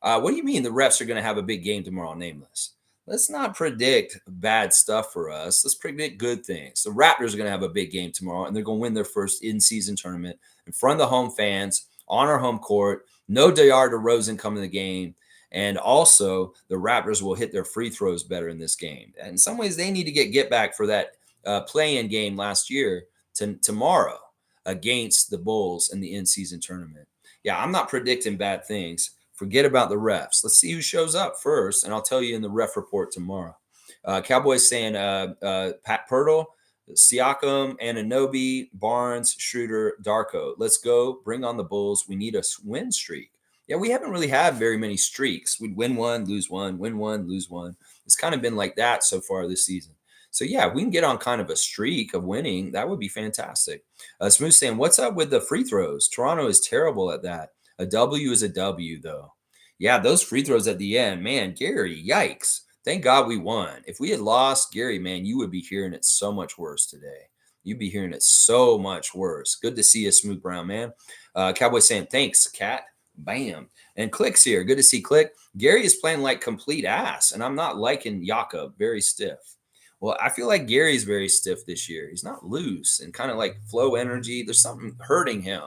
Speaker 1: What do you mean the refs are going to have a big game tomorrow? Nameless. Let's not predict bad stuff for us. Let's predict good things. The Raptors are going to have a big game tomorrow, and they're going to win their first in-season tournament in front of the home fans on our home court. No DeAndre DeRozan coming to the game. And also, the Raptors will hit their free throws better in this game. And in some ways, they need to get back for that play-in game last year tomorrow against the Bulls in the in-season tournament. Yeah, I'm not predicting bad things. Forget about the refs. Let's see who shows up first, and I'll tell you in the ref report tomorrow. Cowboys saying Pat Pirtle, Siakam, Anunoby, Barnes, Schroeder, Darko. Let's go. Bring on the Bulls. We need a win streak. Yeah, we haven't really had very many streaks. We'd win one, lose one, win one, lose one. It's kind of been like that so far this season. So, yeah, we can get on kind of a streak of winning. That would be fantastic. Smooth saying, what's up with the free throws? Toronto is terrible at that. A W is a W, though. Yeah, those free throws at the end, man, Gary, yikes. Thank God we won. If we had lost, Gary, man, you would be hearing it so much worse today. You'd be hearing it so much worse. Good to see you, Smooth Brown, man. Cowboy saying, thanks, Cat. Bam. And Click's here. Good to see Click. Gary is playing like complete ass, and I'm not liking Jakob. Very stiff. Well, I feel like Gary's very stiff this year. He's not loose and kind of like flow energy. There's something hurting him.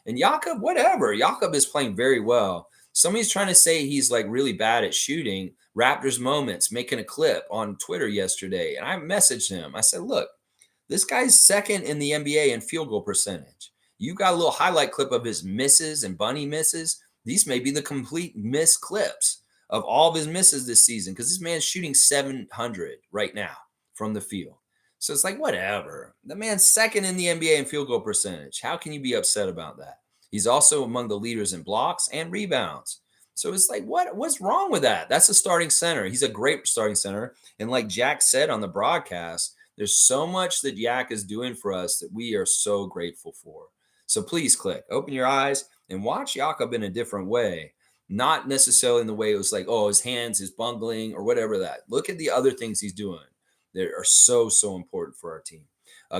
Speaker 1: And Jakob, whatever. Jakob is playing very well. Somebody's trying to say he's like really bad at shooting. Raptors Moments making a clip on Twitter yesterday. And I messaged him. I said, look, this guy's second in the NBA in field goal percentage. You got a little highlight clip of his misses and bunny misses. These may be the complete miss clips of all of his misses this season because this man's shooting 700 right now from the field. So it's like, whatever. The man's second in the NBA in field goal percentage. How can you be upset about that? He's also among the leaders in blocks and rebounds. So it's like, what's wrong with that? That's a starting center. He's a great starting center. And like Jack said on the broadcast, There's so much that Yak is doing for us that we are so grateful for. So please click, open your eyes, and watch Jakob in a different way. Not necessarily in the way it was like, oh, his hands is bungling or whatever that. Look at the other things he's doing that are so, so important for our team.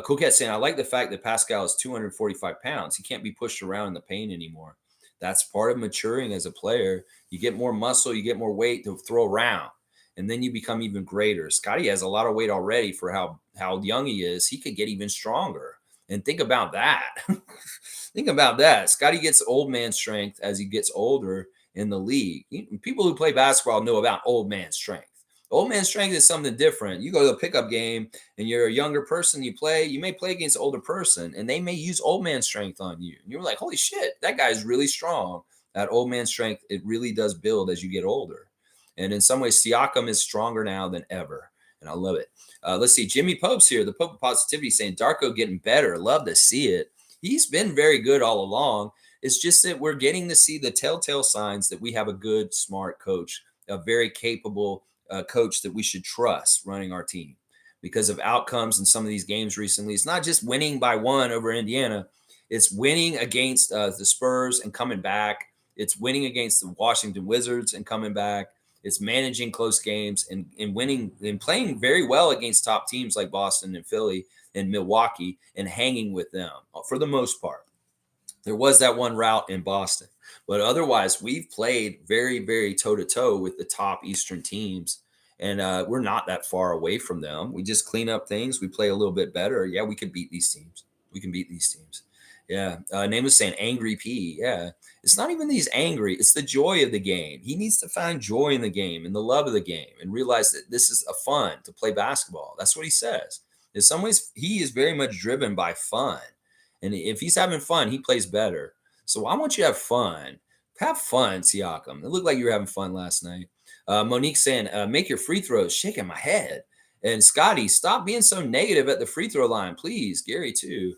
Speaker 1: Cool Cat saying, I like the fact that Pascal is 245 pounds. He can't be pushed around in the paint anymore. That's part of maturing as a player. You get more muscle, you get more weight to throw around, and then you become even greater. Scotty has a lot of weight already for how young he is. He could get even stronger. And think about that. Think about that. Scotty gets old man strength as he gets older in the league. People who play basketball know about old man strength. Old man strength is something different. You go to a pickup game and you're a younger person, you may play against an older person and they may use old man strength on you. And you're like, holy shit, that guy's really strong. That old man strength, it really does build as you get older. And in some ways, Siakam is stronger now than ever. And I love it. Let's see. Jimmy Pope's here. The Pope of Positivity saying, Darko getting better. Love to see it. He's been very good all along. It's just that we're getting to see the telltale signs that we have a good, smart coach, a very capable coach that we should trust running our team because of outcomes in some of these games recently. It's not just winning by one over Indiana. It's winning against the Spurs and coming back. It's winning against the Washington Wizards and coming back. It's managing close games and winning and playing very well against top teams like Boston and Philly and Milwaukee and hanging with them for the most part. There was that one route in Boston, but otherwise we've played very, very toe-to-toe with the top Eastern teams, and we're not that far away from them. We just clean up things. We play a little bit better. Yeah, we could beat these teams. We can beat these teams. Yeah. Name was saying Angry P. Yeah. It's not even that he's angry. It's the joy of the game. He needs to find joy in the game and the love of the game and realize that this is a fun to play basketball. That's what he says. In some ways, he is very much driven by fun. And if he's having fun, he plays better. So I want you to have fun. Have fun, Siakam. It looked like you were having fun last night. Monique saying, make your free throws. Shaking my head. And Scotty, stop being so negative at the free throw line, please. Gary, too.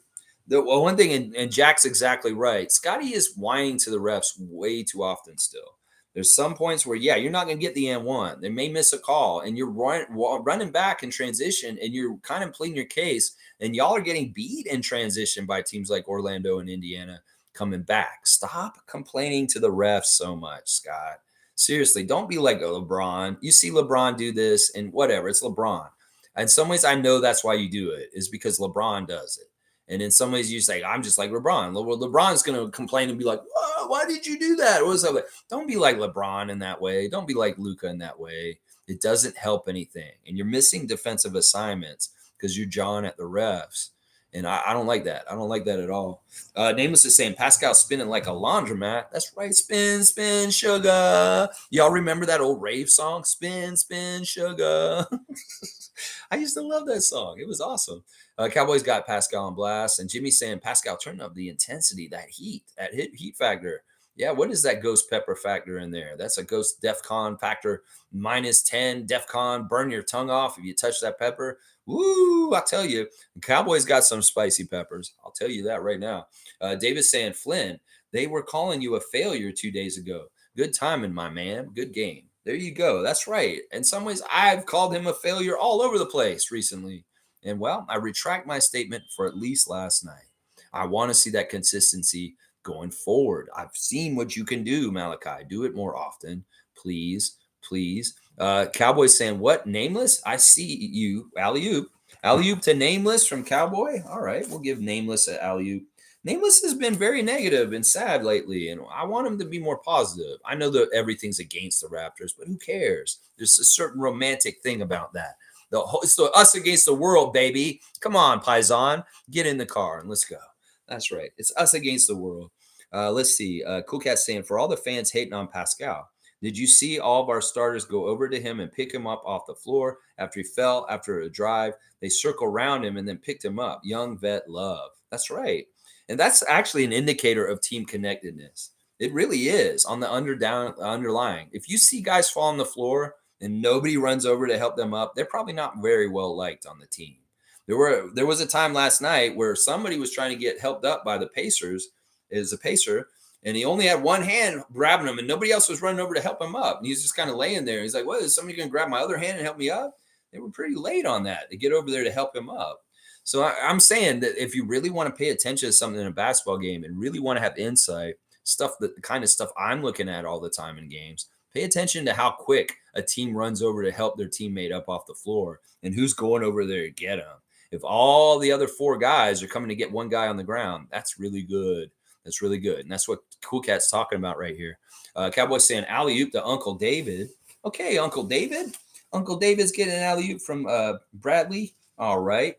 Speaker 1: One thing, and Jack's exactly right. Scotty is whining to the refs way too often still. There's some points where, yeah, you're not going to get the N1. They may miss a call, and you're running back in transition, and you're kind of pleading your case, and y'all are getting beat in transition by teams like Orlando and Indiana coming back. Stop complaining to the refs so much, Scott. Seriously, don't be like LeBron. You see LeBron do this, and whatever, it's LeBron. In some ways, I know that's why you do it, is because LeBron does it. And in some ways, you say, I'm just like LeBron. LeBron's going to complain and be like, why did you do that? What's up? Don't be like LeBron in that way. Don't be like Luka in that way. It doesn't help anything. And you're missing defensive assignments because you're jawing at the refs. And I don't like that. I don't like that at all. Nameless is saying, Pascal spinning like a laundromat. That's right. Spin, spin, sugar. Y'all remember that old rave song? Spin, spin, sugar. I used to love that song. It was awesome. Cowboys got Pascal on blast, and Jimmy's saying, Pascal, turn up the intensity, that heat factor. Yeah, what is that ghost pepper factor in there? That's a ghost DEFCON factor -10. DEFCON, burn your tongue off if you touch that pepper. Woo, I tell you, Cowboys got some spicy peppers. I'll tell you that right now. Davis saying, Flynn, they were calling you a failure 2 days ago. Good timing, my man. Good game. There you go. That's right. In some ways, I've called him a failure all over the place recently. And well, I retract my statement for at least last night. I want to see that consistency going forward. I've seen what you can do, Malachi. Do it more often, please, please. Cowboys saying, what? Nameless? I see you. Alley-oop. Alley-oop to Nameless from Cowboy. All right, we'll give Nameless an alley-oop. Nameless has been very negative and sad lately, and I want him to be more positive. I know that everything's against the Raptors, but who cares? There's a certain romantic thing about that. It's the us against the world, baby. Come on, Paisan. Get in the car and let's go. That's right. It's us against the world. Let's see. Cool Cat saying, for all the fans hating on Pascal, did you see all of our starters go over to him and pick him up off the floor after he fell after a drive? They circle around him and then picked him up. Young vet love. That's right. And that's actually an indicator of team connectedness. It really is on the underlying. If you see guys fall on the floor and nobody runs over to help them up, they're probably not very well liked on the team. There was a time last night where somebody was trying to get helped up by the Pacers, as a Pacer, and he only had one hand grabbing him, and nobody else was running over to help him up. And he's just kind of laying there. He's like, "What? Is somebody going to grab my other hand and help me up?" They were pretty late on that to get over there to help him up. So I'm saying that if you really want to pay attention to something in a basketball game and really want to have insight, stuff that the kind of stuff I'm looking at all the time in games, pay attention to how quick a team runs over to help their teammate up off the floor and who's going over there to get him. If all the other four guys are coming to get one guy on the ground, that's really good. That's really good. And that's what Cool Cat's talking about right here. Cowboys saying alley oop to Uncle David. Okay, Uncle David. Uncle David's getting an alley oop from Bradley. All right.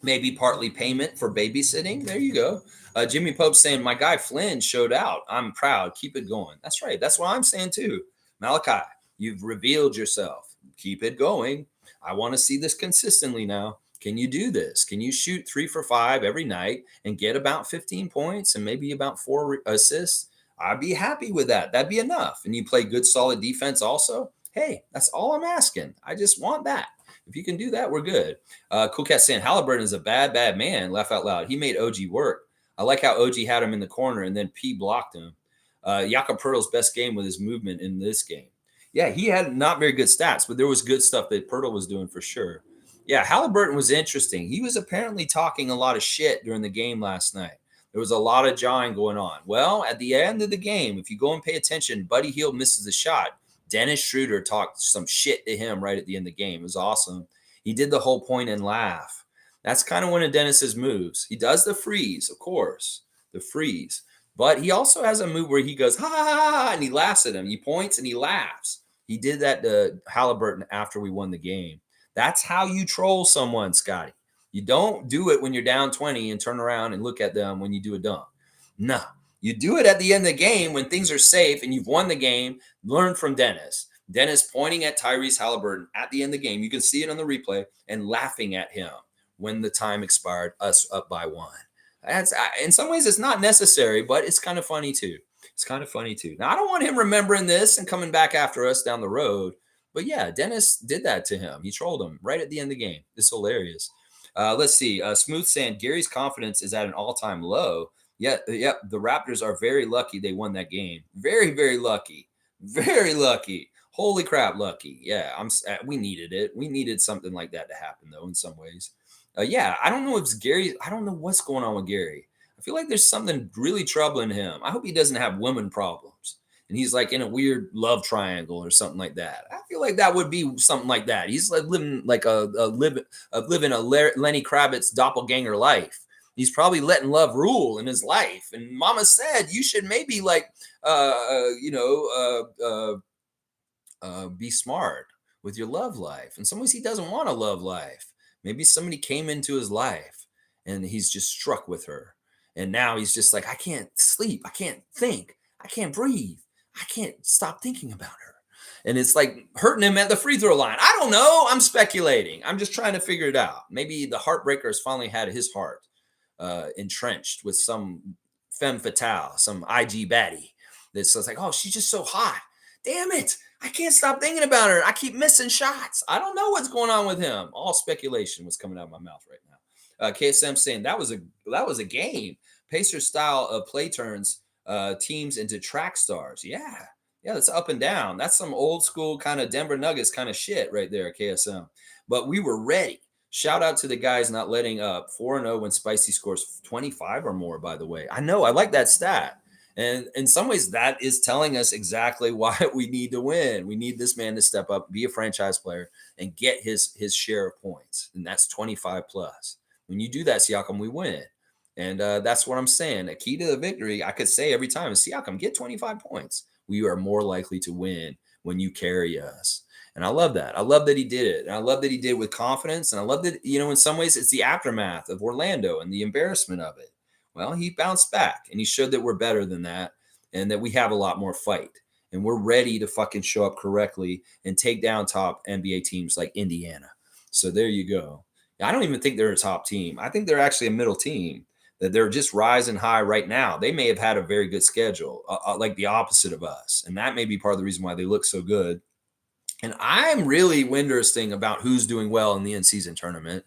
Speaker 1: Maybe partly payment for babysitting. There you go. Jimmy Pope saying, my guy Flynn showed out. I'm proud. Keep it going. That's right. That's what I'm saying too. Malachi, you've revealed yourself. Keep it going. I want to see this consistently now. Can you do this? Can you shoot 3 for 5 every night and get about 15 points and maybe about 4 assists? I'd be happy with that. That'd be enough. And you play good, solid defense also. Hey, that's all I'm asking. I just want that. If you can do that, we're good. Cool Cat saying Halliburton is a bad, bad man. Laugh out loud. He made OG work. I like how OG had him in the corner and then P blocked him. Jakob Pertl's best game with his movement in this game. Yeah, he had not very good stats, but there was good stuff that Pertl was doing for sure. Yeah, Halliburton was interesting. He was apparently talking a lot of shit during the game last night. There was a lot of jawing going on. Well, at the end of the game, if you go and pay attention, Buddy Hield misses the shot. Dennis Schroeder talked some shit to him right at the end of the game. It was awesome. He did the whole point and laugh. That's kind of one of Dennis's moves. He does the freeze, of course, the freeze. But he also has a move where he goes, ha, ha, ha, and he laughs at him. He points and he laughs. He did that to Halliburton after we won the game. That's how you troll someone, Scotty. You don't do it when you're down 20 and turn around and look at them when you do a dunk. No. You do it at the end of the game when things are safe and you've won the game. Learn from Dennis. Dennis pointing at Tyrese Halliburton at the end of the game. You can see it on the replay and laughing at him when the time expired, us up by 1. That's in some ways it's not necessary, but it's kind of funny too. It's kind of funny too. Now I don't want him remembering this and coming back after us down the road. But yeah, Dennis did that to him. He trolled him right at the end of the game. It's hilarious. Let's see. Smooth saying Gary's confidence is at an all-time low. Yeah, the Raptors are very lucky they won that game. Very, very lucky. Very lucky. Holy crap, lucky. Yeah, we needed it. We needed something like that to happen, though, in some ways. Yeah, I don't know if it's Gary. I don't know what's going on with Gary. I feel like there's something really troubling him. I hope he doesn't have women problems. And he's like in a weird love triangle or something like that. I feel like that would be something like that. He's like living like living a Lenny Kravitz doppelganger life. He's probably letting love rule in his life. And Mama said you should maybe like, be smart with your love life. In some ways, he doesn't want a love life. Maybe somebody came into his life and he's just struck with her. And now he's just like, I can't sleep. I can't think. I can't breathe. I can't stop thinking about her. And it's like hurting him at the free throw line. I don't know. I'm speculating. I'm just trying to figure it out. Maybe the heartbreaker has finally had his heart entrenched with some femme fatale, some IG baddie that's like, oh, she's just so hot. Damn it. I can't stop thinking about her. I keep missing shots. I don't know what's going on with him. All speculation was coming out of my mouth right now. KSM saying that was a game. Pacers style of play turns teams into track stars. Yeah, that's up and down. That's some old school kind of Denver Nuggets kind of shit right there, KSM. But we were ready. Shout out to the guys not letting up. 4-0 when Spicy scores 25 or more, by the way. I know. I like that stat. And in some ways, that is telling us exactly why we need to win. We need this man to step up, be a franchise player, and get his share of points. And that's 25 plus. When you do that, Siakam, we win. And that's what I'm saying. A key to the victory, I could say every time, is Siakam, get 25 points. We are more likely to win when you carry us. And I love that. I love that he did it. And I love that he did it with confidence. And I love that, in some ways, it's the aftermath of Orlando and the embarrassment of it. Well, he bounced back and he showed that we're better than that and that we have a lot more fight. And we're ready to fucking show up correctly and take down top NBA teams like Indiana. So there you go. I don't even think they're a top team. I think they're actually a middle team, that they're just rising high right now. They may have had a very good schedule, like the opposite of us. And that may be part of the reason why they look so good. And I'm really interesting about who's doing well in the in-season tournament.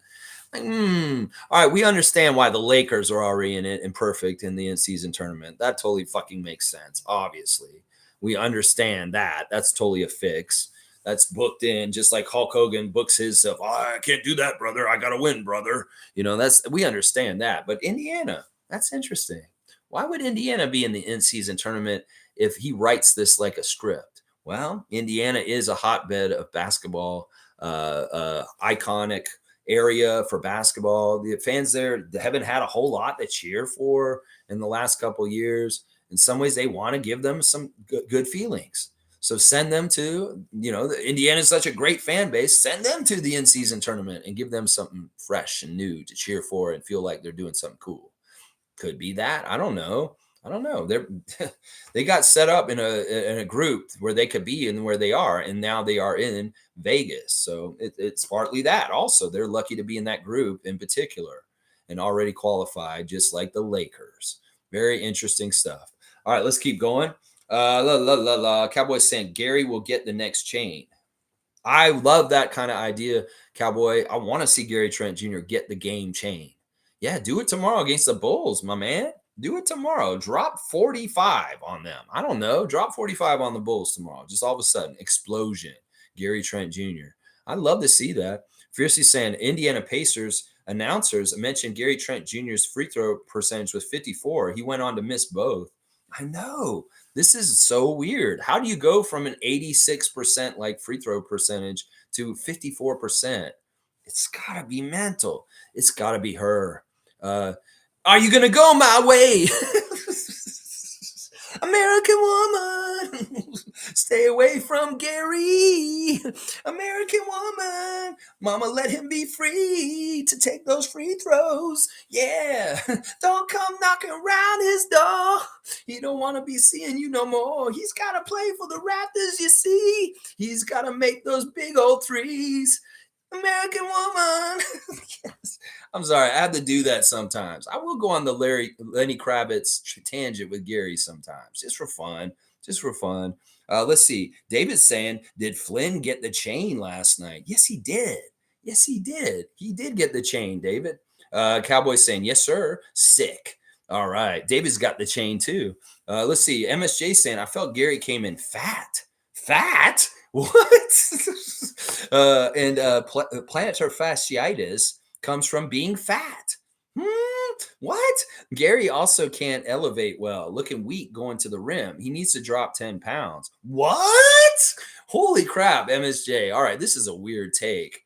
Speaker 1: Like, all right, we understand why the Lakers are already in it and perfect in the in-season tournament. That totally fucking makes sense, obviously. We understand that. That's totally a fix. that's booked in, just like Hulk Hogan books his. Oh, I can't do that, brother. I gotta win, brother. That's we understand that. But Indiana, that's interesting. Why would Indiana be in the in-season tournament if he writes this like a script? Well, Indiana is a hotbed of basketball, iconic area for basketball. The fans there haven't had a whole lot to cheer for in the last couple years. In some ways, they want to give them some good feelings. So send them to, Indiana is such a great fan base. Send them to the in-season tournament and give them something fresh and new to cheer for and feel like they're doing something cool. Could be that. I don't know. I don't know. They got set up in a group where they could be and where they are, and now they are in Vegas. So it's partly that. Also, they're lucky to be in that group in particular, and already qualified, just like the Lakers. Very interesting stuff. All right, let's keep going. Cowboys saying Gary will get the next chain. I love that kind of idea, Cowboy. I want to see Gary Trent Jr. get the game chain. Yeah, do it tomorrow against the Bulls, my man. Do it tomorrow. Drop 45 on them. I don't know. Drop 45 on the Bulls tomorrow. Just all of a sudden, explosion. Gary Trent Jr. I'd love to see that. Fiercely saying Indiana Pacers announcers mentioned Gary Trent Jr.'s free throw percentage was 54. He went on to miss both. I know. This is so weird. How do you go from an 86% like free throw percentage to 54%? It's got to be mental. It's got to be her. Are you going to go my way? American woman, stay away from Gary. American woman, mama, let him be free to take those free throws. Yeah, don't come knocking around his door. He don't want to be seeing you no more. He's got to play for the Raptors, you see. He's got to make those big old threes. American woman. Yes. I'm sorry. I have to do that sometimes. I will go on the Lenny Kravitz tangent with Gary sometimes, just for fun. Just for fun. Let's see. David's saying, did Flynn get the chain last night? Yes, he did. Yes, he did. He did get the chain, David. Cowboy's saying, yes, sir. Sick. All right. David's got the chain too. Let's see. MSJ saying, I felt Gary came in fat. Fat? What? Plantar fasciitis comes from being fat. What? Gary also can't elevate well, looking weak going to the rim. He needs to drop 10 pounds. What? Holy crap, MSJ. All right, this is a weird take.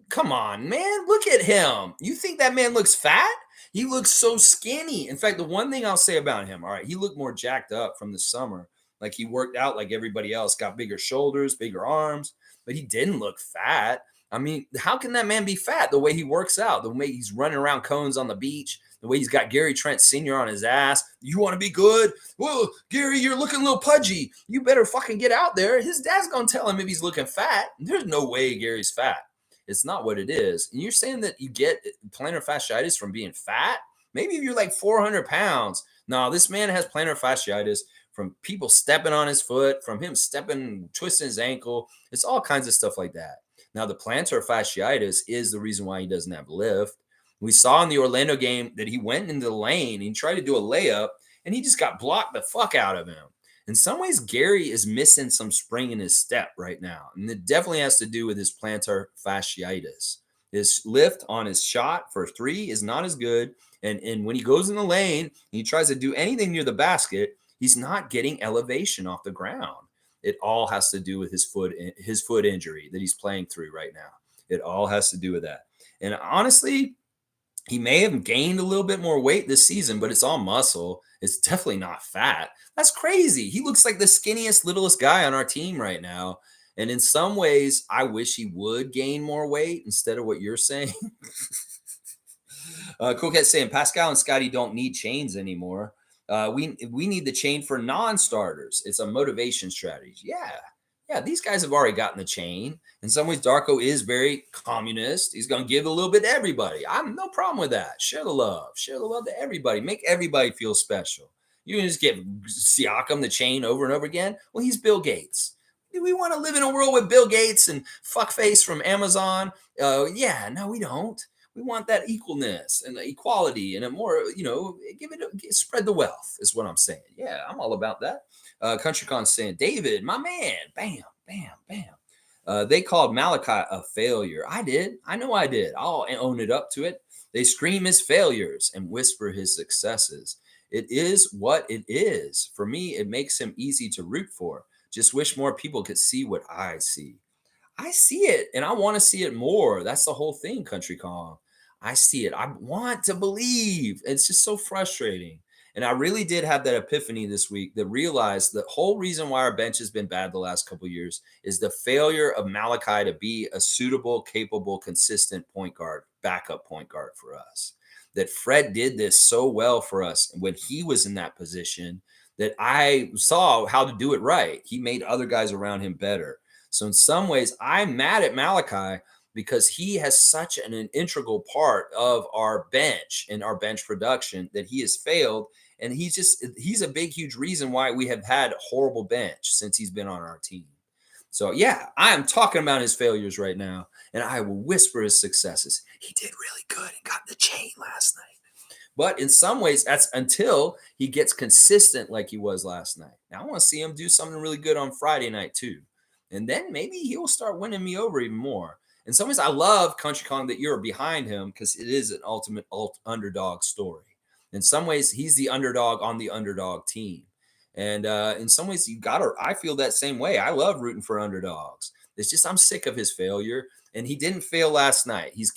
Speaker 1: Come on, man. Look at him. You think that man looks fat? He looks so skinny. In fact, the one thing I'll say about him, all right, he looked more jacked up from the summer. Like he worked out like everybody else, got bigger shoulders, bigger arms, but he didn't look fat. I mean, how can that man be fat the way he works out, the way he's running around cones on the beach, the way he's got Gary Trent Sr. on his ass? You want to be good? Well, Gary, you're looking a little pudgy. You better fucking get out there. His dad's going to tell him if he's looking fat. There's no way Gary's fat. It's not what it is. And you're saying that you get plantar fasciitis from being fat? Maybe if you're like 400 pounds. No, this man has plantar fasciitis from people stepping on his foot, from him twisting his ankle. It's all kinds of stuff like that. Now, the plantar fasciitis is the reason why he doesn't have lift. We saw in the Orlando game that he went into the lane and he tried to do a layup, and he just got blocked the fuck out of him. In some ways, Gary is missing some spring in his step right now, and it definitely has to do with his plantar fasciitis. His lift on his shot for three is not as good, and when he goes in the lane and he tries to do anything near the basket, he's not getting elevation off the ground. It all has to do with his foot injury that he's playing through right now. It all has to do with that. And honestly, he may have gained a little bit more weight this season, but it's all muscle. It's definitely not fat. That's crazy. He looks like the skinniest, littlest guy on our team right now. And in some ways, I wish he would gain more weight instead of what you're saying. Cool Cat saying Pascal and Scotty don't need chains anymore. We need the chain for non-starters. It's a motivation strategy. Yeah, these guys have already gotten the chain. In some ways, Darko is very communist. He's going to give a little bit to everybody. I'm no problem with that. Share the love to everybody. Make everybody feel special. You can just give Siakam the chain over and over again. Well, he's Bill Gates. Do we want to live in a world with Bill Gates and fuckface from Amazon? Yeah, no, we don't. We want that equalness and equality and a more, spread the wealth is what I'm saying. Yeah, I'm all about that. CountryCon saying, David, my man, bam, bam, bam. They called Malachi a failure. I did. I know I did. I'll own it up to it. They scream his failures and whisper his successes. It is what it is. For me, it makes him easy to root for. Just wish more people could see what I see. I see it and I want to see it more. That's the whole thing, Country Calm. I see it. I want to believe. It's just so frustrating. And I really did have that epiphany this week that realized the whole reason why our bench has been bad the last couple of years is the failure of Malachi to be a suitable, capable, consistent point guard, backup point guard for us. That Fred did this so well for us when he was in that position that I saw how to do it right. He made other guys around him better. So in some ways, I'm mad at Malachi because he has such an integral part of our bench and our bench production that he has failed. And he's a big, huge reason why we have had a horrible bench since he's been on our team. So yeah, I am talking about his failures right now, and I will whisper his successes. He did really good and got the chain last night. But in some ways, that's until he gets consistent like he was last night. Now I want to see him do something really good on Friday night too. And then maybe he'll start winning me over even more. In some ways, I love Country Kong that you're behind him because it is an ultimate underdog story. In some ways, he's the underdog on the underdog team. And in some ways, I feel that same way. I love rooting for underdogs. It's just I'm sick of his failure. And he didn't fail last night. He's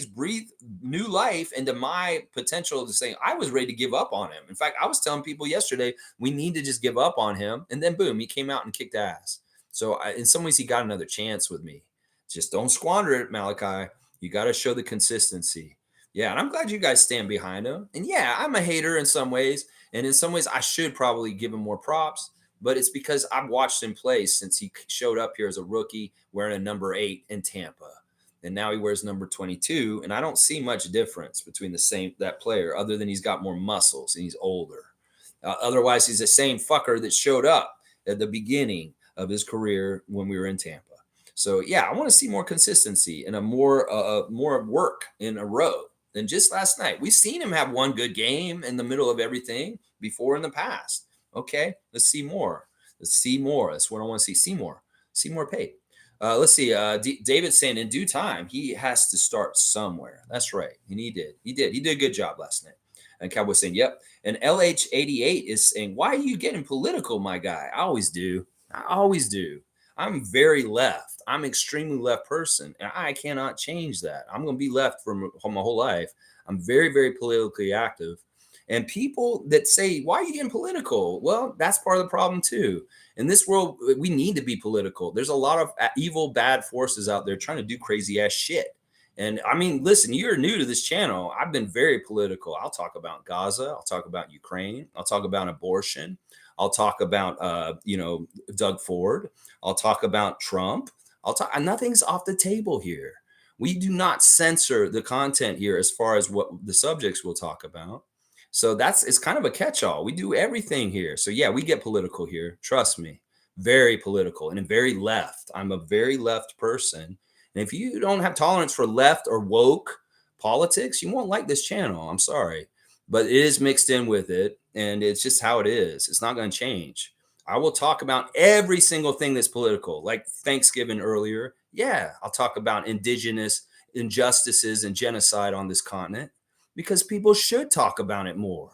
Speaker 1: breathed new life into my potential to say, I was ready to give up on him. In fact, I was telling people yesterday, we need to just give up on him. And then boom, he came out and kicked ass. So in some ways, he got another chance with me. Just don't squander it, Malachi. You got to show the consistency. Yeah, and I'm glad you guys stand behind him. And yeah, I'm a hater in some ways. And in some ways, I should probably give him more props. But it's because I've watched him play since he showed up here as a rookie wearing a number 8 in Tampa. And now he wears number 22. And I don't see much difference between that player other than he's got more muscles and he's older. Otherwise, he's the same fucker that showed up at the beginning of his career when we were in Tampa. So, yeah, I want to see more consistency and more work in a row than just last night. We've seen him have one good game in the middle of everything before in the past. Okay, let's see more. Let's see more. That's what I want to see. See more. See more paid. Let's see. David's saying in due time, he has to start somewhere. That's right. And he did. He did a good job last night. And Cowboy's saying, yep. And LH88 is saying, why are you getting political, my guy? I always do. I'm very left. I'm an extremely left person. And I cannot change that. I'm going to be left for my whole life. I'm very, very politically active. And people that say, why are you getting political? Well, that's part of the problem too. In this world, we need to be political. There's a lot of evil, bad forces out there trying to do crazy ass shit. And I mean, listen, you're new to this channel. I've been very political. I'll talk about Gaza. I'll talk about Ukraine. I'll talk about abortion. I'll talk about, Doug Ford. I'll talk about Trump. Nothing's off the table here. We do not censor the content here as far as what the subjects we'll talk about. So it's kind of a catch-all. We do everything here. So yeah, we get political here. Trust me, very political and very left. I'm a very left person. And if you don't have tolerance for left or woke politics, you won't like this channel. I'm sorry, but it is mixed in with it. And it's just how it is. It's not going to change. I will talk about every single thing that's political, like Thanksgiving earlier. Yeah, I'll talk about indigenous injustices and genocide on this continent, because people should talk about it more.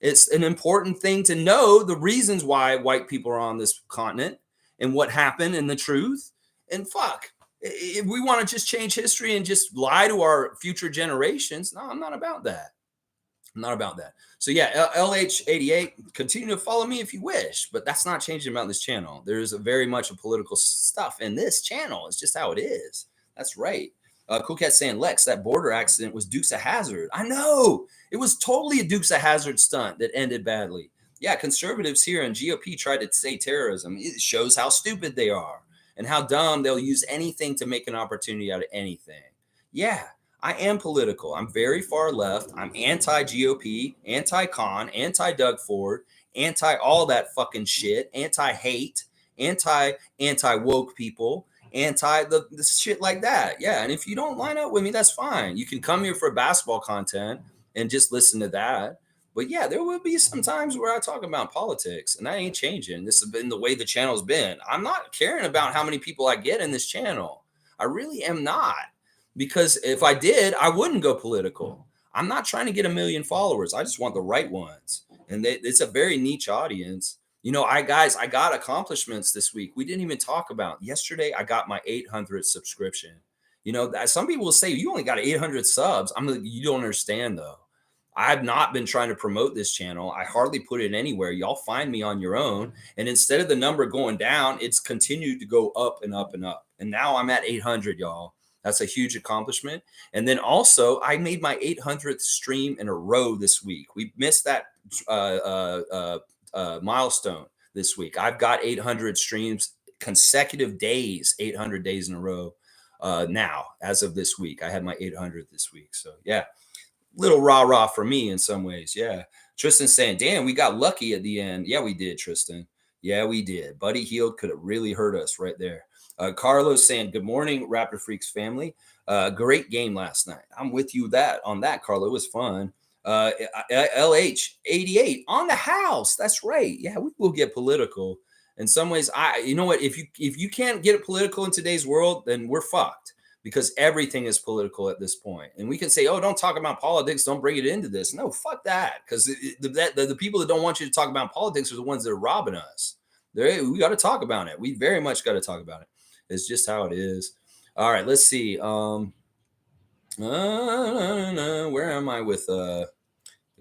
Speaker 1: It's an important thing to know the reasons why white people are on this continent and what happened and the truth. And fuck, if we want to just change history and just lie to our future generations, no, I'm not about that. I'm not about that. So yeah, LH88, continue to follow me if you wish, but that's not changing about this channel. There's very much a political stuff in this channel. It's just how it is. That's right. Cool Cat saying, Lex, that border accident was Dukes of Hazzard. I know. It was totally a Dukes of Hazzard stunt that ended badly. Yeah, conservatives here and GOP tried to say terrorism. It shows how stupid they are and how dumb they'll use anything to make an opportunity out of anything. Yeah, I am political. I'm very far left. I'm anti-GOP, anti-Con, anti-Doug Ford, anti all that fucking shit, anti-hate, anti-woke people, anti the shit like that. Yeah, and if you don't line up with me, that's fine. You can come here for basketball content and just listen to that. But yeah, there will be some times where I talk about politics, and I ain't changing. This has been the way the channel's been. I'm not caring about how many people I get in this channel. I really am not. Because if I did, I wouldn't go political. I'm not trying to get a million followers. I just want the right ones. And it's a very niche audience. I got accomplishments this week. We didn't even talk about yesterday. I got my 800th subscription. Some people will say you only got 800 subs. I'm like, you don't understand though. I've not been trying to promote this channel. I hardly put it anywhere. Y'all find me on your own. And instead of the number going down, it's continued to go up and up and up. And now I'm at 800, y'all. That's a huge accomplishment. And then also, I made my 800th stream in a row this week. We missed that milestone this week. I've got 800 streams consecutive days, 800 days in a row now, as of this week. I had my 800th this week. So, yeah, little rah-rah for me in some ways. Yeah. Tristan saying, damn, we got lucky at the end. Yeah, we did, Tristan. Yeah, we did. Buddy Hield could have really hurt us right there. Carlos saying, good morning, Raptor Freaks family. Great game last night. I'm with you on that, Carlo. It was fun. LH88 on the house. That's right. Yeah, we will get political. In some ways, you know what? If you can't get it political in today's world, then we're fucked, because everything is political at this point. And we can say, oh, don't talk about politics. Don't bring it into this. No, fuck that. Because the people that don't want you to talk about politics are the ones that are robbing us. We got to talk about it. We very much got to talk about it. It's just how it is. All right, let's see. Where am I with the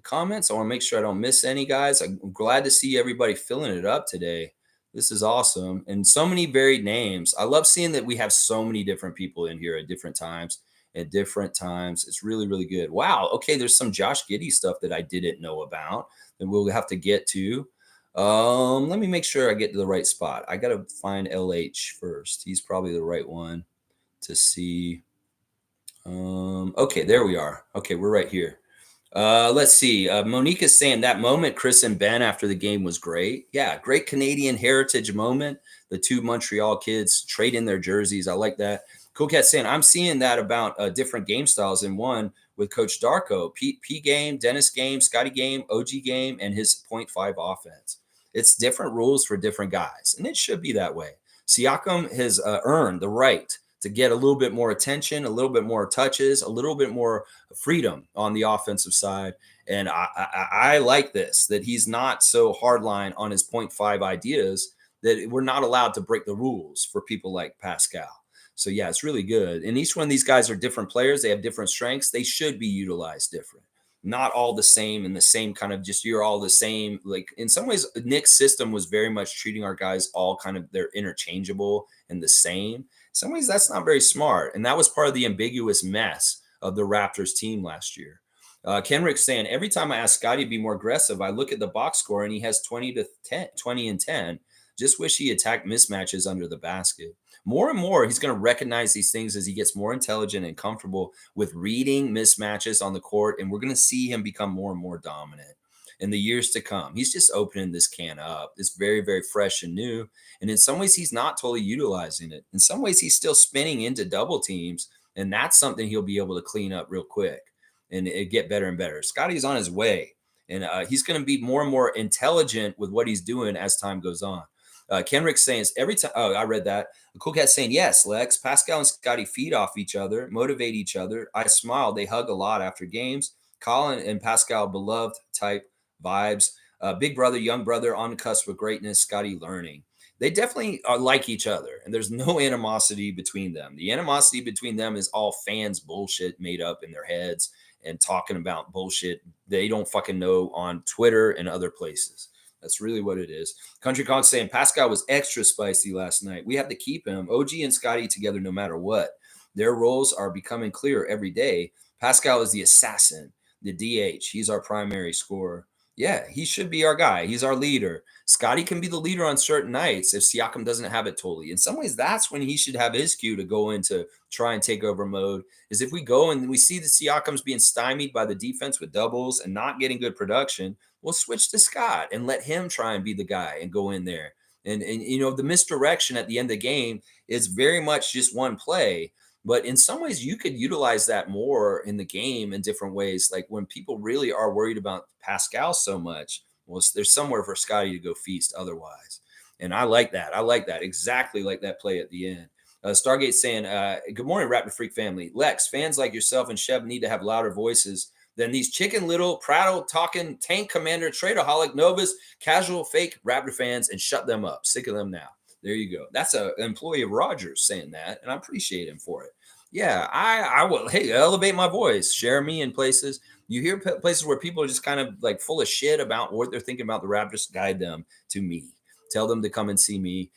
Speaker 1: comments? I want to make sure I don't miss any, guys. I'm glad to see everybody filling it up today. This is awesome. And so many varied names. I love seeing that we have so many different people in here at different times. It's really, really good. Wow. Okay. There's some Josh Giddey stuff that I didn't know about that we'll have to get to. Let me make sure I get to the right spot. I got to find LH first. He's probably the right one to see. Okay, there we are. Okay, we're right here. Let's see. Monique is saying that moment Chris and Ben after the game was great. Yeah, great Canadian heritage moment. The two Montreal kids trade in their jerseys. I like that. Cool Cat saying, I'm seeing that about different game styles in one with Coach Darko. P game, Dennis game, Scotty game, OG game, and his 0.5 offense. It's different rules for different guys, and it should be that way. Siakam has earned the right to get a little bit more attention, a little bit more touches, a little bit more freedom on the offensive side. And I like this, that he's not so hardline on his 0.5 ideas, that we're not allowed to break the rules for people like Pascal. So, yeah, it's really good. And each one of these guys are different players. They have different strengths. They should be utilized different. Not all the same and the same kind of just you're all the same. Like in some ways, Nick's system was very much treating our guys all kind of they're interchangeable and the same. In some ways, that's not very smart. And that was part of the ambiguous mess of the Raptors team last year. Kenrick saying, every time I ask Scotty to be more aggressive, I look at the box score and he has 20 and 10. Just wish he attacked mismatches under the basket. More and more, he's going to recognize these things as he gets more intelligent and comfortable with reading mismatches on the court. And we're going to see him become more and more dominant in the years to come. He's just opening this can up. It's very, very fresh and new. And in some ways, he's not totally utilizing it. In some ways, he's still spinning into double teams. And that's something he'll be able to clean up real quick and it get better and better. Scotty's on his way. And he's going to be more and more intelligent with what he's doing as time goes on. Kenrick saying every time. Oh, I read that. Cool Cat saying, yes, Lex. Pascal and Scotty feed off each other, motivate each other. I smile. They hug a lot after games. Colin and Pascal, beloved type vibes. Big brother, young brother, on the cusp of greatness. Scotty learning. They definitely are like each other, and there's no animosity between them. The animosity between them is all fans bullshit made up in their heads and talking about bullshit they don't fucking know on Twitter and other places. That's really what it is. Country Kong saying Pascal was extra spicy last night. We have to keep him. OG and Scotty together no matter what. Their roles are becoming clearer every day. Pascal is the assassin, the DH. He's our primary scorer. Yeah, he should be our guy. He's our leader. Scotty can be the leader on certain nights if Siakam doesn't have it totally. In some ways, that's when he should have his cue to go into try and take over mode, is if we go and we see the Siakam's being stymied by the defense with doubles and not getting good production, we'll switch to Scott and let him try and be the guy and go in there. And you know, the misdirection at the end of the game is very much just one play. But in some ways, you could utilize that more in the game in different ways. Like when people really are worried about Pascal so much, well, there's somewhere for Scotty to go feast otherwise. And I like that. I like that. Exactly like that play at the end. Stargate saying, good morning, Raptor Freak family. Lex, fans like yourself and Sheb need to have louder voices than these chicken little, prattle talking tank commander, traderholic, Novus, casual, fake Raptor fans, and shut them up. Sick of them now. There you go. That's an employee of Rogers saying that, and I appreciate him for it. Yeah, I will. Hey, elevate my voice, share me in places. You hear places where people are just kind of like full of shit about what they're thinking about the Raptors. Guide them to me. Tell them to come and see me.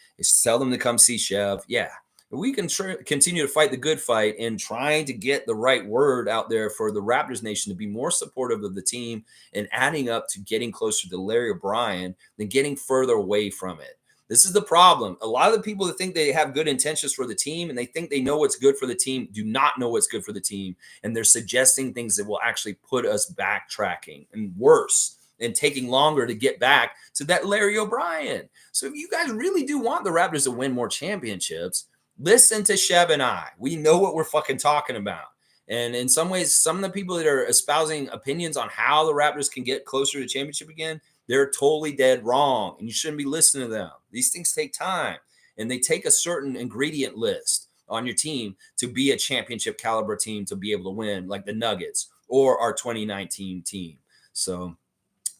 Speaker 1: Tell them to come see Chev. Yeah, we can continue to fight the good fight and trying to get the right word out there for the Raptors nation to be more supportive of the team and adding up to getting closer to Larry O'Brien than getting further away from it. This is the problem. A lot of the people that think they have good intentions for the team and they think they know what's good for the team do not know what's good for the team. And they're suggesting things that will actually put us backtracking and worse and taking longer to get back to that Larry O'Brien. So if you guys really do want the Raptors to win more championships, listen to Sheb and I. We know what we're fucking talking about. And in some ways, some of the people that are espousing opinions on how the Raptors can get closer to championship again, they're totally dead wrong. And you shouldn't be listening to them. These things take time. And they take a certain ingredient list on your team to be a championship caliber team to be able to win, like the Nuggets or our 2019 team. So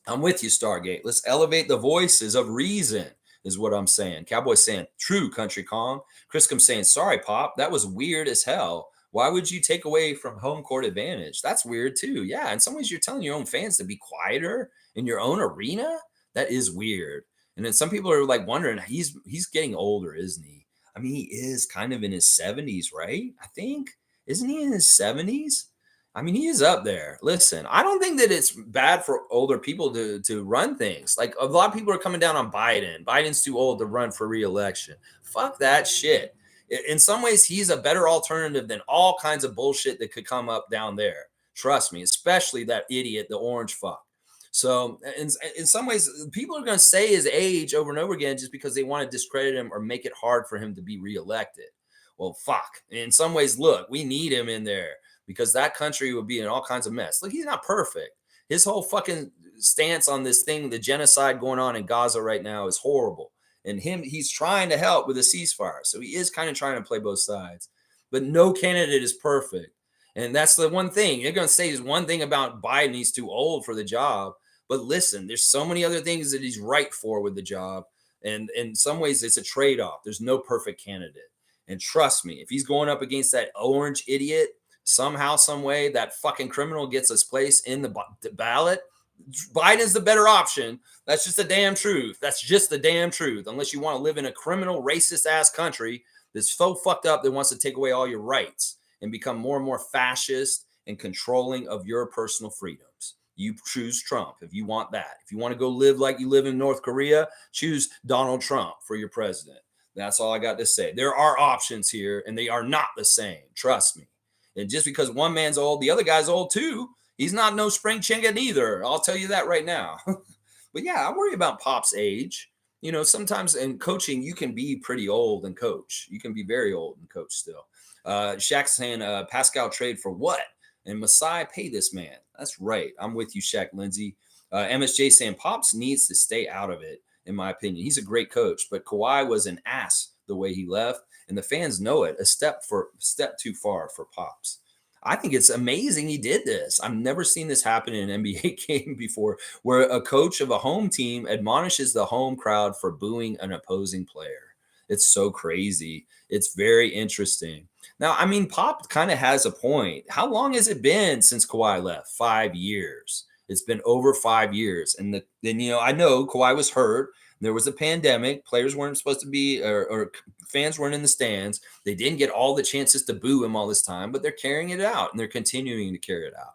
Speaker 1: I'm with you, Stargate. Let's elevate the voices of reason, is what I'm saying. Cowboy's saying, true, Country Kong. Criscom saying, sorry, Pop. That was weird as hell. Why would you take away from home court advantage? That's weird, too. Yeah, in some ways, you're telling your own fans to be quieter in your own arena. That is weird. And then some people are like wondering, he's getting older, isn't he? I mean, he is kind of in his 70s, right? I think. Isn't he in his 70s? I mean, he is up there. Listen, I don't think that it's bad for older people to run things. Like a lot of people are coming down on Biden. Biden's too old to run for re-election. Fuck that shit. In some ways, he's a better alternative than all kinds of bullshit that could come up down there. Trust me, especially that idiot, the orange fuck. So in some ways, people are going to say his age over and over again just because they want to discredit him or make it hard for him to be reelected. Well, fuck. In some ways, look, we need him in there because that country would be in all kinds of mess. Look, he's not perfect. His whole fucking stance on this thing, the genocide going on in Gaza right now, is horrible. And he's trying to help with a ceasefire. So he is kind of trying to play both sides. But no candidate is perfect. And that's the one thing. You're going to say is one thing about Biden, he's too old for the job. But listen, there's so many other things that he's right for with the job. And in some ways, it's a trade-off. There's no perfect candidate. And trust me, if he's going up against that orange idiot, somehow, some way, that fucking criminal gets his place in the ballot, Biden's the better option. That's just the damn truth. That's just the damn truth. Unless you want to live in a criminal, racist-ass country that's so fucked up that wants to take away all your rights and become more and more fascist and controlling of your personal freedoms. You choose Trump if you want that. If you want to go live like you live in North Korea, choose Donald Trump for your president. That's all I got to say. There are options here, and they are not the same. Trust me. And just because one man's old, the other guy's old too. He's not no spring chicken either. I'll tell you that right now. But yeah, I worry about Pop's age. You know, sometimes in coaching, you can be pretty old and coach. You can be very old and coach still. Shaq's saying, Pascal trade for what? And Masai pay this man. That's right. I'm with you, Shaq Lindsay. MSJ saying Pops needs to stay out of it, in my opinion. He's a great coach, but Kawhi was an ass the way he left. And the fans know it. A step too far for Pops. I think it's amazing he did this. I've never seen this happen in an NBA game before, where a coach of a home team admonishes the home crowd for booing an opposing player. It's so crazy. It's very interesting. Now, I mean, Pop kind of has a point. How long has it been since Kawhi left? 5 years. It's been over 5 years. And then, you know, I know Kawhi was hurt. There was a pandemic. Players weren't supposed to be, or fans weren't in the stands. They didn't get all the chances to boo him all this time, but they're carrying it out and they're continuing to carry it out.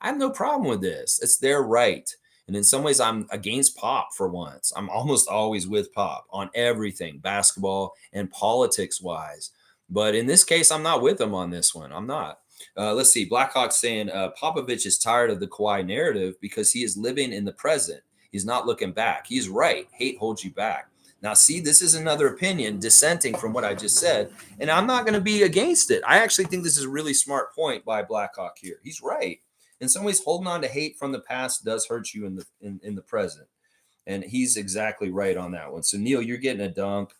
Speaker 1: I have no problem with this. It's their right. And in some ways, I'm against Pop for once. I'm almost always with Pop on everything, basketball and politics wise. But in this case, I'm not with him on this one. I'm not. Let's see. Blackhawk saying Popovich is tired of the Kawhi narrative because he is living in the present. He's not looking back. He's right. Hate holds you back. Now, see, this is another opinion dissenting from what I just said, and I'm not going to be against it. I actually think this is a really smart point by Blackhawk here. He's right. In some ways, holding on to hate from the past does hurt you in the present, and he's exactly right on that one. So, Neil, you're getting a dunk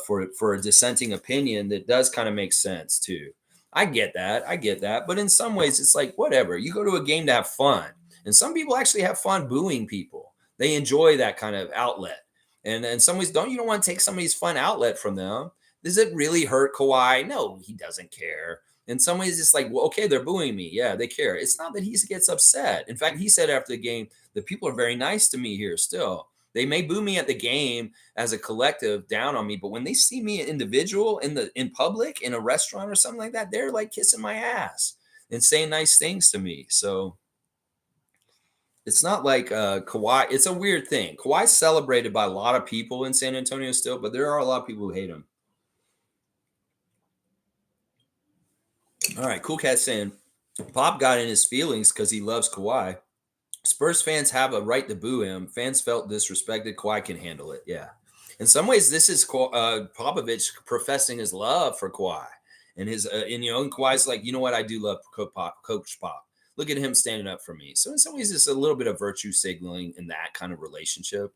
Speaker 1: for a dissenting opinion that does kind of make sense too. I get that. I get that. But in some ways, it's like, whatever. You go to a game to have fun. And some people actually have fun booing people. They enjoy that kind of outlet. And in some ways, you don't want to take somebody's fun outlet from them? Does it really hurt Kawhi? No, he doesn't care. In some ways, it's like, well, okay, they're booing me. Yeah, they care. It's not that he gets upset. In fact, he said after the game, the people are very nice to me here still. They may boo me at the game as a collective down on me, but when they see me individual in public in a restaurant or something like that, they're like kissing my ass and saying nice things to me. So it's not like Kawhi. It's a weird thing. Kawhi's celebrated by a lot of people in San Antonio still, but there are a lot of people who hate him. All right, Cool Cat saying Pop got in his feelings because he loves Kawhi. Spurs fans have a right to boo him. Fans felt disrespected. Kawhi can handle it. Yeah. In some ways, this is Popovich professing his love for Kawhi, and and Kawhi's like, you know what, I do love Coach Pop. Look at him standing up for me. So in some ways, it's a little bit of virtue signaling in that kind of relationship.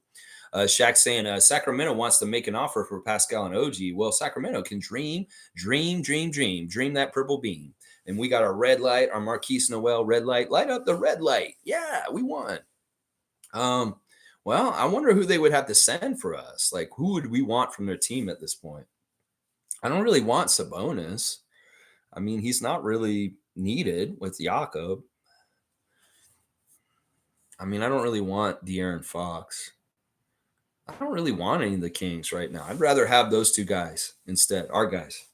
Speaker 1: Shaq saying Sacramento wants to make an offer for Pascal and OG. Well, Sacramento can dream that purple beam. And we got our red light, our Marquise Noel red light. Light up the red light. Yeah, we won. Well, I wonder who they would have to send for us. Like, who would we want from their team at this point? I don't really want Sabonis. I mean, he's not really needed with Jakob. I mean, I don't really want De'Aaron Fox. I don't really want any of the Kings right now. I'd rather have those two guys instead, our guys.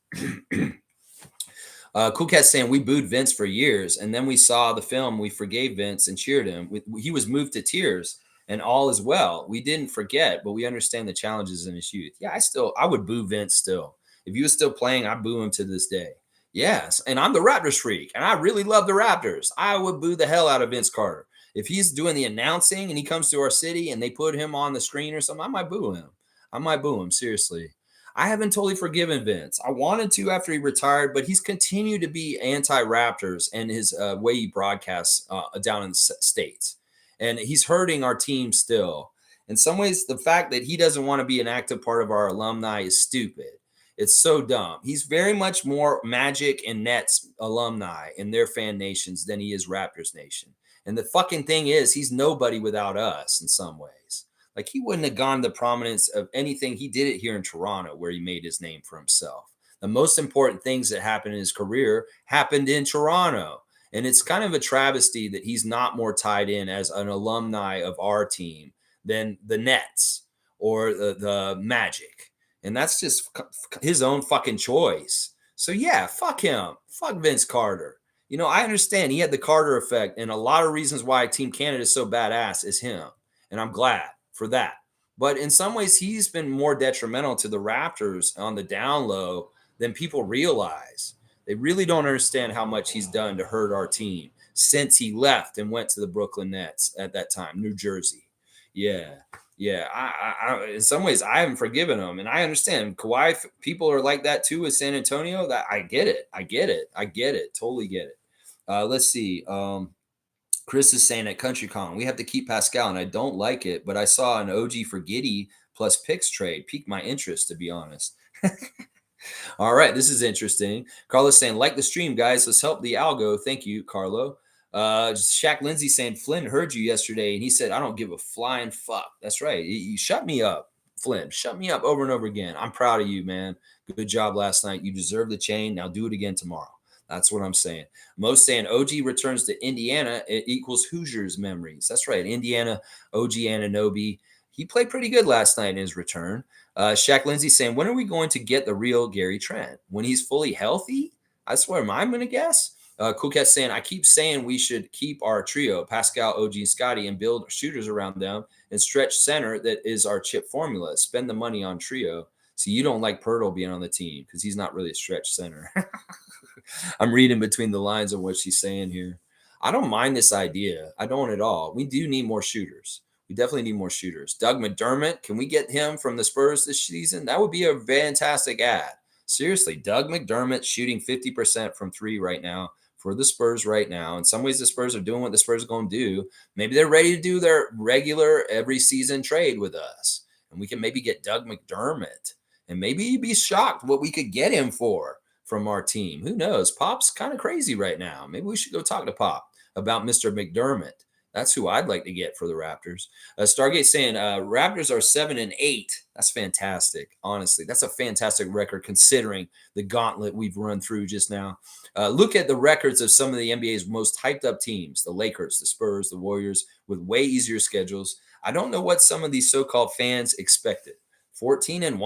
Speaker 1: Cool Cat saying we booed Vince for years, and then we saw the film. We forgave Vince and cheered him. He was moved to tears, and all is well. We didn't forget, but we understand the challenges in his youth. Yeah, I would boo Vince still. If he was still playing, I boo him to this day. Yes, and I'm the Raptors freak, and I really love the Raptors. I would boo the hell out of Vince Carter. If he's doing the announcing and he comes to our city and they put him on the screen or something, I might boo him. I might boo him, seriously. I haven't totally forgiven Vince. I wanted to after he retired, but he's continued to be anti-Raptors and his way he broadcasts down in the States. And he's hurting our team still. In some ways, the fact that he doesn't want to be an active part of our alumni is stupid. It's so dumb. He's very much more Magic and Nets alumni in their fan nations than he is Raptors Nation. And the fucking thing is, he's nobody without us in some ways. Like, he wouldn't have gone the prominence of anything. He did it here in Toronto, where he made his name for himself. The most important things that happened in his career happened in Toronto. And it's kind of a travesty that he's not more tied in as an alumni of our team than the Nets or the Magic. And that's just his own fucking choice. So, yeah, fuck him. Fuck Vince Carter. You know, I understand he had the Carter effect, and a lot of reasons why Team Canada is so badass is him. And I'm glad for that. But in some ways, he's been more detrimental to the Raptors on the down low than people realize. They really don't understand how much he's done to hurt our team since he left and went to the Brooklyn Nets at that time, New Jersey. Yeah. Yeah. I in some ways, I haven't forgiven him. And I understand Kawhi people are like that too with San Antonio. That I get it. I get it. I get it. Totally get it. Let's see. Chris is saying at CountryCon, we have to keep Pascal, and I don't like it, but I saw an OG for Giddy plus picks trade piqued my interest, to be honest. All right, this is interesting. Carlos saying, like the stream, guys. Let's help the algo. Thank you, Carlo. Shaq Lindsay saying, Flynn heard you yesterday, and he said, I don't give a flying fuck. That's right. You shut me up, Flynn. Shut me up over and over again. I'm proud of you, man. Good job last night. You deserve the chain. Now do it again tomorrow. That's what I'm saying. Mo's saying OG returns to Indiana. It equals Hoosiers memories. That's right. Indiana, OG Anunoby. He played pretty good last night in his return. Shaq Lindsay saying, when are we going to get the real Gary Trent? When he's fully healthy? I swear, I'm going to guess. Cool Cat saying, I keep saying we should keep our trio, Pascal, OG, and Scotty, and build shooters around them and stretch center. That is our chip formula. Spend the money on trio. So you don't like Pirtle being on the team because he's not really a stretch center. I'm reading between the lines of what she's saying here. I don't mind this idea. I don't at all. We do need more shooters. We definitely need more shooters. Doug McDermott, can we get him from the Spurs this season? That would be a fantastic ad. Seriously, Doug McDermott shooting 50% from three right now for the Spurs right now. In some ways, the Spurs are doing what the Spurs are going to do. Maybe they're ready to do their regular every season trade with us. And we can maybe get Doug McDermott. And maybe you'd be shocked what we could get him for from our team. Who knows? Pop's kind of crazy right now. Maybe we should go talk to Pop about Mr. McDermott. That's who I'd like to get for the Raptors. Stargate saying Raptors are 7-8. That's fantastic. Honestly, that's a fantastic record considering the gauntlet we've run through just now. Look at the records of some of the NBA's most hyped up teams: the Lakers, the Spurs, the Warriors, with way easier schedules. I don't know what some of these so-called fans expected. 14-1,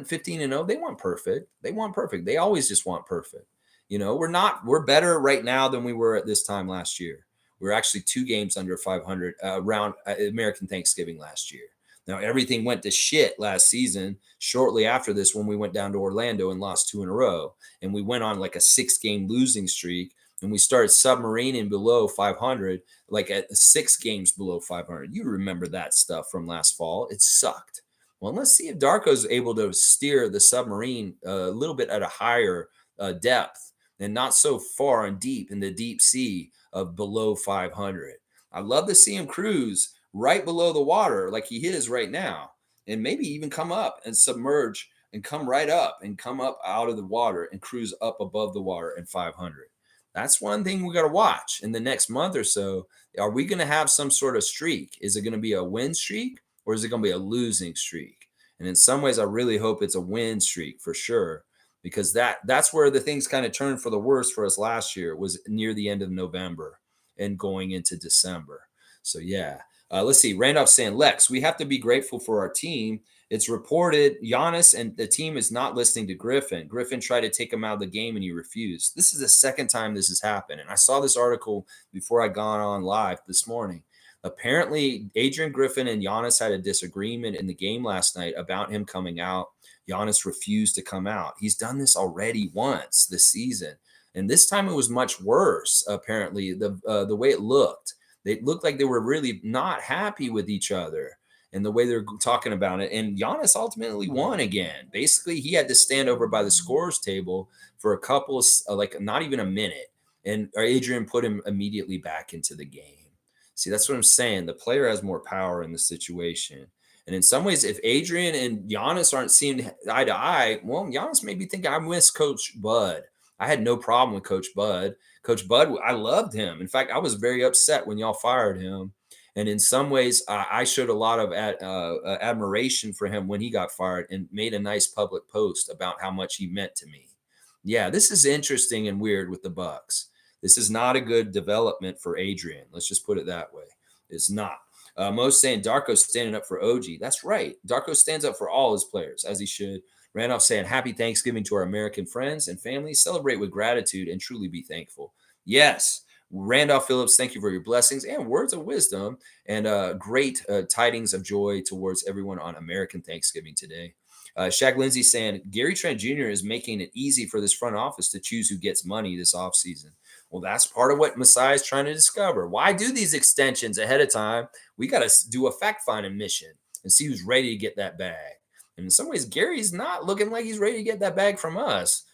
Speaker 1: 15-0. They want perfect. They want perfect. They always just want perfect. We're better right now than we were at this time last year. We were actually 2 games under 500 around American Thanksgiving last year. Now, everything went to shit last season shortly after this when we went down to Orlando and lost 2 in a row. And we went on like a 6-game losing streak. And we started submarining below 500, like at 6 games below 500. You remember that stuff from last fall. It sucked. Well, let's see if Darko's able to steer the submarine a little bit at a higher depth and not so far and deep in the deep sea of below 500. I'd love to see him cruise right below the water like he is right now, and maybe even come up and submerge and come right up and come up out of the water and cruise up above the water at 500. That's one thing we got to watch in the next month or so. Are we going to have some sort of streak? Is it going to be a win streak or is it going to be a losing streak? And in some ways, I really hope it's a win streak for sure, because that's where the things kind of turned for the worse for us last year, was near the end of November and going into December. So yeah, let's see. Randolph saying, Lex, we have to be grateful for our team. It's reported Giannis and the team is not listening to Griffin. Griffin tried to take him out of the game and he refused. This is the second time this has happened. And I saw this article before I got on live this morning. Apparently, Adrian Griffin and Giannis had a disagreement in the game last night about him coming out. Giannis refused to come out. He's done this already once this season. And this time it was much worse, apparently, the way it looked. They looked like they were really not happy with each other and the way they're talking about it. And Giannis ultimately won again. Basically, he had to stand over by the scorers table for a couple of, like not even a minute. And Adrian put him immediately back into the game. See, that's what I'm saying. The player has more power in the situation. And in some ways, if Adrian and Giannis aren't seeing eye to eye, well, Giannis may be thinking, I miss Coach Bud. I had no problem with Coach Bud. Coach Bud, I loved him. In fact, I was very upset when y'all fired him. And in some ways, I showed a lot of admiration for him when he got fired and made a nice public post about how much he meant to me. Yeah, this is interesting and weird with the Bucks. This is not a good development for Adrian. Let's just put it that way. It's not. Mo's saying Darko's standing up for OG. That's right. Darko stands up for all his players, as he should. Randolph saying, happy Thanksgiving to our American friends and family. Celebrate with gratitude and truly be thankful. Yes. Randolph Phillips, thank you for your blessings and words of wisdom and great tidings of joy towards everyone on American Thanksgiving today. Shaq Lindsay saying, Gary Trent Jr. is making it easy for this front office to choose who gets money this offseason. Well, that's part of what Masai is trying to discover. Why do these extensions ahead of time? We got to do a fact-finding mission and see who's ready to get that bag. And in some ways, Gary's not looking like he's ready to get that bag from us.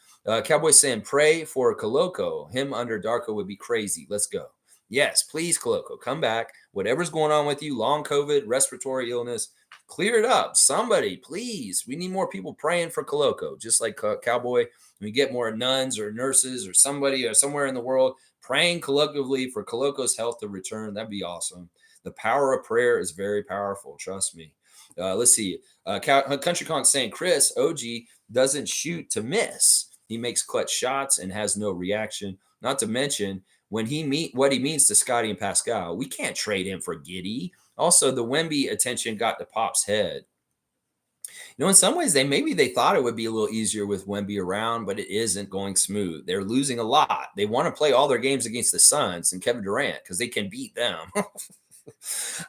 Speaker 1: Cowboy saying, pray for Koloko. Him under Darko would be crazy. Let's go. Yes, please, Koloko, come back. Whatever's going on with you, long COVID, respiratory illness, clear it up. Somebody, please. We need more people praying for Koloko, just like Cowboy. We get more nuns or nurses or somebody or somewhere in the world praying collectively for Koloko's health to return. That'd be awesome. The power of prayer is very powerful. Trust me. Let's see. Country Con saying, Chris, OG doesn't shoot to miss. He makes clutch shots and has no reaction. Not to mention what he means to Scotty and Pascal. We can't trade him for Giddey. Also, the Wemby attention got to Pop's head. In some ways, they thought it would be a little easier with Wemby around, but it isn't going smooth. They're losing a lot. They want to play all their games against the Suns and Kevin Durant because they can beat them.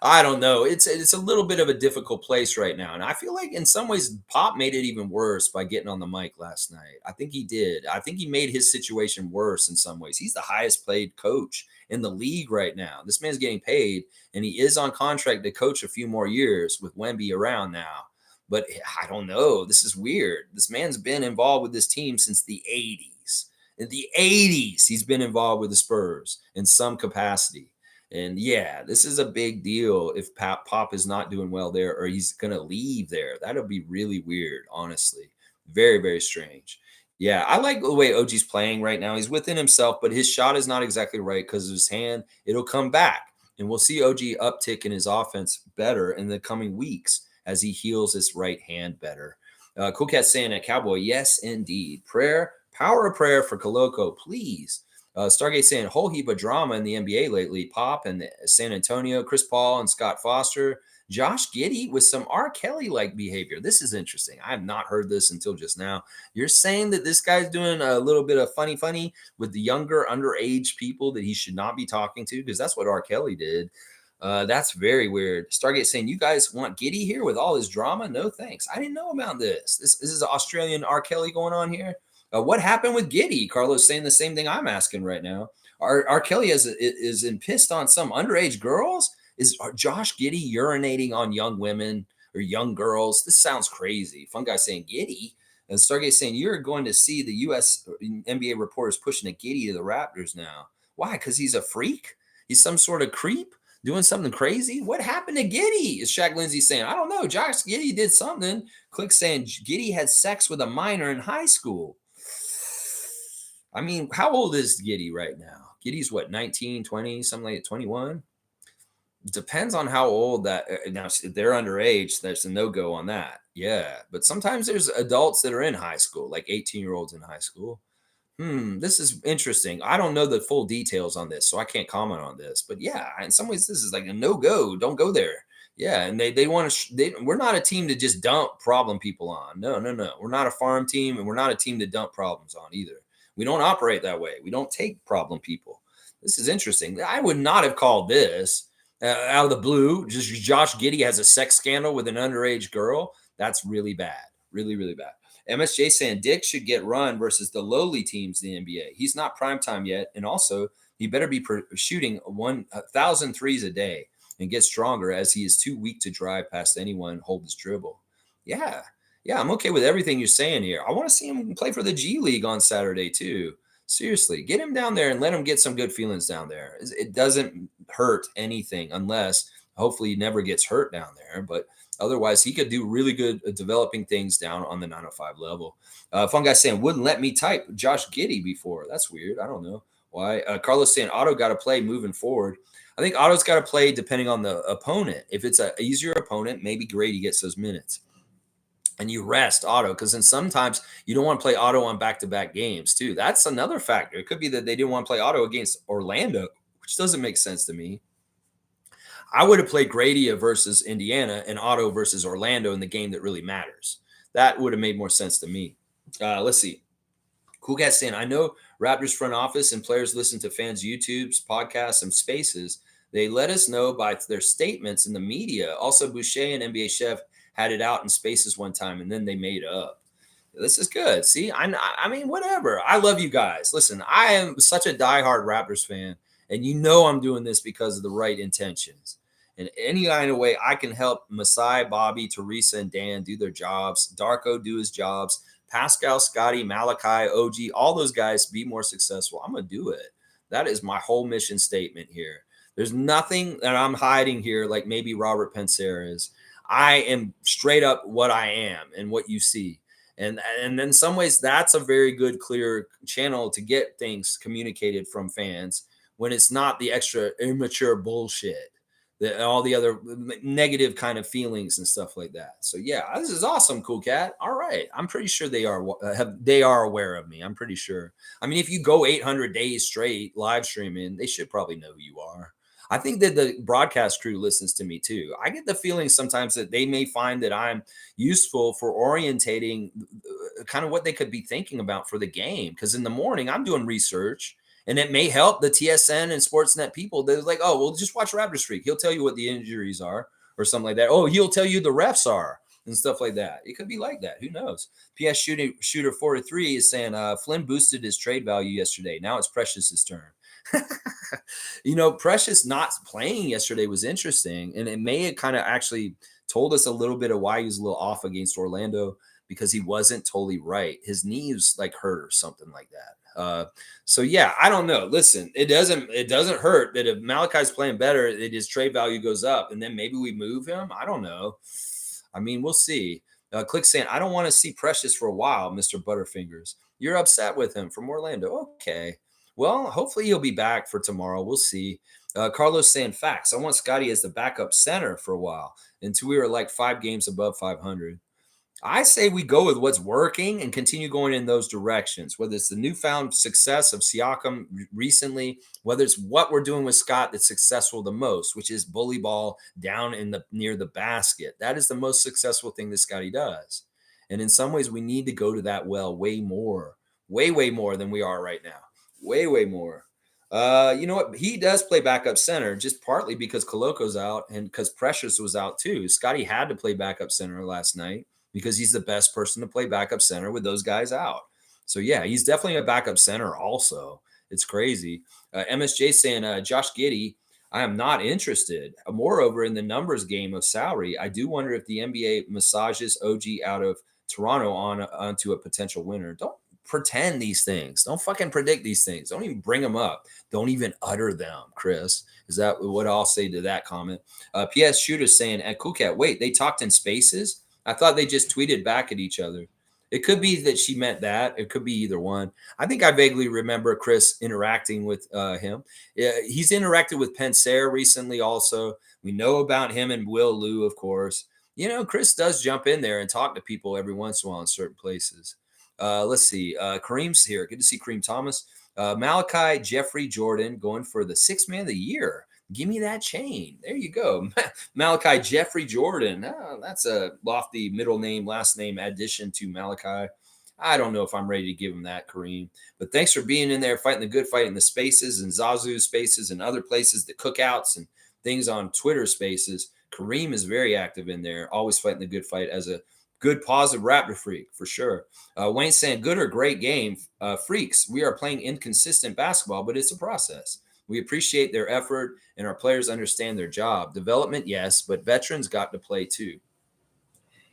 Speaker 1: I don't know. It's a little bit of a difficult place right now, and I feel like in some ways Pop made it even worse by getting on the mic last night. I think he did. I think he made his situation worse in some ways. He's the highest paid coach in the league right now. This man's getting paid, and he is on contract to coach a few more years with Wemby around now. But I don't know. This is weird. This man's been involved with this team since the 80s. In the 80s, he's been involved with the Spurs in some capacity. And yeah, this is a big deal if Pop is not doing well there or he's going to leave there. That'll be really weird, honestly. Very, very strange. Yeah, I like the way OG's playing right now. He's within himself, but his shot is not exactly right because of his hand. It'll come back. And we'll see OG uptick in his offense better in the coming weeks as he heals his right hand better. Cool Cat saying at Cowboy, yes, indeed. Prayer, power of prayer for Coloco, please. Stargate saying whole heap of drama in the NBA lately. Pop and San Antonio, Chris Paul and Scott Foster, Josh Giddey with some R. Kelly like behavior. This is interesting. I have not heard this until just now. You're saying that this guy's doing a little bit of funny with the younger underage people that he should not be talking to because that's what R. Kelly did. That's very weird. Stargate saying, you guys want Giddy here with all his drama? No, thanks. I didn't know about this. This is Australian R. Kelly going on here. What happened with Giddy? Carlos saying the same thing I'm asking right now. R. Kelly is pissed on some underage girls? Is Josh Giddy urinating on young women or young girls? This sounds crazy. Fun guy saying Giddy. And Stargate saying, you're going to see the U.S. NBA reporters pushing a Giddy to the Raptors now. Why? Because he's a freak? He's some sort of creep? Doing something crazy? What happened to Giddy? Is Shaq Lindsay saying, I don't know. Josh Giddy did something. Click saying Giddy had sex with a minor in high school. I mean, how old is Giddy right now? Giddy's what, 19, 20, something like 21? Depends on how old that. Now, if they're underage, there's a no-go on that. Yeah. But sometimes there's adults that are in high school, like 18-year-olds in high school. This is interesting. I don't know the full details on this, so I can't comment on this. But yeah, in some ways, this is like a no-go. Don't go there. Yeah, and they want to. We're not a team to just dump problem people on. No, no, no. We're not a farm team, and we're not a team to dump problems on either. We don't operate that way. We don't take problem people. This is interesting. I would not have called this out of the blue. Just Josh Giddy has a sex scandal with an underage girl. That's really bad. Really, really bad. MSJ saying Dick should get run versus the lowly teams in the NBA. He's not primetime yet. And also, he better be shooting 1,000 threes a day and get stronger as he is too weak to drive past anyone, hold his dribble. Yeah. Yeah, I'm okay with everything you're saying here. I want to see him play for the G League on Saturday, too. Seriously, get him down there and let him get some good feelings down there. It doesn't hurt anything unless hopefully he never gets hurt down there. But otherwise, he could do really good developing things down on the 905 level. Fun guy saying, wouldn't let me type Josh Giddy before. That's weird. I don't know why. Carlos saying, Otto got to play moving forward. I think Otto's got to play depending on the opponent. If it's an easier opponent, maybe Grady gets those minutes. And you rest Otto because then sometimes you don't want to play Otto on back-to-back games too. That's another factor. It could be that they didn't want to play Otto against Orlando, which doesn't make sense to me. I would have played Grady versus Indiana and Otto versus Orlando in the game that really matters. That would have made more sense to me. Let's see. Cool Cat saying, I know Raptors front office and players listen to fans' YouTubes, podcasts, and spaces. They let us know by their statements in the media. Also, Boucher and NBA Chef had it out in spaces one time, and then they made up. This is good. See, I mean, whatever. I love you guys. Listen, I am such a diehard Raptors fan, and you know I'm doing this because of the right intentions. In any kind of way I can help Masai, Bobby, Teresa, and Dan do their jobs, Darko do his jobs, Pascal, Scotty, Malachi, OG, all those guys be more successful. I'm going to do it. That is my whole mission statement here. There's nothing that I'm hiding here like maybe Robert Pensera is. I am straight up what I am and what you see. And in some ways, that's a very good, clear channel to get things communicated from fans when it's not the extra immature bullshit, all the other negative kind of feelings and stuff like that. So yeah, this is awesome, Cool Cat. All right, I'm pretty sure they are aware of me. I'm pretty sure. I mean, if you go 800 days straight live streaming, they should probably know who you are. I think that the broadcast crew listens to me too. I get the feeling sometimes that they may find that I'm useful for orientating kind of what they could be thinking about for the game. Because in the morning, I'm doing research And it may help the TSN and Sportsnet people. They're like, oh, well, just watch Raptors Freak. He'll tell you what the injuries are or something like that. Oh, he'll tell you the refs are and stuff like that. It could be like that. Who knows? PS shooter 43 is saying Flynn boosted his trade value yesterday. Now it's Precious's turn. Precious not playing yesterday was interesting, and it may have kind of actually told us a little bit of why he was a little off against Orlando because he wasn't totally right. His knees like hurt or something like that. So yeah, I don't know. Listen, it doesn't hurt that if Malachi's playing better, that his trade value goes up, and then maybe we move him. I don't know. I mean, we'll see. Click saying, I don't want to see Precious for a while, Mr. Butterfingers. You're upset with him from Orlando. Okay. Well, hopefully he'll be back for tomorrow. We'll see. Carlos saying facts. I want Scotty as the backup center for a while until we were like 5 games above 500. I say we go with what's working and continue going in those directions, whether it's the newfound success of Siakam recently, whether it's what we're doing with Scott that's successful the most, which is bully ball down in the near the basket. That is the most successful thing that Scotty does. And in some ways, we need to go to that well way more, way more than we are right now. Way more. You know what? He does play backup center just partly because Coloco's out and because Precious was out too. Scotty had to play backup center last night because he's the best person to play backup center with those guys out. So yeah, he's definitely a backup center also. It's crazy. MSJ saying, Josh Giddey, I am not interested. Moreover, in the numbers game of salary, I do wonder if the NBA massages OG out of Toronto onto a potential winner. Don't pretend these things. Don't fucking predict these things. Don't even bring them up. Don't even utter them, Chris. Is that what I'll say to that comment? PS Shooter saying, at Cool Cat, wait, they talked in spaces? I thought they just tweeted back at each other. It could be that she meant that. It could be either one. I think I vaguely remember Chris interacting with him. He's interacted with Pensair recently also. We know about him and Will Liu, of course. Chris does jump in there and talk to people every once in a while in certain places. Let's see. Kareem's here. Good to see Kareem Thomas. Malachi Jeffrey Jordan going for the sixth man of the year. Give me that chain. There you go. Malachi Jeffrey Jordan. Oh, that's a lofty middle name, last name addition to Malachi. I don't know if I'm ready to give him that, Kareem. But thanks for being in there, fighting the good fight in the spaces and Zazu spaces and other places, the cookouts and things on Twitter spaces. Kareem is very active in there, always fighting the good fight as a good positive Raptor freak for sure. Wayne saying, good or great game. Freaks, we are playing inconsistent basketball, but it's a process. We appreciate their effort and our players understand their job. Development, yes, but veterans got to play too. You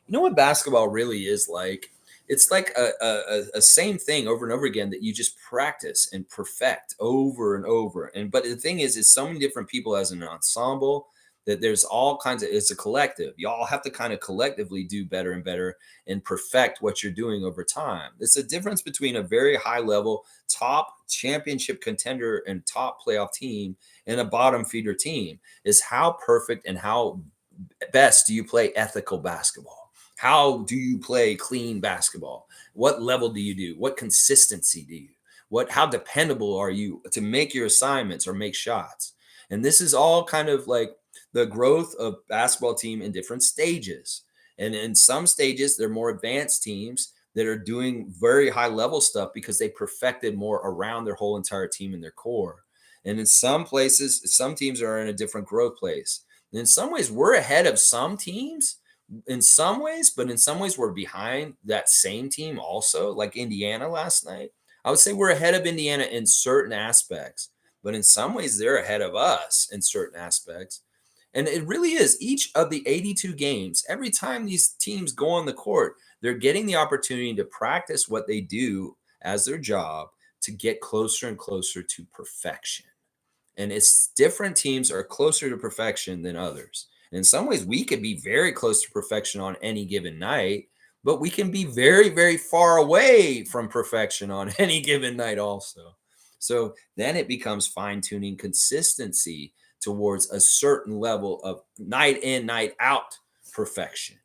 Speaker 1: know what basketball really is like? It's like a same thing over and over again that you just practice and perfect over and over. But the thing is, it's so many different people as an ensemble that there's all kinds of, it's a collective. Y'all have to kind of collectively do better and better and perfect what you're doing over time. It's a difference between a very high level, top championship contender and top playoff team and a bottom feeder team is how perfect and how best do you play ethical basketball? How do you play clean basketball? What level do you do? What consistency do you? How dependable are you to make your assignments or make shots? And this is all kind of like the growth of basketball team in different stages. And in some stages, they're more advanced teams that are doing very high level stuff because they perfected more around their whole entire team and their core. And in some places, some teams are in a different growth place. And in some ways, we're ahead of some teams in some ways, but in some ways, we're behind that same team also, like Indiana last night. I would say we're ahead of Indiana in certain aspects, but in some ways, they're ahead of us in certain aspects. And it really is each of the 82 games, every time these teams go on the court, they're getting the opportunity to practice what they do as their job to get closer and closer to perfection. And it's different teams are closer to perfection than others. In some ways, we could be very close to perfection on any given night, but we can be very, very far away from perfection on any given night also. So then it becomes fine tuning consistency towards a certain level of night in, night out perfection.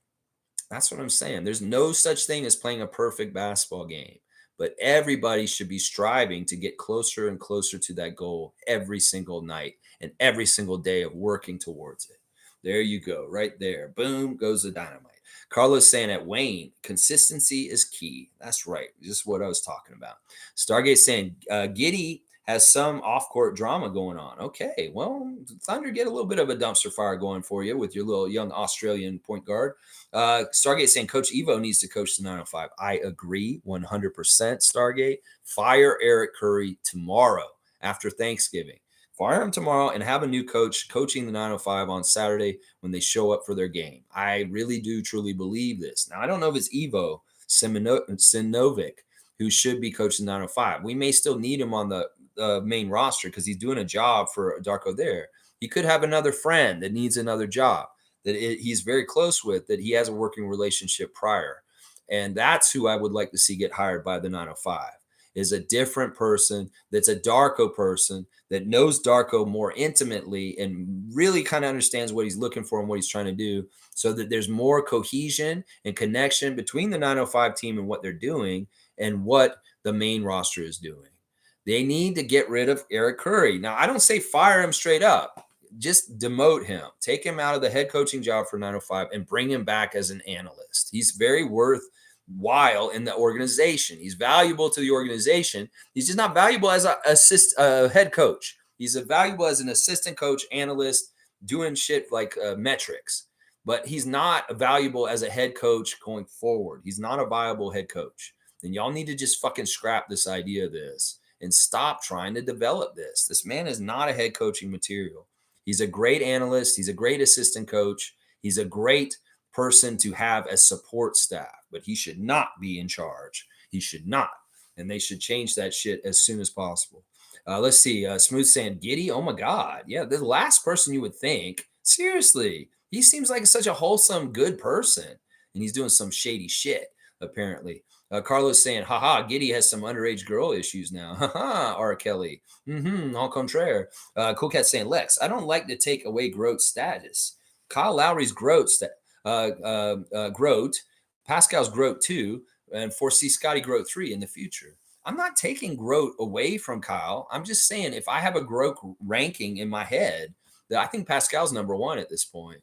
Speaker 1: That's what I'm saying. There's no such thing as playing a perfect basketball game, but everybody should be striving to get closer and closer to that goal every single night and every single day of working towards it. There you go, right there. Boom goes the dynamite. Carlos saying at Wayne, consistency is key. That's right. Just what I was talking about. Stargate saying, Giddy has some off-court drama going on. Okay, well, Thunder get a little bit of a dumpster fire going for you with your little young Australian point guard. Stargate saying Coach Evo needs to coach the 905. I agree 100%. Stargate, fire Eric Curry tomorrow after Thanksgiving. Fire him tomorrow and have a new coach coaching the 905 on Saturday when they show up for their game. I really do truly believe this. Now, I don't know if it's Evo Sinovic who should be coaching 905. We may still need him on the main roster because he's doing a job for Darko there. He could have another friend that needs another job that he's very close with, that he has a working relationship prior. And that's who I would like to see get hired by the 905, is a different person that's a Darko person that knows Darko more intimately and really kind of understands what he's looking for and what he's trying to do, so that there's more cohesion and connection between the 905 team and what they're doing and what the main roster is doing. They need to get rid of Eric Curry. Now, I don't say fire him straight up. Just demote him. Take him out of the head coaching job for 905 and bring him back as an analyst. He's very worthwhile in the organization. He's valuable to the organization. He's just not valuable as a head coach. He's valuable as an assistant coach, analyst, doing shit like metrics. But he's not valuable as a head coach going forward. He's not a viable head coach. And y'all need to just fucking scrap this idea of this and stop trying to develop this. This man is not a head coaching material. He's a great analyst. He's a great assistant coach. He's a great person to have as support staff, but he should not be in charge. He should not. And they should change that shit as soon as possible. Let's see. Smooth saying Giddy. Oh my God. Yeah. The last person you would think, seriously, he seems like such a wholesome, good person. And he's doing some shady shit, apparently. Carlos saying, haha, Giddy has some underage girl issues now. Haha, R. Kelly. Au contraire. Cool Cat saying, Lex, I don't like to take away Groat's status. Kyle Lowry's Groat, Pascal's Groat 2, and foresee Scotty Groat 3 in the future. I'm not taking Groat away from Kyle. I'm just saying if I have a Groat ranking in my head, that I think Pascal's number 1 at this point.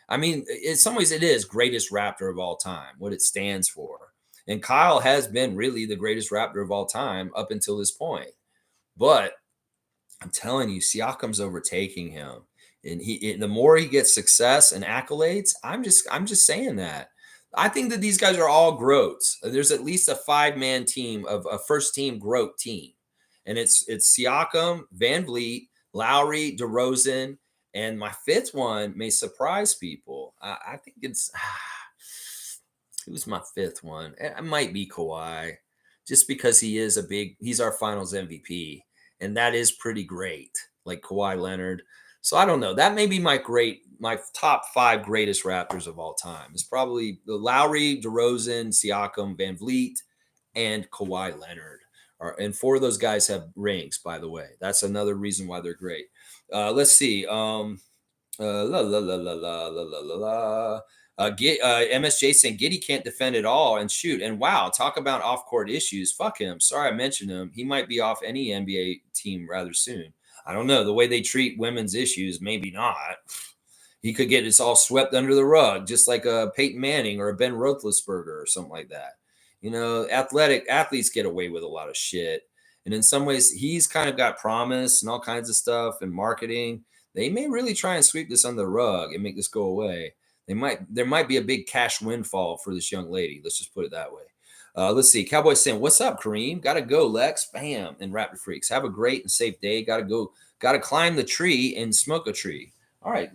Speaker 1: I mean, in some ways it is greatest Raptor of all time, what it stands for. And Kyle has been really the greatest Raptor of all time up until this point. But I'm telling you, Siakam's overtaking him. And the more he gets success and accolades, I'm just saying that. I think that these guys are all Groats. There's at least a 5-man team of a first team Groat team. And it's Siakam, Van Vliet, Lowry, DeRozan, and my 5th one may surprise people. I think it's who's my 5th one? It might be Kawhi, just because he's our finals MVP. And that is pretty great, like Kawhi Leonard. So I don't know. That may be my top 5 greatest Raptors of all time. It's probably the Lowry, DeRozan, Siakam, Van Vliet, and Kawhi Leonard. And 4 of those guys have rings, by the way. That's another reason why they're great. Let's see. MSJ saying Giddy can't defend at all and shoot. And wow, talk about off-court issues. Fuck him. Sorry I mentioned him. He might be off any NBA team rather soon. I don't know. The way they treat women's issues, maybe not. He could get this all swept under the rug, just like a Peyton Manning or a Ben Roethlisberger or something like that. You know, athletes get away with a lot of shit. And in some ways, he's kind of got promise and all kinds of stuff and marketing. They may really try and sweep this under the rug and make this go away. There might be a big cash windfall for this young lady. Let's just put it that way. Let's see. Cowboy saying, what's up, Kareem? Got to go, Lex. Bam. And Raptor Freaks. Have a great and safe day. Got to go. Got to climb the tree and smoke a tree. All right.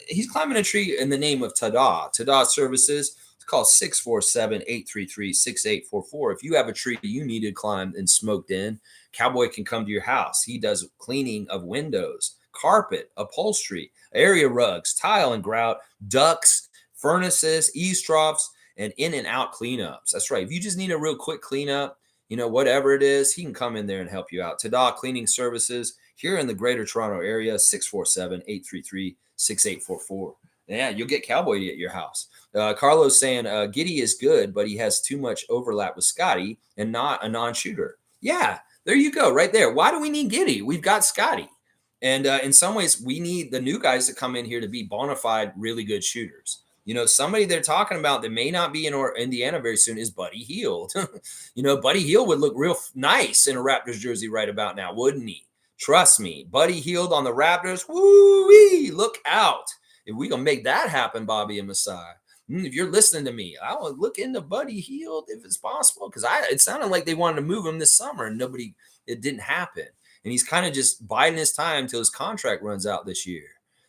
Speaker 1: He's climbing a tree in the name of Tada. Tada Services. It's called 647-833-6844. If you have a tree you need to climb and smoked in, Cowboy can come to your house. He does cleaning of windows, carpet, upholstery, area rugs, tile and grout, ducts, furnaces, eaves troughs, and in and out cleanups. That's right. If you just need a real quick cleanup, whatever it is, he can come in there and help you out. Tada Cleaning Services here in the Greater Toronto area, 647-833-6844. Yeah, you'll get Cowboy at your house. Carlos saying Giddy is good, but he has too much overlap with Scotty and not a non-shooter. Yeah, there you go, right there. Why do we need Giddy? We've got Scotty. And in some ways, we need the new guys to come in here to be bona fide, really good shooters. Somebody they're talking about that may not be in Indiana very soon is Buddy Hield. Buddy Hield would look real nice in a Raptors jersey right about now, wouldn't he? Trust me, Buddy Hield on the Raptors. Woo-wee, look out. If we can make that happen, Bobby and Masai. If you're listening to me, I will look into Buddy Hield if it's possible. Because it sounded like they wanted to move him this summer and it didn't happen. And he's kind of just biding his time until his contract runs out this year.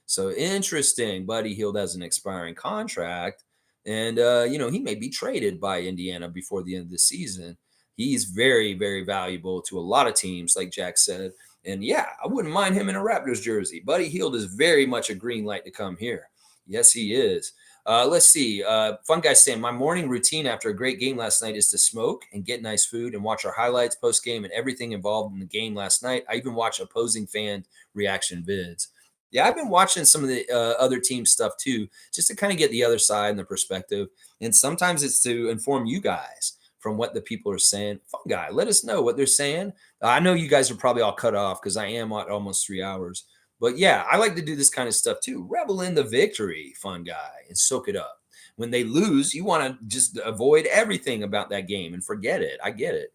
Speaker 1: So interesting. Buddy Hield has an expiring contract. And, he may be traded by Indiana before the end of the season. He's very, very valuable to a lot of teams, like Jack said. And yeah, I wouldn't mind him in a Raptors jersey. Buddy Hield is very much a green light to come here. Yes, he is. Let's see. Fun guy saying, my morning routine after a great game last night is to smoke and get nice food and watch our highlights, post game, and everything involved in the game last night. I even watch opposing fan reaction vids. Yeah, I've been watching some of the other team stuff too, just to kind of get the other side and the perspective. And sometimes it's to inform you guys from what the people are saying. Fun guy, let us know what they're saying. I know you guys are probably all cut off because I am at almost 3 hours. But yeah, I like to do this kind of stuff too. Revel in the victory, fun guy, and soak it up. When they lose, you want to just avoid everything about that game and forget it. I get it.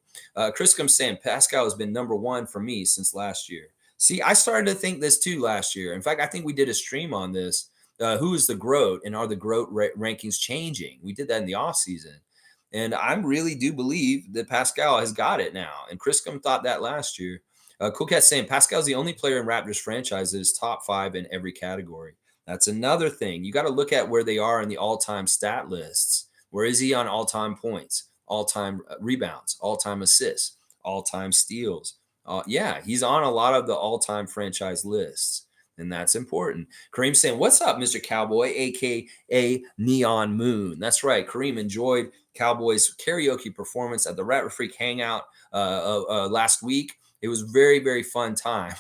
Speaker 1: Chris comes saying Pascal has been number one for me since last year. See, I started to think this too last year. In fact, I think we did a stream on this. Who is the GROAT and are the GROAT rankings changing? We did that in the offseason. And I really do believe that Pascal has got it now. And Criscom thought that last year. Cool Cat saying Pascal's the only player in Raptors franchise that is top 5 in every category. That's another thing. You got to look at where they are in the all-time stat lists. Where is he on all-time points, all-time rebounds, all-time assists, all-time steals? Yeah, he's on a lot of the all-time franchise lists. And that's important. Kareem saying, what's up, Mr. Cowboy, a.k.a. Neon Moon? That's right. Kareem enjoyed Cowboys karaoke performance at the Raptor Freak Hangout last week. It was very, very fun time.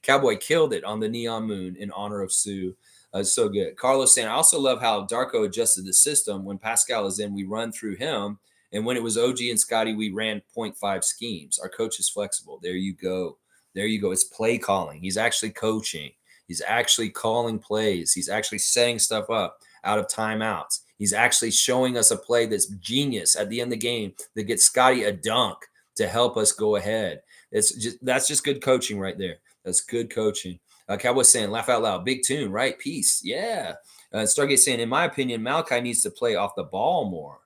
Speaker 1: Cowboy killed it on the Neon Moon in honor of Sue. So good. Carlos saying, I also love how Darko adjusted the system. When Pascal is in, we run through him. And when it was OG and Scotty, we ran 0.5 schemes. Our coach is flexible. There you go. There you go. It's play calling. He's actually coaching. He's actually calling plays. He's actually setting stuff up out of timeouts. He's actually showing us a play that's genius at the end of the game that gets Scotty a dunk to help us go ahead. That's just good coaching right there. That's good coaching. Cowboy saying, laugh out loud. Big tune, right? Peace. Yeah. Stargate saying, in my opinion, Malachi needs to play off the ball more.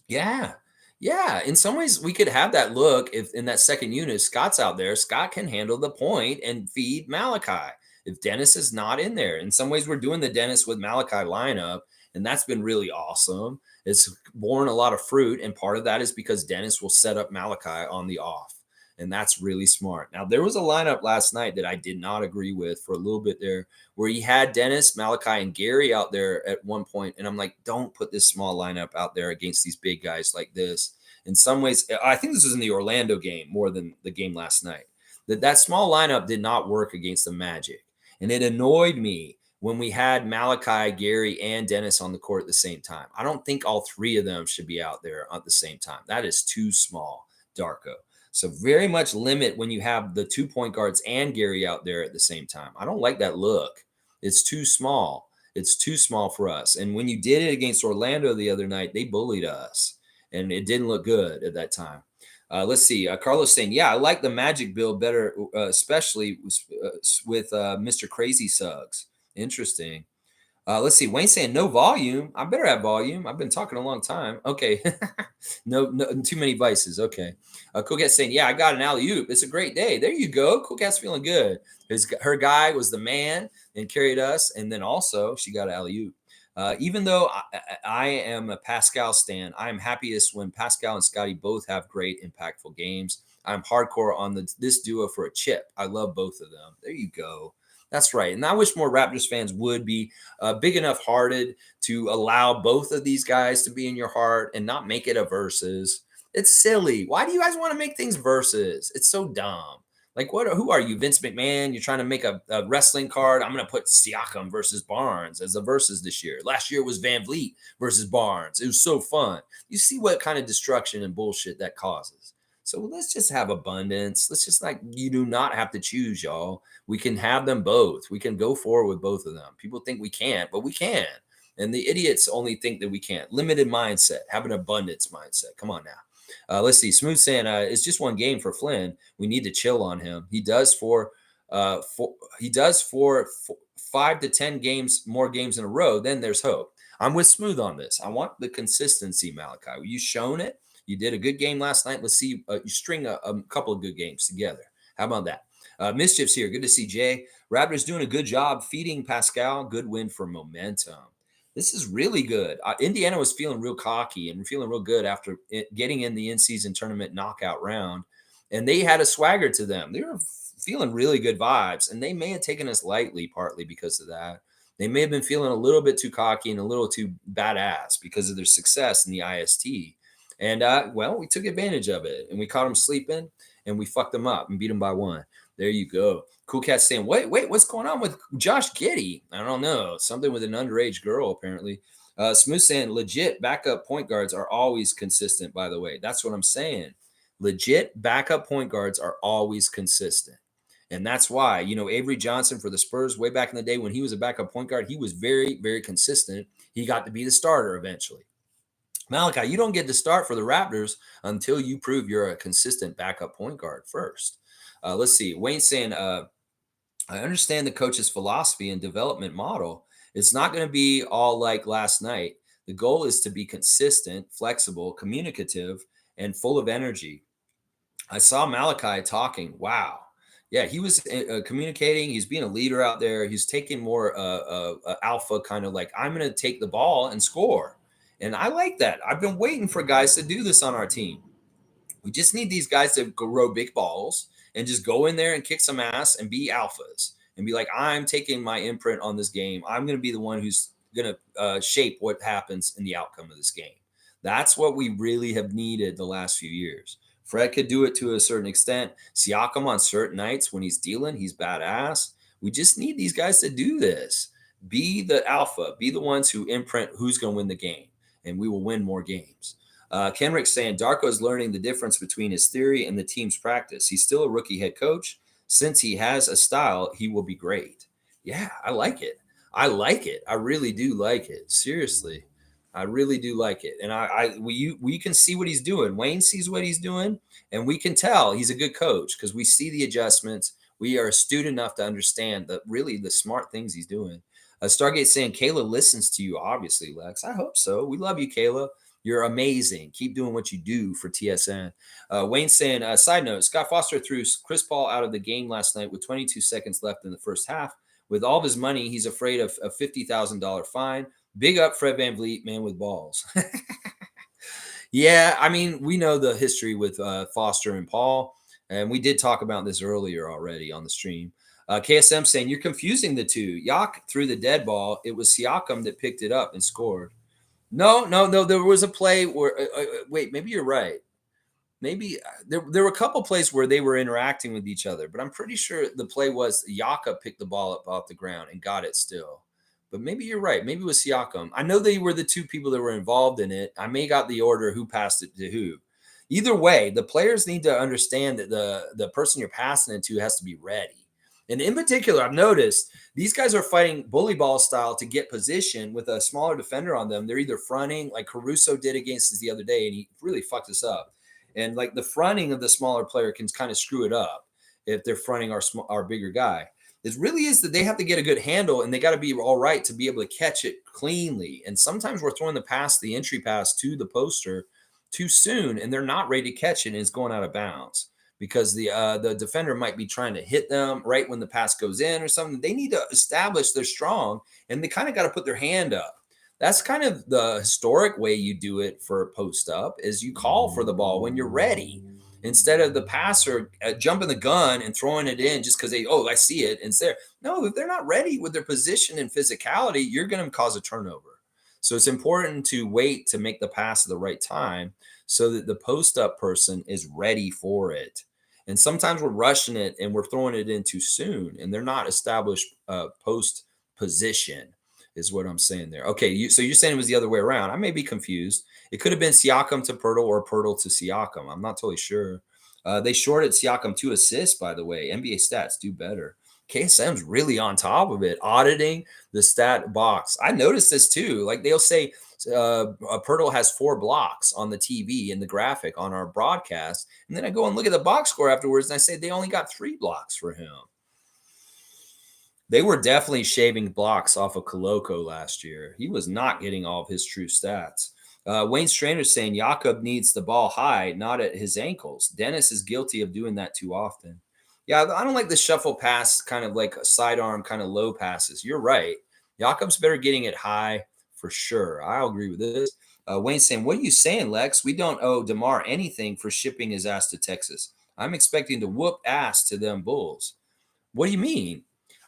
Speaker 1: Yeah. Yeah. In some ways, we could have that look if in that second unit, Scott's out there. Scott can handle the point and feed Malachi. If Dennis is not in there, in some ways, we're doing the Dennis with Malachi lineup, and that's been really awesome. It's borne a lot of fruit, and part of that is because Dennis will set up Malachi on the off, and that's really smart. Now, there was a lineup last night that I did not agree with for a little bit there, where he had Dennis, Malachi, and Gary out there at one point, and I'm like, don't put this small lineup out there against these big guys like this. In some ways, I think this was in the Orlando game more than the game last night, that small lineup did not work against the Magic, and it annoyed me when we had Malachi, Gary, and Dennis on the court at the same time. I don't think all three of them should be out there at the same time. That is too small, Darko. So very much limit when you have the 2 point guards and Gary out there at the same time. I don't like that look. It's too small. It's too small for us. And when you did it against Orlando the other night, they bullied us, and it didn't look good at that time. Let's see. Carlos saying, yeah, I like the Magic build better, especially with Mr. Crazy Suggs. Interesting. Let's see. Wayne saying no volume. I better have volume. I've been talking a long time. Okay. no, too many vices. Okay. Cool Cat's saying, yeah, I got an alley-oop. It's a great day. There you go. Cool Cat's feeling good. Her guy was the man and carried us. And then also she got an alley-oop. Even though I am a Pascal stan, I am happiest when Pascal and Scotty both have great, impactful games. I'm hardcore on this duo for a chip. I love both of them. There you go. That's right. And I wish more Raptors fans would be big enough hearted to allow both of these guys to be in your heart and not make it a versus. It's silly. Why do you guys want to make things versus? It's so dumb. Like, who are you, Vince McMahon? You're trying to make a wrestling card. I'm going to put Siakam versus Barnes as a versus this year. Last year was Van Vliet versus Barnes. It was so fun. You see what kind of destruction and bullshit that causes. So let's just have abundance. Let's just you do not have to choose, y'all. We can have them both. We can go forward with both of them. People think we can't, but we can. And the idiots only think that we can't. Limited mindset, have an abundance mindset. Come on now. Let's see. Smooth saying it's just one game for Flynn. We need to chill on him. He does for 5 to 10 games, more games in a row. Then there's hope. I'm with Smooth on this. I want the consistency, Malachi. You've shown it. You did a good game last night. Let's see you string a couple of good games together. How about that? Mischief's here. Good to see Jay. Raptors doing a good job feeding Pascal. Good win for momentum. This is really good. Indiana was feeling real cocky and feeling real good after getting in the in-season tournament knockout round, and they had a swagger to them. They were feeling really good vibes, and they may have taken us lightly partly because of that. They may have been feeling a little bit too cocky and a little too badass because of their success in the IST. And, well, we took advantage of it, and we caught them sleeping, and we fucked them up and beat them by one. There you go. Cool Cat saying, wait, what's going on with Josh Giddey? I don't know. Something with an underage girl, apparently. Smooth saying, legit backup point guards are always consistent, by the way. That's what I'm saying. Legit backup point guards are always consistent. And that's why, Avery Johnson for the Spurs, way back in the day when he was a backup point guard, he was very, very consistent. He got to be the starter eventually. Malachi, you don't get to start for the Raptors until you prove you're a consistent backup point guard first. Let's see. Wayne saying, I understand the coach's philosophy and development model. It's not going to be all like last night. The goal is to be consistent, flexible, communicative, and full of energy. I saw Malachi talking. Wow. Yeah, he was communicating. He's being a leader out there. He's taking more alpha, kind of like, I'm going to take the ball and score. And I like that. I've been waiting for guys to do this on our team. We just need these guys to grow big balls and just go in there and kick some ass and be alphas and be like, I'm taking my imprint on this game. I'm going to be the one who's going to shape what happens in the outcome of this game. That's what we really have needed the last few years. Fred could do it to a certain extent. Siakam on certain nights when he's dealing, he's badass. We just need these guys to do this. Be the alpha. Be the ones who imprint who's going to win the game, and we will win more games. Kenrick's saying Darko is learning the difference between his theory and the team's practice. He's still a rookie head coach. Since he has a style, he will be great. Yeah, I like it. I like it. I really do like it. Seriously, I really do like it. And we can see what he's doing. Wayne sees what he's doing, and we can tell he's a good coach because we see the adjustments. We are astute enough to understand the smart things he's doing. Stargate saying Kayla listens to you, obviously, Lex. I hope so. We love you, Kayla. You're amazing. Keep doing what you do for TSN. Wayne saying, side note, Scott Foster threw Chris Paul out of the game last night with 22 seconds left in the first half. With all of his money, he's afraid of a $50,000 fine. Big up Fred VanVleet, man with balls. Yeah, I mean, we know the history with Foster and Paul, and we did talk about this earlier already on the stream. KSM saying, you're confusing the two. Yak threw the dead ball. It was Siakam that picked it up and scored. No. There was a play where, wait, maybe you're right. Maybe there were a couple plays where they were interacting with each other, but I'm pretty sure the play was Yaka picked the ball up off the ground and got it still. But maybe you're right. Maybe it was Siakam. I know they were the two people that were involved in it. I may got the order who passed it to who. Either way, the players need to understand that the person you're passing it to has to be ready. And in particular, I've noticed these guys are fighting bully ball style to get position with a smaller defender on them. They're either fronting, like Caruso did against us the other day, and he really fucked us up. And like the fronting of the smaller player can kind of screw it up if they're fronting our bigger guy. It really is that they have to get a good handle, and they got to be all right to be able to catch it cleanly. And sometimes we're throwing the entry pass to the poster too soon, and they're not ready to catch it, and it's going out of bounds. Because the defender might be trying to hit them right when the pass goes in or something. They need to establish they're strong, and they kind of got to put their hand up. That's kind of the historic way you do it for post up is you call for the ball when you're ready instead of the passer jumping the gun and throwing it in just because I see it and it's there. No, if they're not ready with their position and physicality, you're going to cause a turnover. So it's important to wait to make the pass at the right time so that the post up person is ready for it. And sometimes we're rushing it and we're throwing it in too soon, and they're not established post position, is what I'm saying there. Okay, so you're saying it was the other way around. I may be confused. It could have been Siakam to Pirtle or Pirtle to Siakam. I'm not totally sure. They shorted Siakam 2 assists, by the way. NBA stats do better. KSM's really on top of it, auditing the stat box. I noticed this too. Like they'll say Pirtle has 4 blocks on the TV in the graphic on our broadcast. And then I go and look at the box score afterwards and I say they only got 3 blocks for him. They were definitely shaving blocks off of Koloko last year. He was not getting all of his true stats. Wayne Strainer's saying Jakob needs the ball high, not at his ankles. Dennis is guilty of doing that too often. Yeah, I don't like the shuffle pass, kind of like a sidearm, kind of low passes. You're right. Jakob's better getting it high for sure. I'll agree with this. Wayne's saying, what are you saying, Lex? We don't owe DeMar anything for shipping his ass to Texas. I'm expecting to whoop ass to them Bulls. What do you mean?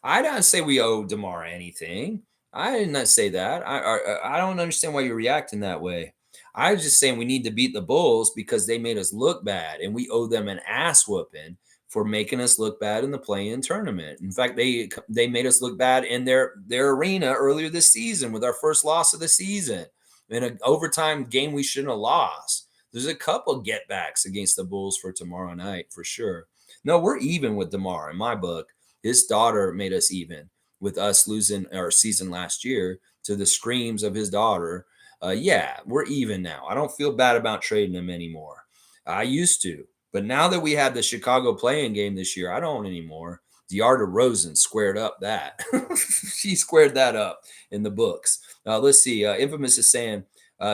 Speaker 1: I don't say we owe DeMar anything. I did not say that. I don't understand why you're reacting that way. I was just saying we need to beat the Bulls because they made us look bad, and we owe them an ass whooping for making us look bad in the play-in tournament. In fact, they made us look bad in their arena earlier this season with our first loss of the season in an overtime game we shouldn't have lost. There's a couple get backs against the Bulls for tomorrow night for sure. No, we're even with DeMar in my book. His daughter made us even with us losing our season last year to the screams of his daughter. Yeah, we're even now. I don't feel bad about trading him anymore. I used to, but now that we had the Chicago playing game this year, I don't anymore. DeAr DeRozan squared up that. She squared that up in the books. Let's see. Infamous is saying,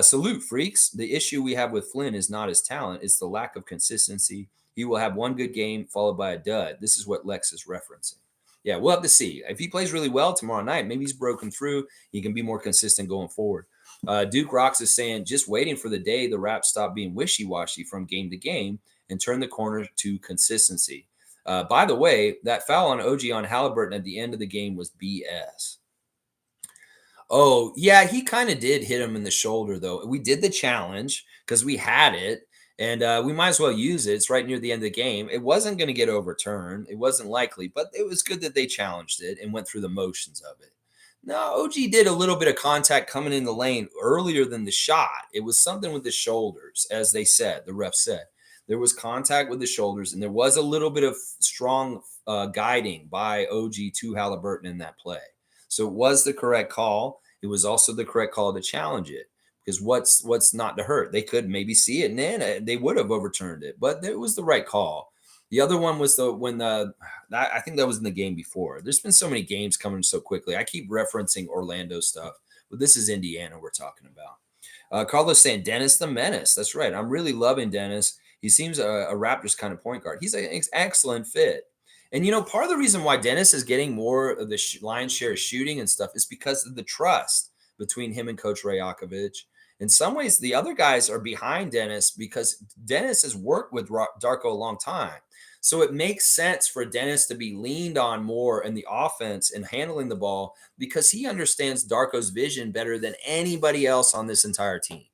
Speaker 1: salute, freaks. The issue we have with Flynn is not his talent, it's the lack of consistency. He will have one good game followed by a dud. This is what Lex is referencing. Yeah, we'll have to see. If he plays really well tomorrow night, maybe he's broken through. He can be more consistent going forward. Duke Rocks is saying, just waiting for the day the Raps stop being wishy-washy from game to game and turn the corner to consistency. By the way, that foul on OG on Halliburton at the end of the game was BS. Oh, yeah, he kind of did hit him in the shoulder, though. We did the challenge because we had it, and we might as well use it. It's right near the end of the game. It wasn't going to get overturned. It wasn't likely, but it was good that they challenged it and went through the motions of it. No, OG did a little bit of contact coming in the lane earlier than the shot. It was something with the shoulders, as they said, the ref said. There was contact with the shoulders, and there was a little bit of strong guiding by OG to Halliburton in that play. So it was the correct call. It was also the correct call to challenge it because what's not to hurt? They could maybe see it and then they would have overturned it, but it was the right call. The other one was I think that was in the game before. There's been so many games coming so quickly. I keep referencing Orlando stuff, but this is Indiana we're talking about. Carlos saying Dennis the Menace. That's right. I'm really loving Dennis. He seems a Raptors kind of point guard. He's an excellent fit. And, part of the reason why Dennis is getting more of the lion's share of shooting and stuff is because of the trust between him and Coach Rajakovic. In some ways, the other guys are behind Dennis because Dennis has worked with Darko a long time. So it makes sense for Dennis to be leaned on more in the offense and handling the ball because he understands Darko's vision better than anybody else on this entire team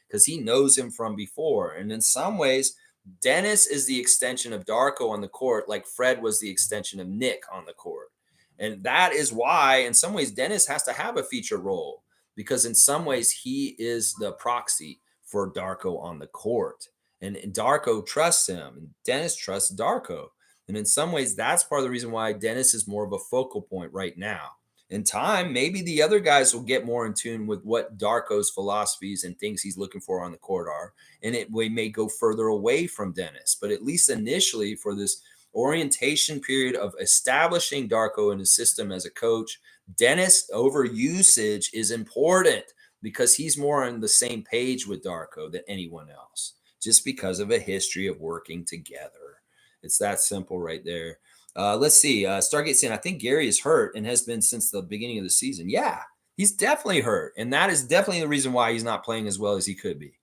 Speaker 1: because he knows him from before. And in some ways, Dennis is the extension of Darko on the court, like Fred was the extension of Nick on the court. And that is why, in some ways, Dennis has to have a feature role because in some ways, he is the proxy for Darko on the court. And Darko trusts him, and Dennis trusts Darko. And in some ways, that's part of the reason why Dennis is more of a focal point right now. In time, maybe the other guys will get more in tune with what Darko's philosophies and things he's looking for on the court are. And we may go further away from Dennis. But at least initially, for this orientation period of establishing Darko in his system as a coach, Dennis over usage is important because he's more on the same page with Darko than anyone else, just because of a history of working together. It's that simple right there. Let's see. Stargate saying, I think Gary is hurt and has been since the beginning of the season. Yeah, he's definitely hurt. And that is definitely the reason why he's not playing as well as he could be.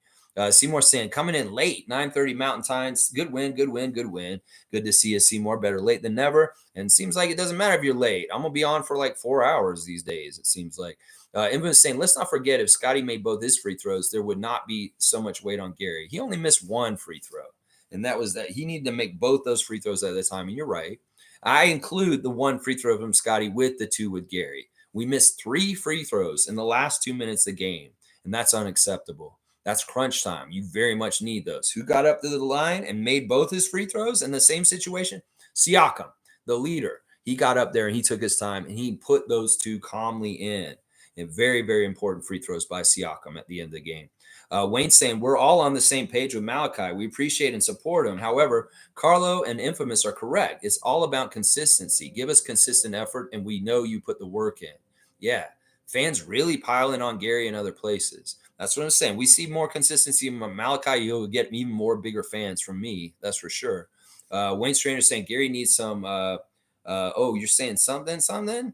Speaker 1: Seymour saying, coming in late, 9:30 Mountain Time. Good win, good win, good win. Good to see you, Seymour. Better late than never. And seems like it doesn't matter if you're late. I'm going to be on for like 4 hours these days, it seems like. Infamous saying, let's not forget if Scotty made both his free throws, there would not be so much weight on Gary. He only missed one free throw. And that was that he needed to make both those free throws at a time. And you're right. I include the one free throw from Scotty with the 2 with Gary. We missed 3 free throws in the last 2 minutes of the game, and that's unacceptable. That's crunch time. You very much need those. Who got up to the line and made both his free throws in the same situation? Siakam, the leader. He got up there and he took his time and he put those two calmly in. And very, very important free throws by Siakam at the end of the game. Wayne's saying we're all on the same page with Malachi. We appreciate and support him. However, Carlo and Infamous are correct. It's all about consistency. Give us consistent effort, and we know you put the work in. Yeah, fans really piling on Gary in other places. That's what I'm saying. We see more consistency in Malachi. You'll get even more bigger fans from me. That's for sure. Wayne Strainer saying Gary needs some. Oh, you're saying something?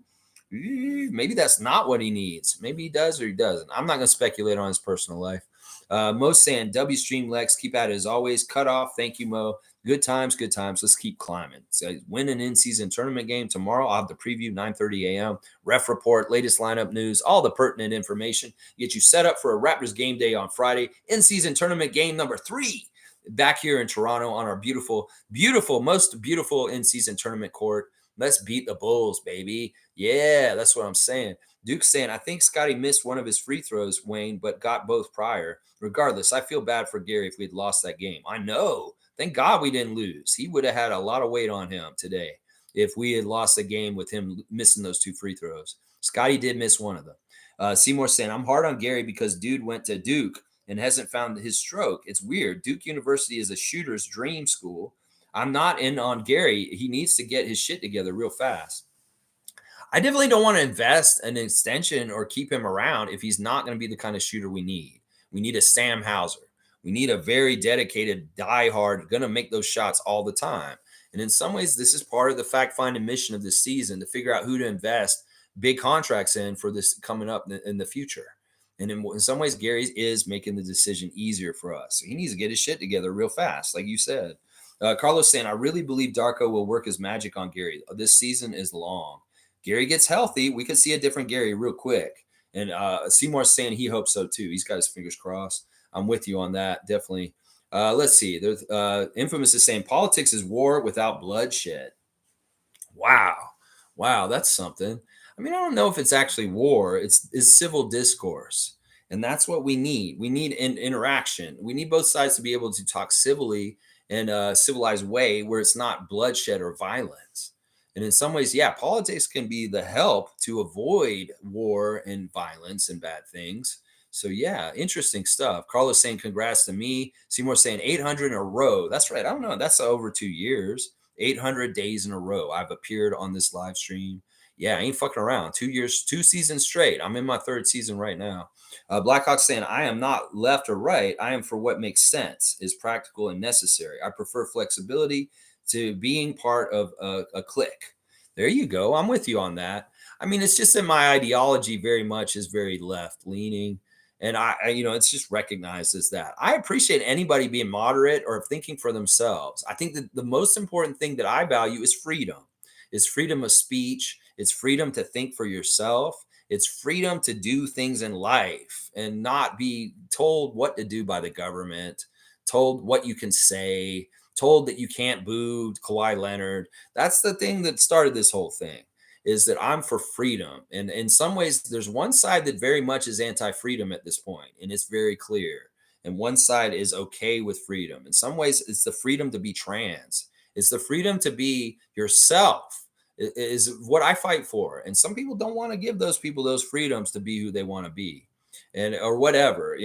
Speaker 1: Maybe that's not what he needs. Maybe he does or he doesn't. I'm not going to speculate on his personal life. Mo saying W Stream Lex, keep at it as always. Cut off. Thank you, Mo. Good times, good times. Let's keep climbing. So win an in-season tournament game tomorrow. I'll have the preview 9:30 a.m. Ref report, latest lineup news, all the pertinent information. Get you set up for a Raptors game day on Friday. In-season tournament game number 3 back here in Toronto on our beautiful, most beautiful in-season tournament court. Let's beat the Bulls, baby. Yeah, that's what I'm saying. Duke's saying, I think Scotty missed one of his free throws, Wayne, but got both prior. Regardless, I feel bad for Gary if we'd lost that game. I know. Thank God we didn't lose. He would have had a lot of weight on him today if we had lost the game with him missing those 2 free throws. Scotty did miss one of them. Seymour saying, I'm hard on Gary because dude went to Duke and hasn't found his stroke. It's weird. Duke University is a shooter's dream school. I'm not in on Gary. He needs to get his shit together real fast. I definitely don't want to invest an extension or keep him around if he's not going to be the kind of shooter we need. We need a Sam Hauser. We need a very dedicated, diehard, going to make those shots all the time. And in some ways, this is part of the fact-finding mission of this season to figure out who to invest big contracts in for this coming up in the future. And in some ways, Gary is making the decision easier for us. So he needs to get his shit together real fast, like you said. Carlos saying, I really believe Darko will work his magic on Gary. This season is long. Gary gets healthy, we could see a different Gary real quick. And Seymour's saying he hopes so too. He's got his fingers crossed. I'm with you on that, definitely. Let's see. There's Infamous is saying politics is war without bloodshed. Wow, that's something. I mean, I don't know if it's actually war. It's civil discourse, and that's what we need. We need interaction. We need both sides to be able to talk civilly in a civilized way where it's not bloodshed or violence. And in some ways, yeah, politics can be the help to avoid war and violence and bad things. So yeah, interesting stuff. Carlos saying congrats to me. Seymour saying 800 in a row. That's right. I don't know. That's over 2 years. 800 days in a row. I've appeared on this live stream. Yeah, I ain't fucking around. 2 years, 2 seasons straight. I'm in my 3rd season right now. Blackhawk saying, I am not left or right. I am for what makes sense, is practical and necessary. I prefer flexibility to being part of a clique. There you go. I'm with you on that. I mean, it's just that my ideology very much is very left leaning. And it's just recognized as that. I appreciate anybody being moderate or thinking for themselves. I think that the most important thing that I value is freedom. It's freedom of speech. It's freedom to think for yourself. It's freedom to do things in life and not be told what to do by the government, told what you can say, told that you can't boo Kawhi Leonard. That's the thing that started this whole thing, is that I'm for freedom. And in some ways, there's one side that very much is anti-freedom at this point, and it's very clear. And one side is okay with freedom. In some ways, it's the freedom to be trans. It's the freedom to be yourself is what I fight for. And some people don't want to give those people those freedoms to be who they want to be, and or whatever.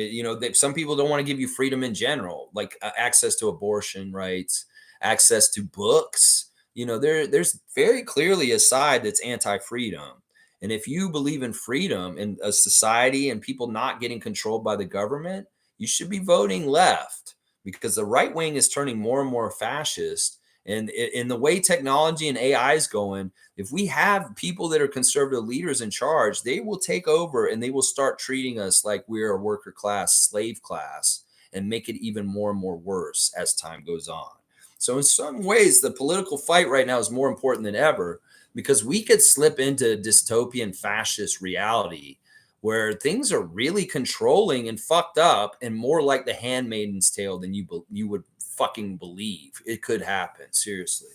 Speaker 1: Some people don't want to give you freedom in general, like access to abortion rights, access to books. There's very clearly a side that's anti-freedom. And if you believe in freedom and a society and people not getting controlled by the government, you should be voting left, because the right wing is turning more and more fascist. And in the way technology and AI is going, if we have people that are conservative leaders in charge, they will take over and they will start treating us like we're a worker class, slave class, and make it even more and more worse as time goes on. So in some ways, the political fight right now is more important than ever, because we could slip into dystopian fascist reality where things are really controlling and fucked up and more like the Handmaid's Tale than you would fucking believe. It could happen, seriously.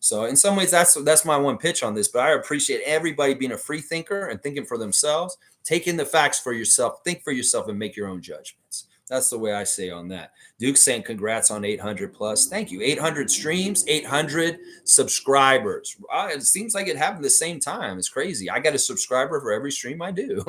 Speaker 1: So in some ways, that's my one pitch on this. But I appreciate everybody being a free thinker and thinking for themselves, taking the facts for yourself, think for yourself, and make your own judgments. That's the way I say on that. Duke's saying congrats on 800 plus. Thank you. 800 streams, 800 subscribers. It seems like it happened the same time. It's crazy. I got a subscriber for every stream I do.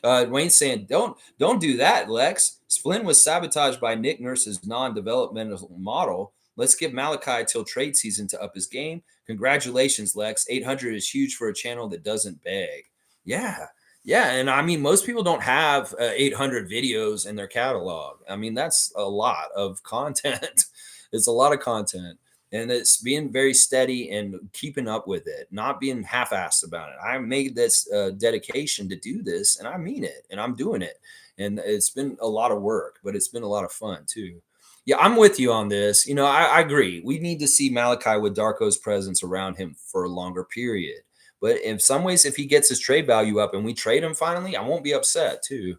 Speaker 1: Wayne's saying, don't do that, Lex. Flynn was sabotaged by Nick Nurse's non-developmental model. Let's give Malachi till trade season to up his game. Congratulations, Lex. 800 is huge for a channel that doesn't beg. Yeah. Yeah. And I mean, most people don't have 800 videos in their catalog. I mean, that's a lot of content. It's a lot of content. And it's being very steady and keeping up with it, not being half-assed about it. I made this dedication to do this, and I mean it, and I'm doing it. And it's been a lot of work, but it's been a lot of fun too. Yeah, I'm with you on this. I agree. We need to see Malachi with Darko's presence around him for a longer period. But in some ways, if he gets his trade value up and we trade him finally, I won't be upset too.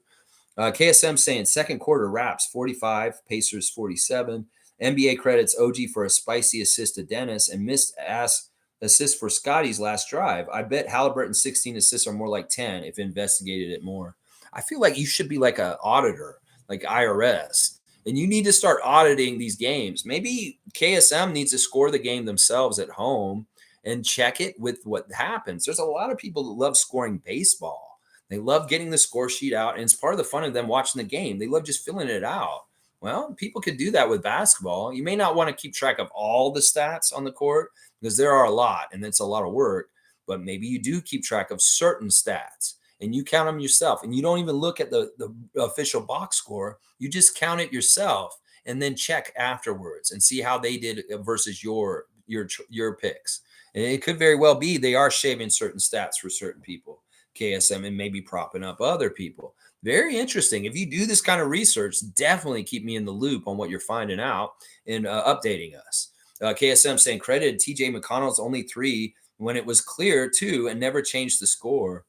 Speaker 1: KSM saying second quarter Raps 45, Pacers 47. NBA credits OG for a spicy assist to Dennis and missed ass assist for Scotty's last drive. I bet Halliburton's 16 assists are more like 10 if investigated it more. I feel like you should be like an auditor, like IRS, and you need to start auditing these games. Maybe KSM needs to score the game themselves at home and check it with what happens. There's a lot of people that love scoring baseball. They love getting the score sheet out, and it's part of the fun of them watching the game. They love just filling it out. Well, people could do that with basketball. You may not want to keep track of all the stats on the court because there are a lot and it's a lot of work, but maybe you do keep track of certain stats and you count them yourself and you don't even look at the official box score. You just count it yourself and then check afterwards and see how they did versus your picks. And it could very well be they are shaving certain stats for certain people, KSM, and maybe propping up other people. Very interesting. If you do this kind of research, definitely keep me in the loop on what you're finding out and updating us. KSM saying credited TJ McConnell's only 3 when it was clear 2 and never changed the score.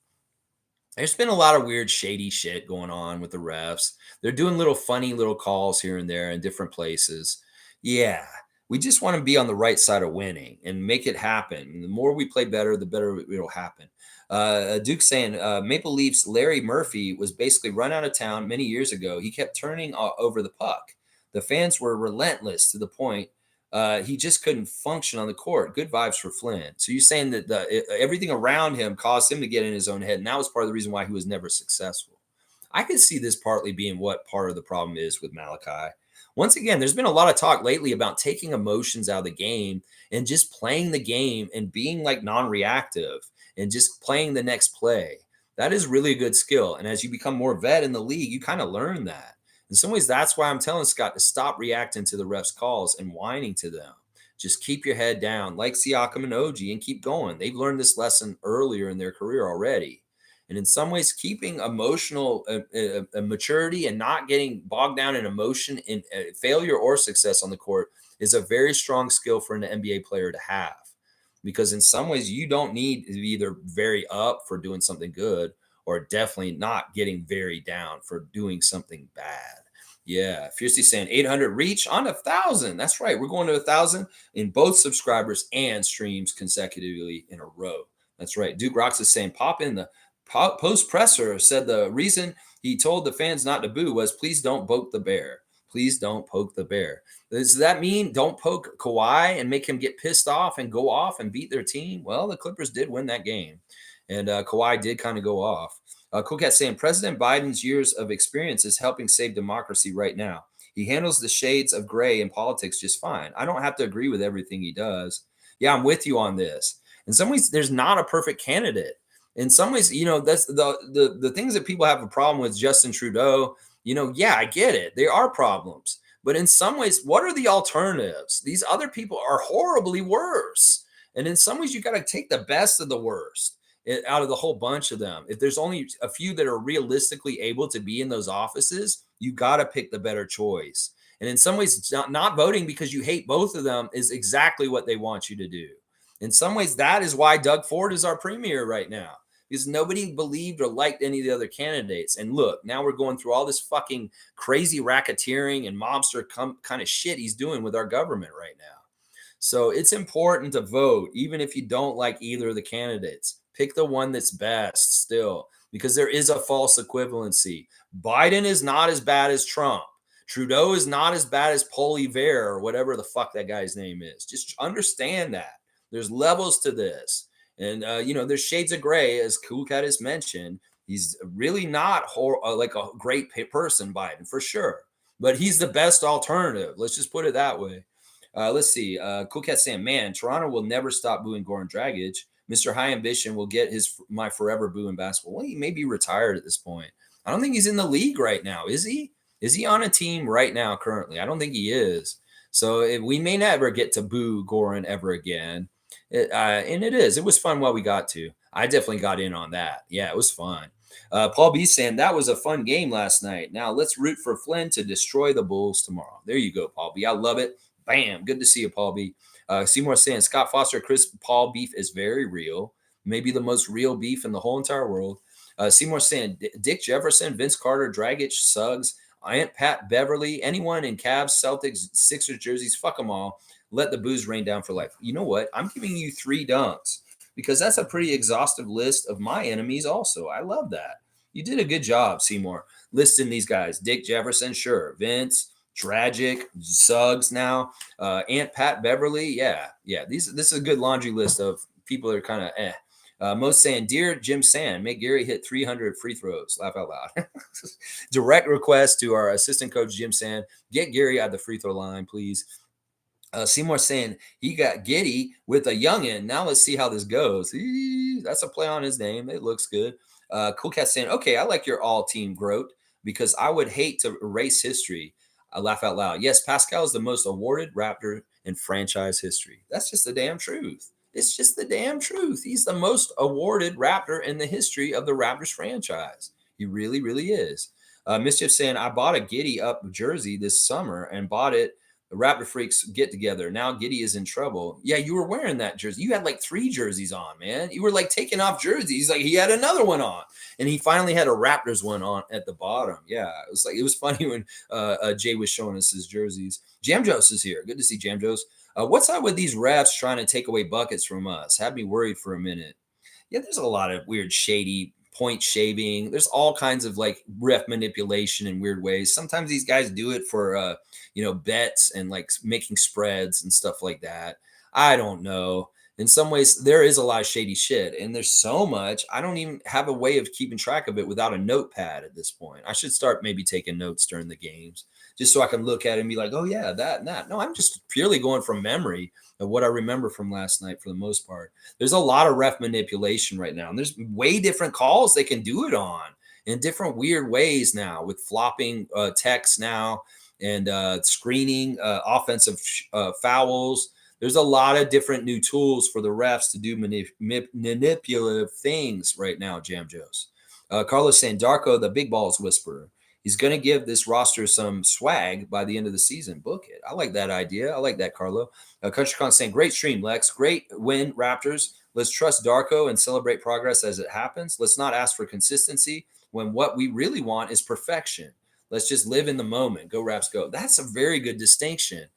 Speaker 1: There's been a lot of weird, shady shit going on with the refs. They're doing little funny little calls here and there in different places. Yeah, we just want to be on the right side of winning and make it happen. The more we play better, the better it'll happen. Duke saying Maple Leafs Larry Murphy was basically run out of town many years ago. He kept turning over the puck. The fans were relentless to the point he just couldn't function on the court. Good vibes for Flynn. So you're saying that everything around him caused him to get in his own head, and that was part of the reason why he was never successful. I could see this partly being what part of the problem is with Malachi. Once again, there's been a lot of talk lately about taking emotions out of the game and just playing the game and being like non-reactive and just playing the next play. That is really a good skill. And as you become more vet in the league, you kind of learn that. In some ways, that's why I'm telling Scott to stop reacting to the refs' calls and whining to them. Just keep your head down, like Siakam and OG, and keep going. They've learned this lesson earlier in their career already. And in some ways, keeping emotional maturity and not getting bogged down in emotion in failure or success on the court is a very strong skill for an NBA player to have. Because in some ways, you don't need to be either very up for doing something good or definitely not getting very down for doing something bad. Yeah, Fiercely saying 800 reach on 1,000. That's right. We're going to 1,000 in both subscribers and streams consecutively in a row. That's right. Duke Rocks is saying pop in the post presser said the reason he told the fans not to boo was please don't poke the bear. Please don't poke the bear. Does that mean don't poke Kawhi and make him get pissed off and go off and beat their team? Well, the Clippers did win that game. And Kawhi did kind of go off. Cool Cat saying President Biden's years of experience is helping save democracy right now. He handles the shades of gray in politics just fine. I don't have to agree with everything he does. Yeah, I'm with you on this. In some ways, there's not a perfect candidate. In some ways, that's the things that people have a problem with Justin Trudeau. Yeah, I get it. There are problems. But in some ways, what are the alternatives? These other people are horribly worse. And in some ways, you got to take the best of the worst out of the whole bunch of them. If there's only a few that are realistically able to be in those offices, you got to pick the better choice. And in some ways, it's not voting because you hate both of them is exactly what they want you to do. In some ways, that is why Doug Ford is our premier right now, because nobody believed or liked any of the other candidates. And look, now we're going through all this fucking crazy racketeering and mobster kind of shit he's doing with our government right now. So it's important to vote, even if you don't like either of the candidates. Pick the one that's best still. because there is a false equivalency. Biden is not as bad as Trump. Trudeau is not as bad as Poliver or whatever the fuck that guy's name is. Just understand that there's levels to this. And, there's shades of gray, as Cool Cat has mentioned. He's really not like a great person, Biden, for sure. But he's the best alternative. Let's just put it that way. Let's see. Cool Cat saying, man, Toronto will never stop booing Goran Dragic. Mr. High Ambition will get my forever boo in basketball. Well, he may be retired at this point. I don't think he's in the league right now, is he? Is he on a team right now currently? I don't think he is. So we may never get to boo Goran ever again. And it is. It was fun while we got to. I definitely got in on that. Yeah, it was fun. Paul B saying that was a fun game last night. Now let's root for Flynn to destroy the Bulls tomorrow. There you go, Paul B. I love it. Bam. Good to see you, Paul B. Seymour saying Scott Foster, Chris Paul beef is very real. Maybe the most real beef in the whole entire world. Seymour saying Dick Jefferson, Vince Carter, Dragic, Suggs, Aunt Pat Beverly, anyone in Cavs, Celtics, Sixers jerseys, fuck them all. Let the booze rain down for life. You know what? I'm giving you 3 dunks because that's a pretty exhaustive list of my enemies also. I love that. You did a good job, Seymour, listing these guys. Dick Jefferson, sure. Vince, Dragic, Suggs now. Aunt Pat Beverly, yeah. This is a good laundry list of people that are kind of Most saying, dear Jim Sand, make Gary hit 300 free throws. Laugh out loud. Direct request to our assistant coach, Jim Sand. Get Gary at the free throw line, please. Seymour saying he got giddy with a youngin. Now let's see how this goes. That's a play on his name. It looks good. Cool Cat saying, okay, I like your all-team Groat because I would hate to erase history. I laugh out loud. Yes, Pascal is the most awarded Raptor in franchise history. That's just the damn truth. It's just the damn truth. He's the most awarded Raptor in the history of the Raptors franchise. He really, really is. Mischief saying, I bought a Giddy up jersey this summer and bought it. The Raptor Freaks get together. Now Giddy is in trouble. Yeah, you were wearing that jersey. You had like 3 jerseys on, man. You were like taking off jerseys. Like he had another one on. And he finally had a Raptors one on at the bottom. Yeah, it was funny when Jay was showing us his jerseys. Jamjos is here. Good to see Jamjos. What's up with these refs trying to take away buckets from us? Had me worried for a minute. Yeah, there's a lot of weird, shady point shaving. There's all kinds of like ref manipulation in weird ways. Sometimes these guys do it for, bets and like making spreads and stuff like that. I don't know. In some ways, there is a lot of shady shit, and there's so much. I don't even have a way of keeping track of it without a notepad at this point. I should start maybe taking notes during the games just so I can look at it and be like, oh, yeah, that and that. No, I'm just purely going from memory of what I remember from last night for the most part. There's a lot of ref manipulation right now, and there's way different calls they can do it on in different weird ways now with flopping text now and screening offensive fouls. There's a lot of different new tools for the refs to do manipulative things right now, Jamjos. Carlos saying, Darko, the big balls whisperer. He's going to give this roster some swag by the end of the season. Book it. I like that idea. I like that, Carlo. CountryCon saying, great stream, Lex. Great win, Raptors. Let's trust Darko and celebrate progress as it happens. Let's not ask for consistency when what we really want is perfection. Let's just live in the moment. Go Raps, go. That's a very good distinction.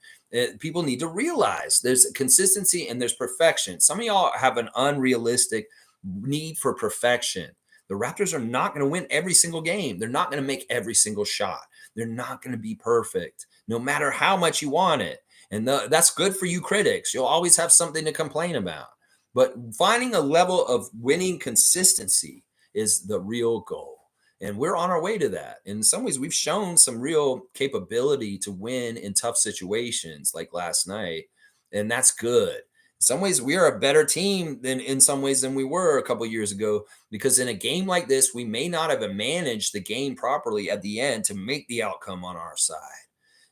Speaker 1: People need to realize there's consistency and there's perfection. Some of y'all have an unrealistic need for perfection. The Raptors are not going to win every single game. They're not going to make every single shot. They're not going to be perfect, no matter how much you want it. And that's good for you critics. You'll always have something to complain about. But finding a level of winning consistency is the real goal. And we're on our way to that. In some ways, we've shown some real capability to win in tough situations like last night. And that's good. In some ways, we are a better team than we were a couple years ago, because in a game like this, we may not have managed the game properly at the end to make the outcome on our side.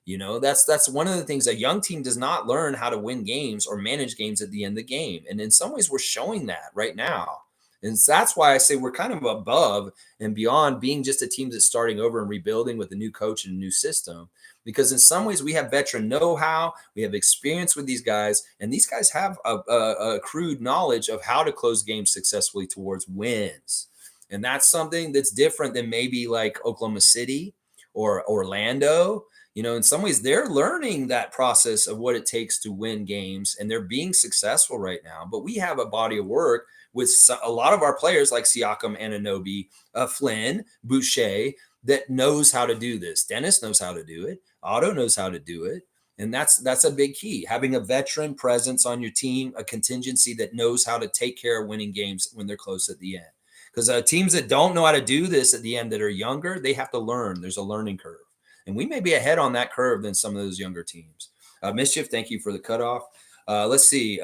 Speaker 1: That's one of the things. A young team does not learn how to win games or manage games at the end of the game. And in some ways, we're showing that right now. And that's why I say we're kind of above and beyond being just a team that's starting over and rebuilding with a new coach and a new system. Because in some ways we have veteran know-how, we have experience with these guys, and these guys have a accrued knowledge of how to close games successfully towards wins. And that's something that's different than maybe like Oklahoma City or Orlando. In some ways, they're learning that process of what it takes to win games, and they're being successful right now. But we have a body of work with a lot of our players like Siakam, Ananobi, Flynn, Boucher, that knows how to do this. Dennis knows how to do it. Otto knows how to do it. And that's a big key. Having a veteran presence on your team, a contingency that knows how to take care of winning games when they're close at the end. Because teams that don't know how to do this at the end that are younger, they have to learn. There's a learning curve. And we may be ahead on that curve than some of those younger teams. Mischief, thank you for the cutoff. Let's see.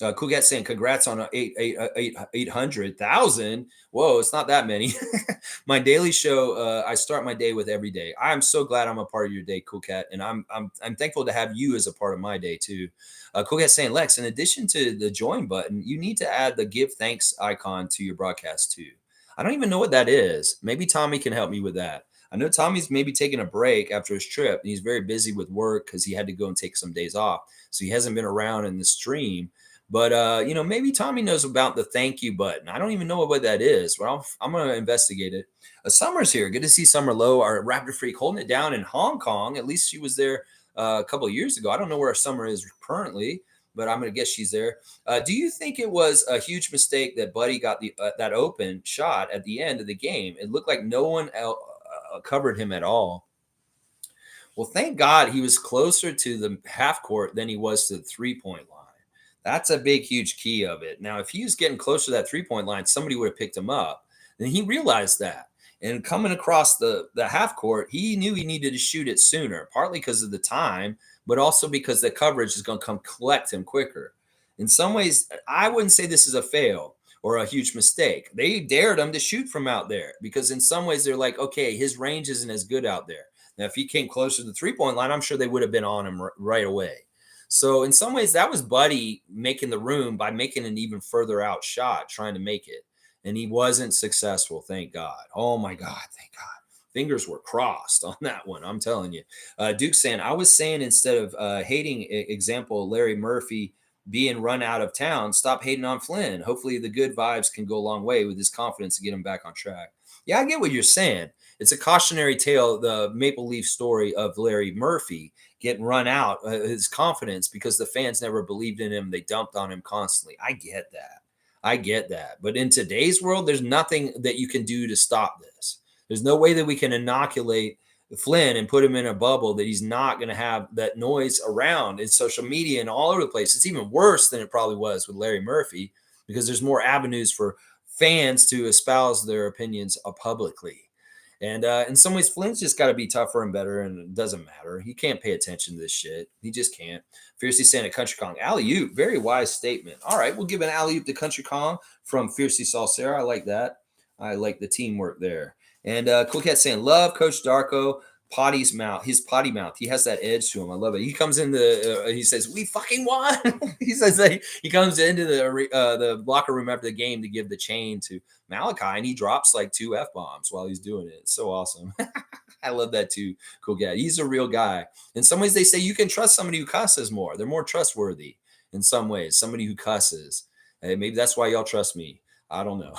Speaker 1: Kugat saying, congrats on 800,000. Whoa, it's not that many. My daily show, I start my day with every day. I'm so glad I'm a part of your day, Kugat, and I'm thankful to have you as a part of my day too. Kugat saying, Lex, in addition to the join button, you need to add the give thanks icon to your broadcast too. I don't even know what that is. Maybe Tommy can help me with that. I know Tommy's maybe taking a break after his trip, and he's very busy with work because he had to go and take some days off. So he hasn't been around in the stream. But maybe Tommy knows about the thank you button. I don't even know what that is, but I'm going to investigate it. Summer's here. Good to see Summer Lowe, our Raptor freak, holding it down in Hong Kong. At least she was there a couple of years ago. I don't know where Summer is currently, but I'm going to guess she's there. Do you think it was a huge mistake that Buddy got that open shot at the end of the game? It looked like no one else covered him at all. Well, thank God he was closer to the half court than he was to the 3-point line. That's a big, huge key of it. Now, if he was getting closer to that 3-point line, somebody would have picked him up. And he realized that. And coming across the half court, he knew he needed to shoot it sooner, partly because of the time, but also because the coverage is going to come collect him quicker. In some ways, I wouldn't say this is a fail or a huge mistake. They dared him to shoot from out there because in some ways they're like, okay, his range isn't as good out there. Now, if he came closer to the 3-point line, I'm sure they would have been on him right away. So in some ways, that was Buddy making the room by making an even further out shot, trying to make it. And he wasn't successful, thank God. Oh, my God, thank God. Fingers were crossed on that one, I'm telling you. Duke saying, I was saying instead of hating, example, Larry Murphy being run out of town, stop hating on Flynn. Hopefully the good vibes can go a long way with his confidence to get him back on track. Yeah, I get what you're saying. It's a cautionary tale, the Maple Leaf story of Larry Murphy getting run out, his confidence, because the fans never believed in him. They dumped on him constantly. I get that. But in today's world, there's nothing that you can do to stop this. There's no way that we can inoculate Flynn and put him in a bubble that he's not going to have that noise around in social media and all over the place. It's even worse than it probably was with Larry Murphy because there's more avenues for fans to espouse their opinions publicly. And in some ways, Flynn's just got to be tougher and better, and it doesn't matter. He can't pay attention to this shit. He just can't. Fiercely Santa Country Kong. Alley-oop. Very wise statement. All right, we'll give an alley-oop to Country Kong from Fiercely Salsera. I like that. I like the teamwork there. And Cool Cat saying, love Coach Darko. Potty's mouth, his potty mouth. He has that edge to him. I love it. He comes in he says, "We fucking won." He says that he comes into the locker room after the game to give the chain to Malachi, and he drops like 2 F-bombs while he's doing it. It's so awesome. I love that too. Cool guy. He's a real guy. In some ways, they say you can trust somebody who cusses more. They're more trustworthy in some ways. Somebody who cusses. Hey, maybe that's why y'all trust me. I don't know.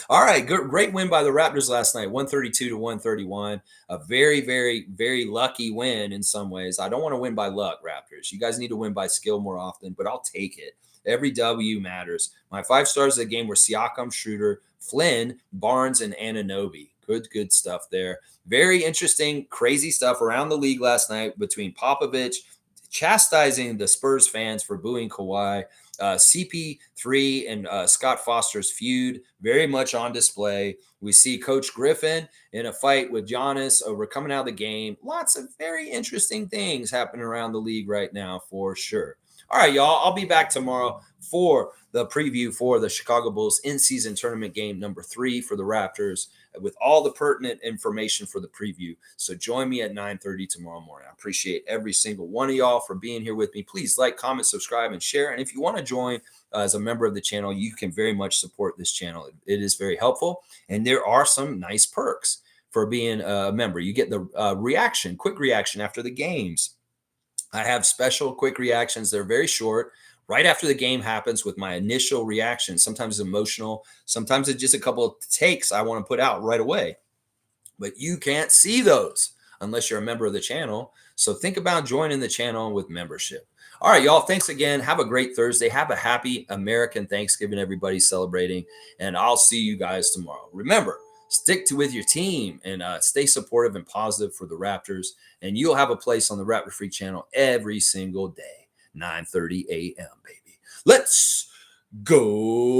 Speaker 1: All right, great win by the Raptors last night, 132 to 131. A very, very, very lucky win in some ways. I don't want to win by luck, Raptors. You guys need to win by skill more often, but I'll take it. Every W matters. My 5 stars of the game were Siakam, Schroeder, Flynn, Barnes, and Anunoby. Good stuff there. Very interesting, crazy stuff around the league last night between Popovich chastising the Spurs fans for booing Kawhi. CP3 and Scott Foster's feud very much on display. We see Coach Griffin in a fight with Giannis over coming out of the game. Lots of very interesting things happening around the league right now for sure. All right, y'all. I'll be back tomorrow for the preview for the Chicago Bulls in-season tournament game number 3 for the Raptors with all the pertinent information for the preview. So join me at 9:30 tomorrow morning. I appreciate every single one of y'all for being here with me. Please like, comment, subscribe, and share. And if you want to join as a member of the channel, you can very much support this channel. It is very helpful. And there are some nice perks for being a member. You get the quick reaction after the games. I have special quick reactions. They're very short. Right after the game happens with my initial reaction, sometimes emotional, sometimes it's just a couple of takes I want to put out right away. But you can't see those. unless you're a member of the channel. So think about joining the channel with membership. All right, y'all. Thanks again. Have a great Thursday. Have a happy American Thanksgiving, everybody celebrating. And I'll see you guys tomorrow. Remember, stick to with your team and stay supportive and positive for the Raptors. And you'll have a place on the Raptor Free channel every single day, 9:30 a.m., baby. Let's go.